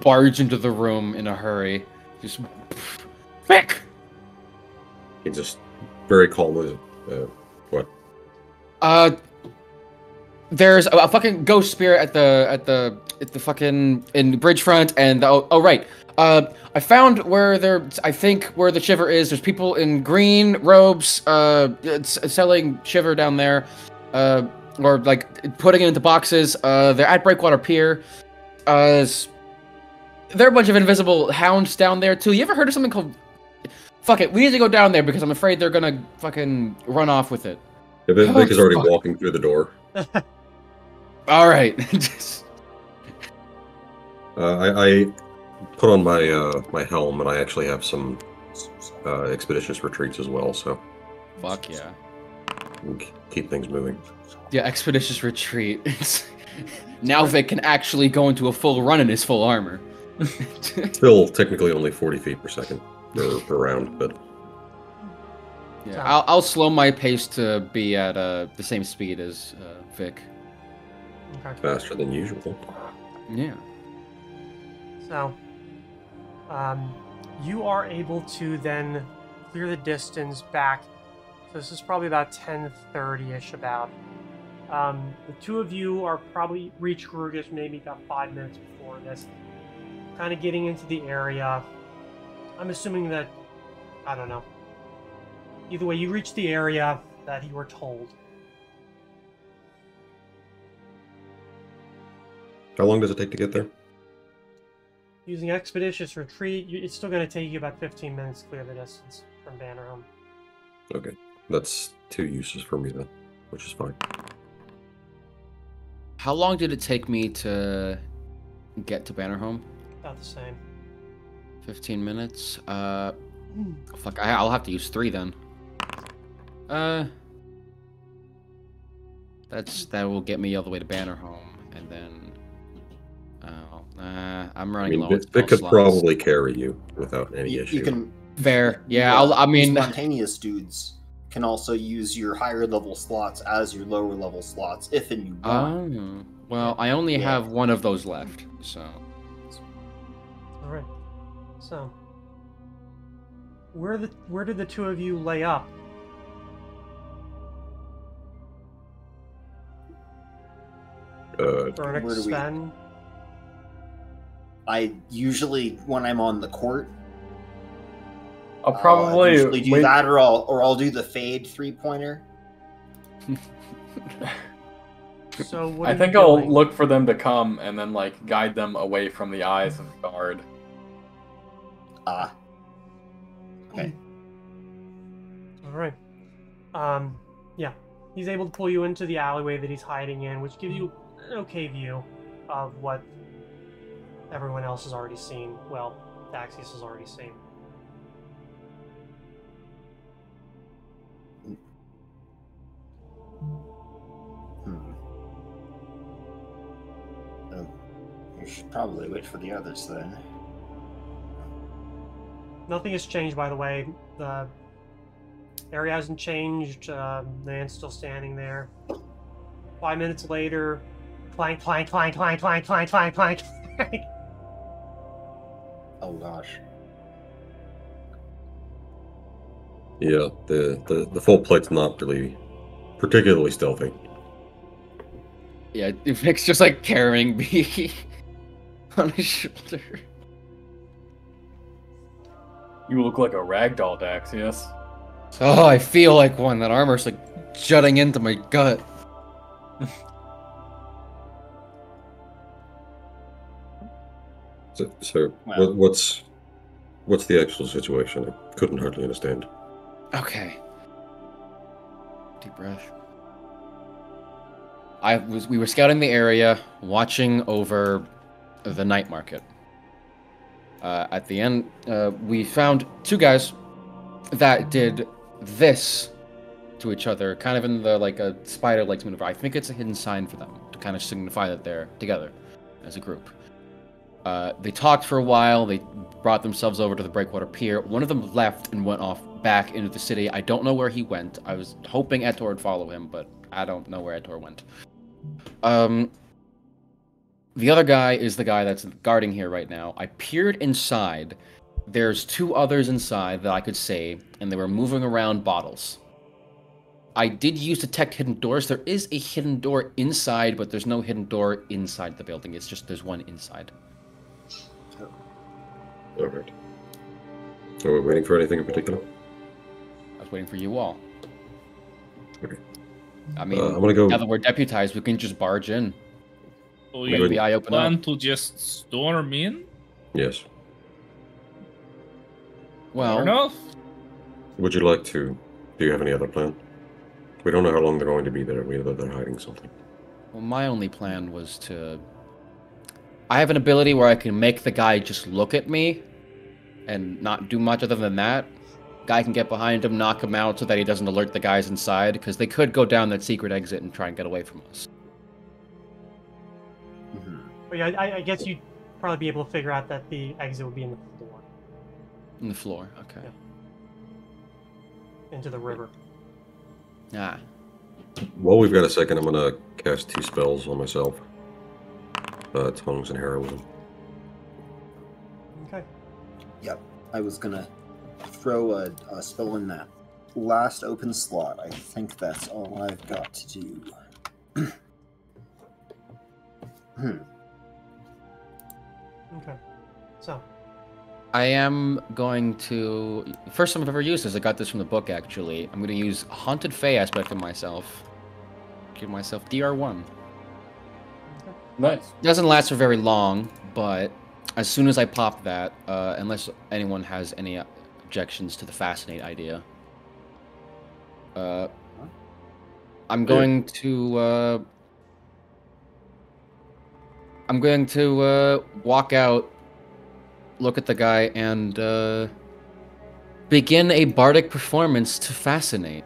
[SPEAKER 4] barge into the room in a hurry. Just Vic.
[SPEAKER 5] He just very calmly. What?
[SPEAKER 4] There's a fucking ghost spirit at the fucking in Bridgefront, and oh right. I found where I think where the Shiver is. There's people in green robes, selling Shiver down there, or like putting it into boxes. They're at Breakwater Pier. There are a bunch of invisible hounds down there too. You ever heard of something called? Fuck it, we need to go down there because I'm afraid they're gonna fucking run off with it.
[SPEAKER 5] Yeah, Vic is already walking through the door.
[SPEAKER 4] All right.
[SPEAKER 5] I put on my helm, and I actually have some expeditious retreats as well, so
[SPEAKER 4] Fuck yeah.
[SPEAKER 5] we can keep things moving.
[SPEAKER 4] Yeah, expeditious retreat. Now Vic can actually go into a full run in his full armor.
[SPEAKER 5] Still technically only 40 feet per second per round, but
[SPEAKER 4] yeah, I'll slow my pace to be at the same speed as Vic.
[SPEAKER 1] Okay.
[SPEAKER 5] faster than usual.
[SPEAKER 4] Yeah.
[SPEAKER 1] So, you are able to then clear the distance back. So this is probably about 10:30-ish about. The two of you are probably reach Grugish maybe about 5 minutes before this. Kind of getting into the area. I'm assuming that, I don't know. Either way, you reach the area that you were told.
[SPEAKER 5] How long does it take to get there?
[SPEAKER 1] Using Expeditious Retreat, it's still going to take you about 15 minutes to clear the distance from Bannerhome.
[SPEAKER 5] Okay, that's 2 uses for me then, which is fine.
[SPEAKER 4] How long did it take me to get to Bannerhome?
[SPEAKER 1] About the same.
[SPEAKER 4] 15 minutes. Fuck, I'll have to use 3 then. That will get me all the way to Bannerhome, and then. I'm running low.
[SPEAKER 5] It could probably carry you without any issue.
[SPEAKER 6] You can.
[SPEAKER 4] Fair, yeah. I mean,
[SPEAKER 6] spontaneous dudes can also use your higher level slots as your lower level slots if and you want.
[SPEAKER 4] Oh, well, I only have one of those left, so.
[SPEAKER 1] All right. So, where did the two of you lay up?
[SPEAKER 6] Where do we-
[SPEAKER 1] Sven?
[SPEAKER 6] I usually, when I'm on the court,
[SPEAKER 3] I'll probably
[SPEAKER 6] usually do
[SPEAKER 3] wait.
[SPEAKER 6] that, or I'll do the fade 3-pointer.
[SPEAKER 1] So what
[SPEAKER 3] I
[SPEAKER 1] are
[SPEAKER 3] think
[SPEAKER 1] you
[SPEAKER 3] I'll
[SPEAKER 1] doing?
[SPEAKER 3] look for them to come and then like guide them away from the eyes of the guard.
[SPEAKER 6] Okay.
[SPEAKER 1] All right. Yeah, he's able to pull you into the alleyway that he's hiding in, which gives you an okay view of what everyone else has already seen. Well, Daxius has already seen.
[SPEAKER 6] should probably wait for the others then.
[SPEAKER 1] Nothing has changed, by the way. The area hasn't changed. The man's still standing there. 5 minutes later, clank, clank, clank, clank, clank, clank, clank, clank.
[SPEAKER 6] Oh gosh.
[SPEAKER 5] Yeah, the full plate's not really particularly stealthy.
[SPEAKER 4] Yeah, Vic's just like carrying me on his shoulder.
[SPEAKER 3] You look like a ragdoll, Daxius.
[SPEAKER 4] Oh, I feel like one. That armor's like jutting into my gut.
[SPEAKER 5] So
[SPEAKER 6] Well.
[SPEAKER 5] what's the actual situation? I couldn't hardly understand.
[SPEAKER 4] Okay. Deep breath. We were scouting the area, watching over the night market. At the end, we found two guys that did this to each other, kind of in the like a spider legs maneuver. I think it's a hidden sign for them to kind of signify that they're together as a group. They talked for a while. They brought themselves over to the Breakwater Pier. One of them left and went off back into the city. I don't know where he went. I was hoping Etor would follow him, but I don't know where Etor went. The other guy is the guy that's guarding here right now. I peered inside. There's two others inside that I could see, and they were moving around bottles. I did use detect hidden doors. There is a hidden door inside, but there's no hidden door inside the building. It's just there's one inside.
[SPEAKER 5] Alright. Are we waiting for anything in particular?
[SPEAKER 4] I was waiting for you all.
[SPEAKER 5] Okay.
[SPEAKER 4] I mean,
[SPEAKER 5] I'm gonna go.
[SPEAKER 4] now that we're deputized, we can just barge in.
[SPEAKER 2] So
[SPEAKER 4] Maybe
[SPEAKER 2] you
[SPEAKER 4] the eye open
[SPEAKER 2] plan
[SPEAKER 4] up.
[SPEAKER 2] to just storm in?
[SPEAKER 5] Yes.
[SPEAKER 2] Fair
[SPEAKER 4] Well,
[SPEAKER 2] enough.
[SPEAKER 5] Would you like to? Do you have any other plan? We don't know how long they're going to be there. We know that they're hiding something.
[SPEAKER 4] my only plan was to... I have an ability where I can make the guy just look at me and not do much other than that. Guy can get behind him, knock him out so that he doesn't alert the guys inside, because they could go down that secret exit and try and get away from us.
[SPEAKER 1] But yeah, I guess you'd probably be able to figure out that the exit would be in the floor,
[SPEAKER 4] On the floor, okay.
[SPEAKER 1] into the river.
[SPEAKER 4] Ah.
[SPEAKER 5] While we've got a second, I'm gonna cast 2 spells on myself. Tongues and Heroism.
[SPEAKER 1] Okay.
[SPEAKER 6] Yep. I was gonna throw a spell in that last open slot. I think that's all I've got to do.
[SPEAKER 1] Okay. So,
[SPEAKER 4] I am going to... First time I've ever used this, I got this from the book, actually. I'm going to use Haunted Fae aspect of myself. Give myself DR1.
[SPEAKER 3] Nice.
[SPEAKER 4] Doesn't last for very long, but as soon as I pop that, unless anyone has any objections to the Fascinate idea, I'm going to walk out, look at the guy, and begin a bardic performance to Fascinate.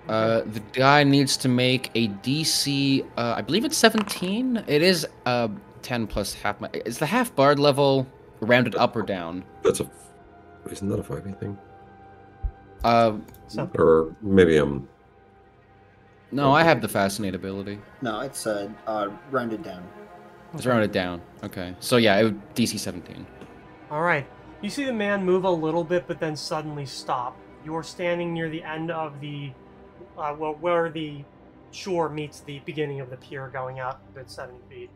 [SPEAKER 4] The guy needs to make a DC, I believe it's 17. It is 10 plus half. Is the half bard level rounded up or down?
[SPEAKER 5] That's a... Isn't that a 5e thing?
[SPEAKER 1] so
[SPEAKER 5] Or maybe I'm...
[SPEAKER 4] No, I have the Fascinate ability.
[SPEAKER 6] No, it's rounded down.
[SPEAKER 4] It's rounded down. Okay. So yeah, it would DC 17.
[SPEAKER 1] all right. You see the man move a little bit, but then suddenly stop. You're standing near the end of the, well, where the shore meets the beginning of the pier, going out a good 70 feet.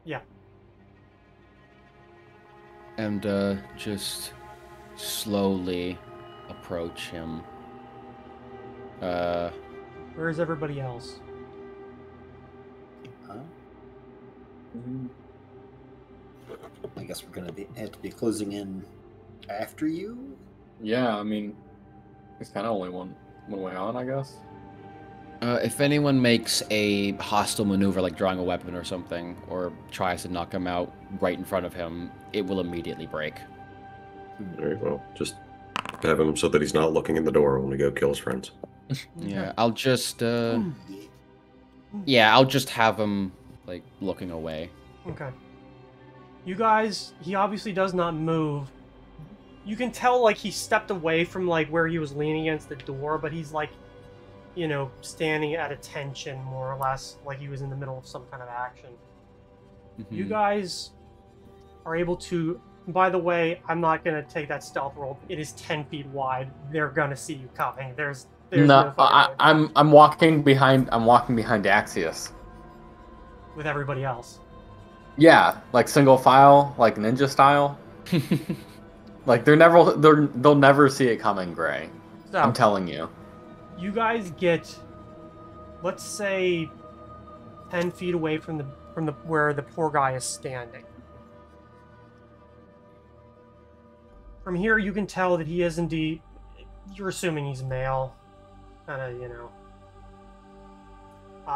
[SPEAKER 1] Yeah.
[SPEAKER 4] And just slowly approach him.
[SPEAKER 1] Where's everybody else?
[SPEAKER 6] Huh? I guess we're gonna have to be closing in after you.
[SPEAKER 3] Yeah, I mean, it's kind of only one way on, I guess.
[SPEAKER 4] If anyone makes a hostile maneuver, like drawing a weapon or something, or tries to knock him out right in front of him, it will immediately break.
[SPEAKER 5] Very well. Just have him so that he's not looking in the door when we go kill his friends.
[SPEAKER 4] Yeah, I'll just Yeah, I'll just have him like looking away.
[SPEAKER 1] Okay. You guys, he obviously does not move. You can tell, like, he stepped away from, like, where he was leaning against the door, but he's, like, you know, standing at attention, more or less, like he was in the middle of some kind of action. You guys are able to... By the way, I'm not going to take that stealth roll. It is 10 feet wide. They're going to see you coming. There's
[SPEAKER 3] No,
[SPEAKER 1] fucking
[SPEAKER 3] I'm walking behind Daxius.
[SPEAKER 1] with everybody else.
[SPEAKER 3] Yeah, like single file, like ninja style. Like they'll never see it coming, Gray.
[SPEAKER 1] So,
[SPEAKER 3] I'm telling you.
[SPEAKER 1] you guys get, let's say, 10 feet away from the where the poor guy is standing. From here, you can tell that he is indeed. You're assuming he's male, kind of, you know.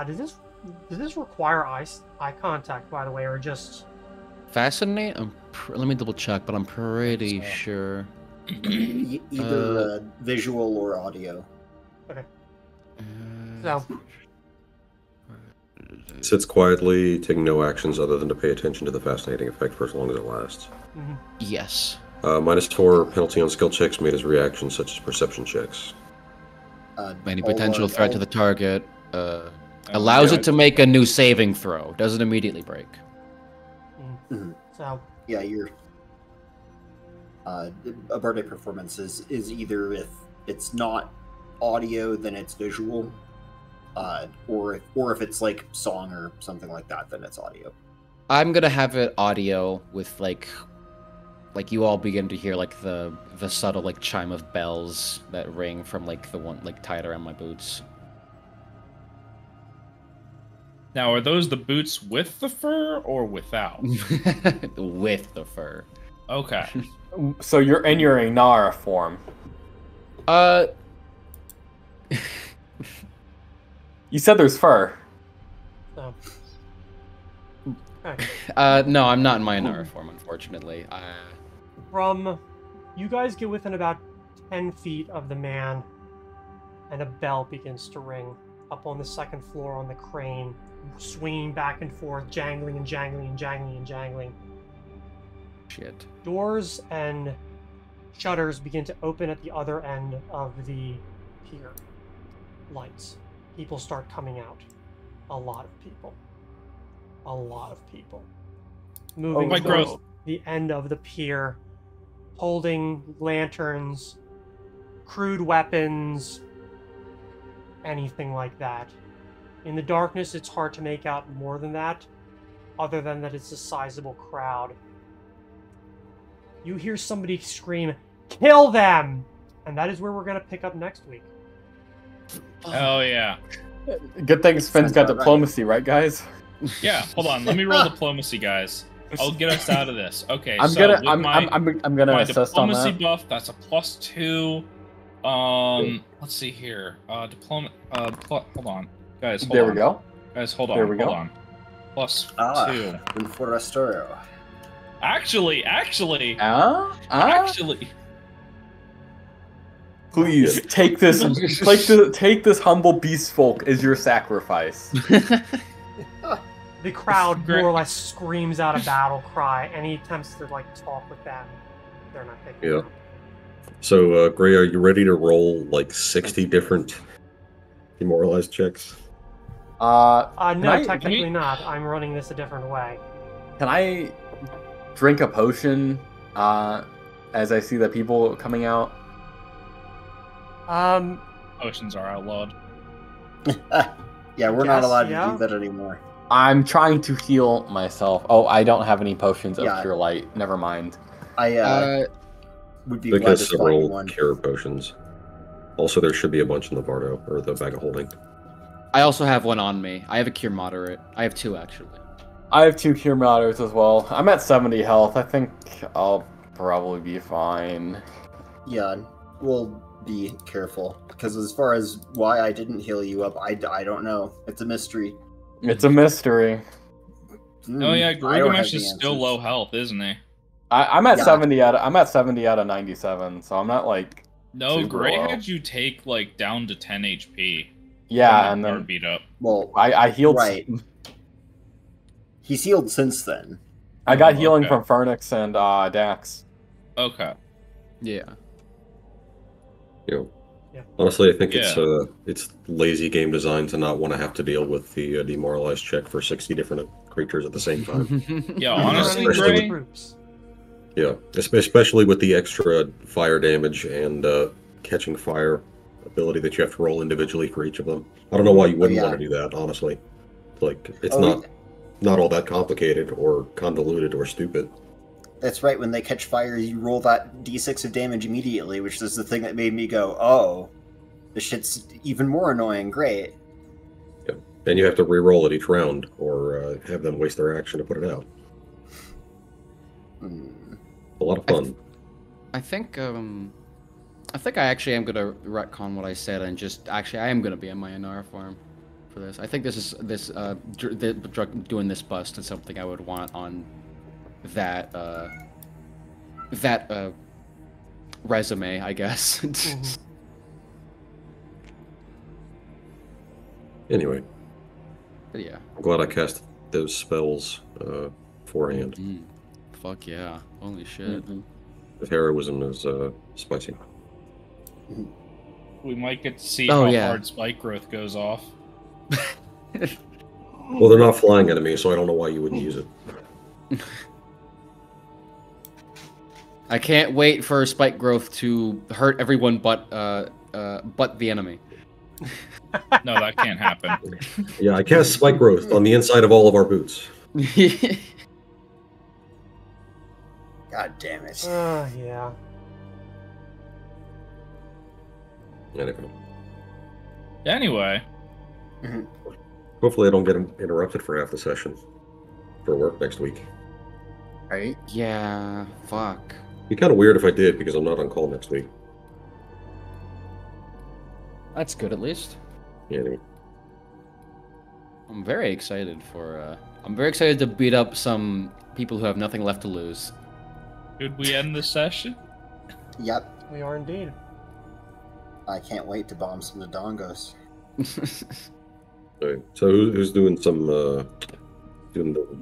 [SPEAKER 1] Does this require eye contact, by the way, or just?
[SPEAKER 4] Fascinate? Let me double check, but I'm pretty sure.
[SPEAKER 6] Either visual or audio.
[SPEAKER 1] Okay. So.
[SPEAKER 5] Sits quietly, taking no actions other than to pay attention to the fascinating effect for as long as it lasts.
[SPEAKER 1] Mm-hmm.
[SPEAKER 4] Yes.
[SPEAKER 5] -4 penalty on skill checks made as reactions such as perception checks.
[SPEAKER 4] Any potential threat to the target allows it to make a new saving throw. Doesn't immediately break.
[SPEAKER 6] Mm-hmm.
[SPEAKER 1] So.
[SPEAKER 6] Yeah, your a birthday performance is either if it's not audio, then it's visual, or if it's like song or something like that, then it's audio.
[SPEAKER 4] I'm gonna have it audio with like you all begin to hear like the subtle like chime of bells that ring from like the one like tied around my boots.
[SPEAKER 2] Now, are those the boots with the fur or without?
[SPEAKER 4] With the fur.
[SPEAKER 2] Okay.
[SPEAKER 3] So you're in your Inara form. You said there's fur.
[SPEAKER 1] So. Okay.
[SPEAKER 4] No, I'm not in my Inara form, unfortunately.
[SPEAKER 1] From, you guys get within about 10 feet of the man, and a bell begins to ring up on the second floor on the crane, swinging back and forth, jangling and jangling and jangling and jangling.
[SPEAKER 4] Shit.
[SPEAKER 1] Doors and shutters begin to open at the other end of the pier. Lights. People start coming out. A lot of people. A lot of people. Moving
[SPEAKER 2] my
[SPEAKER 1] towards
[SPEAKER 2] growth.
[SPEAKER 1] the end of the pier, holding lanterns, crude weapons, anything like that. In the darkness, it's hard to make out more than that, other than that it's a sizable crowd. You hear somebody scream, "Kill them!" And that is where we're going to pick up next week.
[SPEAKER 2] Oh, yeah.
[SPEAKER 3] Good thing Sven's got
[SPEAKER 6] Sounds about
[SPEAKER 3] diplomacy, right, guys?
[SPEAKER 2] Yeah, hold on. Let me roll diplomacy, guys. I'll get us out of this. Okay,
[SPEAKER 3] I'm
[SPEAKER 2] so
[SPEAKER 3] gonna
[SPEAKER 2] with
[SPEAKER 3] I'm gonna
[SPEAKER 2] my
[SPEAKER 3] assist on
[SPEAKER 2] diplomacy
[SPEAKER 3] that.
[SPEAKER 2] buff, that's a +2. Let's see here. Hold on. Guys, hold
[SPEAKER 3] There
[SPEAKER 2] on.
[SPEAKER 3] we go.
[SPEAKER 2] Guys, hold on.
[SPEAKER 3] There we
[SPEAKER 2] hold
[SPEAKER 3] go.
[SPEAKER 2] on. +2.
[SPEAKER 6] Un forastero.
[SPEAKER 2] Actually.
[SPEAKER 3] Please take this take this humble beast folk as your sacrifice.
[SPEAKER 1] The crowd
[SPEAKER 2] Great.
[SPEAKER 1] more or less screams out a battle cry, and he attempts to like talk with them. They're not picking
[SPEAKER 5] Yeah.
[SPEAKER 1] up.
[SPEAKER 5] So, Gray, are you ready to roll like 60 different demoralized checks?
[SPEAKER 1] No,
[SPEAKER 3] I-
[SPEAKER 1] technically not. I'm running this a different way.
[SPEAKER 3] Can I drink a potion as I see the people coming out?
[SPEAKER 2] Potions are outlawed.
[SPEAKER 6] Yeah, we're not
[SPEAKER 1] Guess,
[SPEAKER 6] allowed
[SPEAKER 1] yeah.
[SPEAKER 6] to do that anymore.
[SPEAKER 3] I'm trying to heal myself. Oh, I don't have any potions of
[SPEAKER 6] Yeah.
[SPEAKER 3] pure light. Never mind.
[SPEAKER 6] I would be
[SPEAKER 5] Vic
[SPEAKER 6] glad
[SPEAKER 5] has
[SPEAKER 6] to find
[SPEAKER 5] several
[SPEAKER 6] one.
[SPEAKER 5] cure potions. Also, there should be a bunch in the Vardo, or the bag of holding.
[SPEAKER 4] I also have one on me. I have a cure moderate. I have 2 actually.
[SPEAKER 3] I have 2 cure marauders as well. I'm at 70 health. I think I'll probably be fine.
[SPEAKER 6] Yeah, we'll be careful. Because as far as why I didn't heal you up, I don't know. It's a mystery.
[SPEAKER 3] It's a mystery.
[SPEAKER 2] Oh yeah,
[SPEAKER 6] I don't have
[SPEAKER 2] Gilgamesh
[SPEAKER 6] the
[SPEAKER 2] is still
[SPEAKER 6] answers.
[SPEAKER 2] low health, isn't he?
[SPEAKER 3] I'm at
[SPEAKER 6] Yeah.
[SPEAKER 3] 70 out of 97, so I'm not like
[SPEAKER 2] No,
[SPEAKER 3] Super
[SPEAKER 2] Gray
[SPEAKER 3] low.
[SPEAKER 2] had you take like down to 10 HP.
[SPEAKER 3] Yeah, and
[SPEAKER 2] Guard
[SPEAKER 3] then
[SPEAKER 2] beat up.
[SPEAKER 6] Well,
[SPEAKER 3] I healed.
[SPEAKER 6] right. He's healed since then.
[SPEAKER 3] I got
[SPEAKER 2] Oh,
[SPEAKER 3] healing
[SPEAKER 2] okay.
[SPEAKER 3] from Fernix and Dax.
[SPEAKER 2] Okay.
[SPEAKER 4] Yeah.
[SPEAKER 5] You know,
[SPEAKER 1] Yeah.
[SPEAKER 5] honestly, I think
[SPEAKER 2] Yeah.
[SPEAKER 5] it's lazy game design to not want to have to deal with the demoralized check for 60 different creatures at the same time.
[SPEAKER 2] Yeah,
[SPEAKER 1] Running
[SPEAKER 2] honestly,
[SPEAKER 1] with
[SPEAKER 5] Especially
[SPEAKER 2] Gray,
[SPEAKER 1] troops.
[SPEAKER 5] Yeah, especially with the extra fire damage and catching fire ability that you have to roll individually for each of them. I don't know why you wouldn't
[SPEAKER 6] yeah.
[SPEAKER 5] want to do that, honestly. Like, it's
[SPEAKER 6] Oh,
[SPEAKER 5] not all that complicated or convoluted or stupid.
[SPEAKER 6] That's right, when they catch fire, you roll that d6 of damage immediately, which is the thing that made me go, oh, this shit's even more annoying. Great.
[SPEAKER 5] Yeah. And you have to re-roll it each round, or have them waste their action to put it out. A lot of fun.
[SPEAKER 4] I think I actually am gonna retcon what I said and just actually I am gonna be in my NR farm for this. I think doing this bust is something I would want on that resume, I guess.
[SPEAKER 5] Anyway,
[SPEAKER 4] But yeah.
[SPEAKER 5] I'm glad I cast those spells beforehand.
[SPEAKER 4] Fuck yeah. Holy shit.
[SPEAKER 5] The heroism is spicy.
[SPEAKER 2] we might get to see
[SPEAKER 4] Oh,
[SPEAKER 2] how
[SPEAKER 4] yeah.
[SPEAKER 2] hard spike growth goes off.
[SPEAKER 5] Well, they're not flying enemies, so I don't know why you wouldn't use it.
[SPEAKER 4] I can't wait for spike growth to hurt everyone but the enemy.
[SPEAKER 2] No, that can't happen.
[SPEAKER 5] Yeah, I cast spike growth on the inside of all of our boots.
[SPEAKER 6] God damn it.
[SPEAKER 1] Yeah.
[SPEAKER 5] Anyway,
[SPEAKER 2] Anyway,
[SPEAKER 5] hopefully I don't get interrupted for half the session for work next week.
[SPEAKER 6] Right?
[SPEAKER 4] Yeah, fuck.
[SPEAKER 5] It'd be kind of weird if I did, because I'm not on call next week.
[SPEAKER 4] That's good at least.
[SPEAKER 5] Yeah, anyway.
[SPEAKER 4] I'm very excited to beat up some people who have nothing left to lose.
[SPEAKER 2] should we end the session?
[SPEAKER 6] Yep.
[SPEAKER 1] We are indeed.
[SPEAKER 6] I can't wait to bomb some of the dongos.
[SPEAKER 5] Alright, so who's doing doing the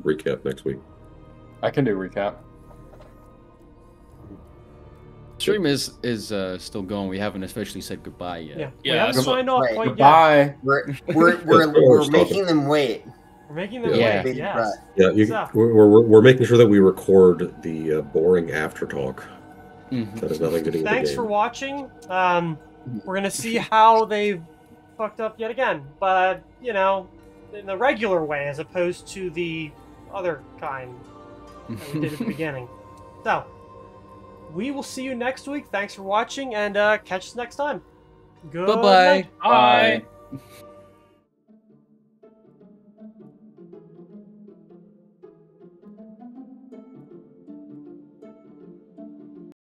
[SPEAKER 5] recap next week?
[SPEAKER 3] I can do recap.
[SPEAKER 4] Stream is still going. We haven't officially said goodbye yet.
[SPEAKER 1] Yeah.
[SPEAKER 2] Yeah,
[SPEAKER 1] We haven't
[SPEAKER 2] that's what-
[SPEAKER 1] signed off
[SPEAKER 6] Right.
[SPEAKER 1] quite yet.
[SPEAKER 3] Goodbye.
[SPEAKER 6] We're making them wait.
[SPEAKER 1] We're making them
[SPEAKER 4] Yeah.
[SPEAKER 1] wait. Yes.
[SPEAKER 5] Yeah,
[SPEAKER 1] So-
[SPEAKER 5] we're making sure that we record the boring after talk.
[SPEAKER 4] Mhm.
[SPEAKER 5] That has nothing to do with
[SPEAKER 1] Thanks
[SPEAKER 5] the
[SPEAKER 1] for
[SPEAKER 5] game.
[SPEAKER 1] watching. We're gonna see how they've fucked up yet again, but in the regular way as opposed to the other kind that we did at the beginning. So, we will see you next week. Thanks for watching, and catch us next time. Good
[SPEAKER 4] Bye-bye.
[SPEAKER 1] night.
[SPEAKER 2] Bye.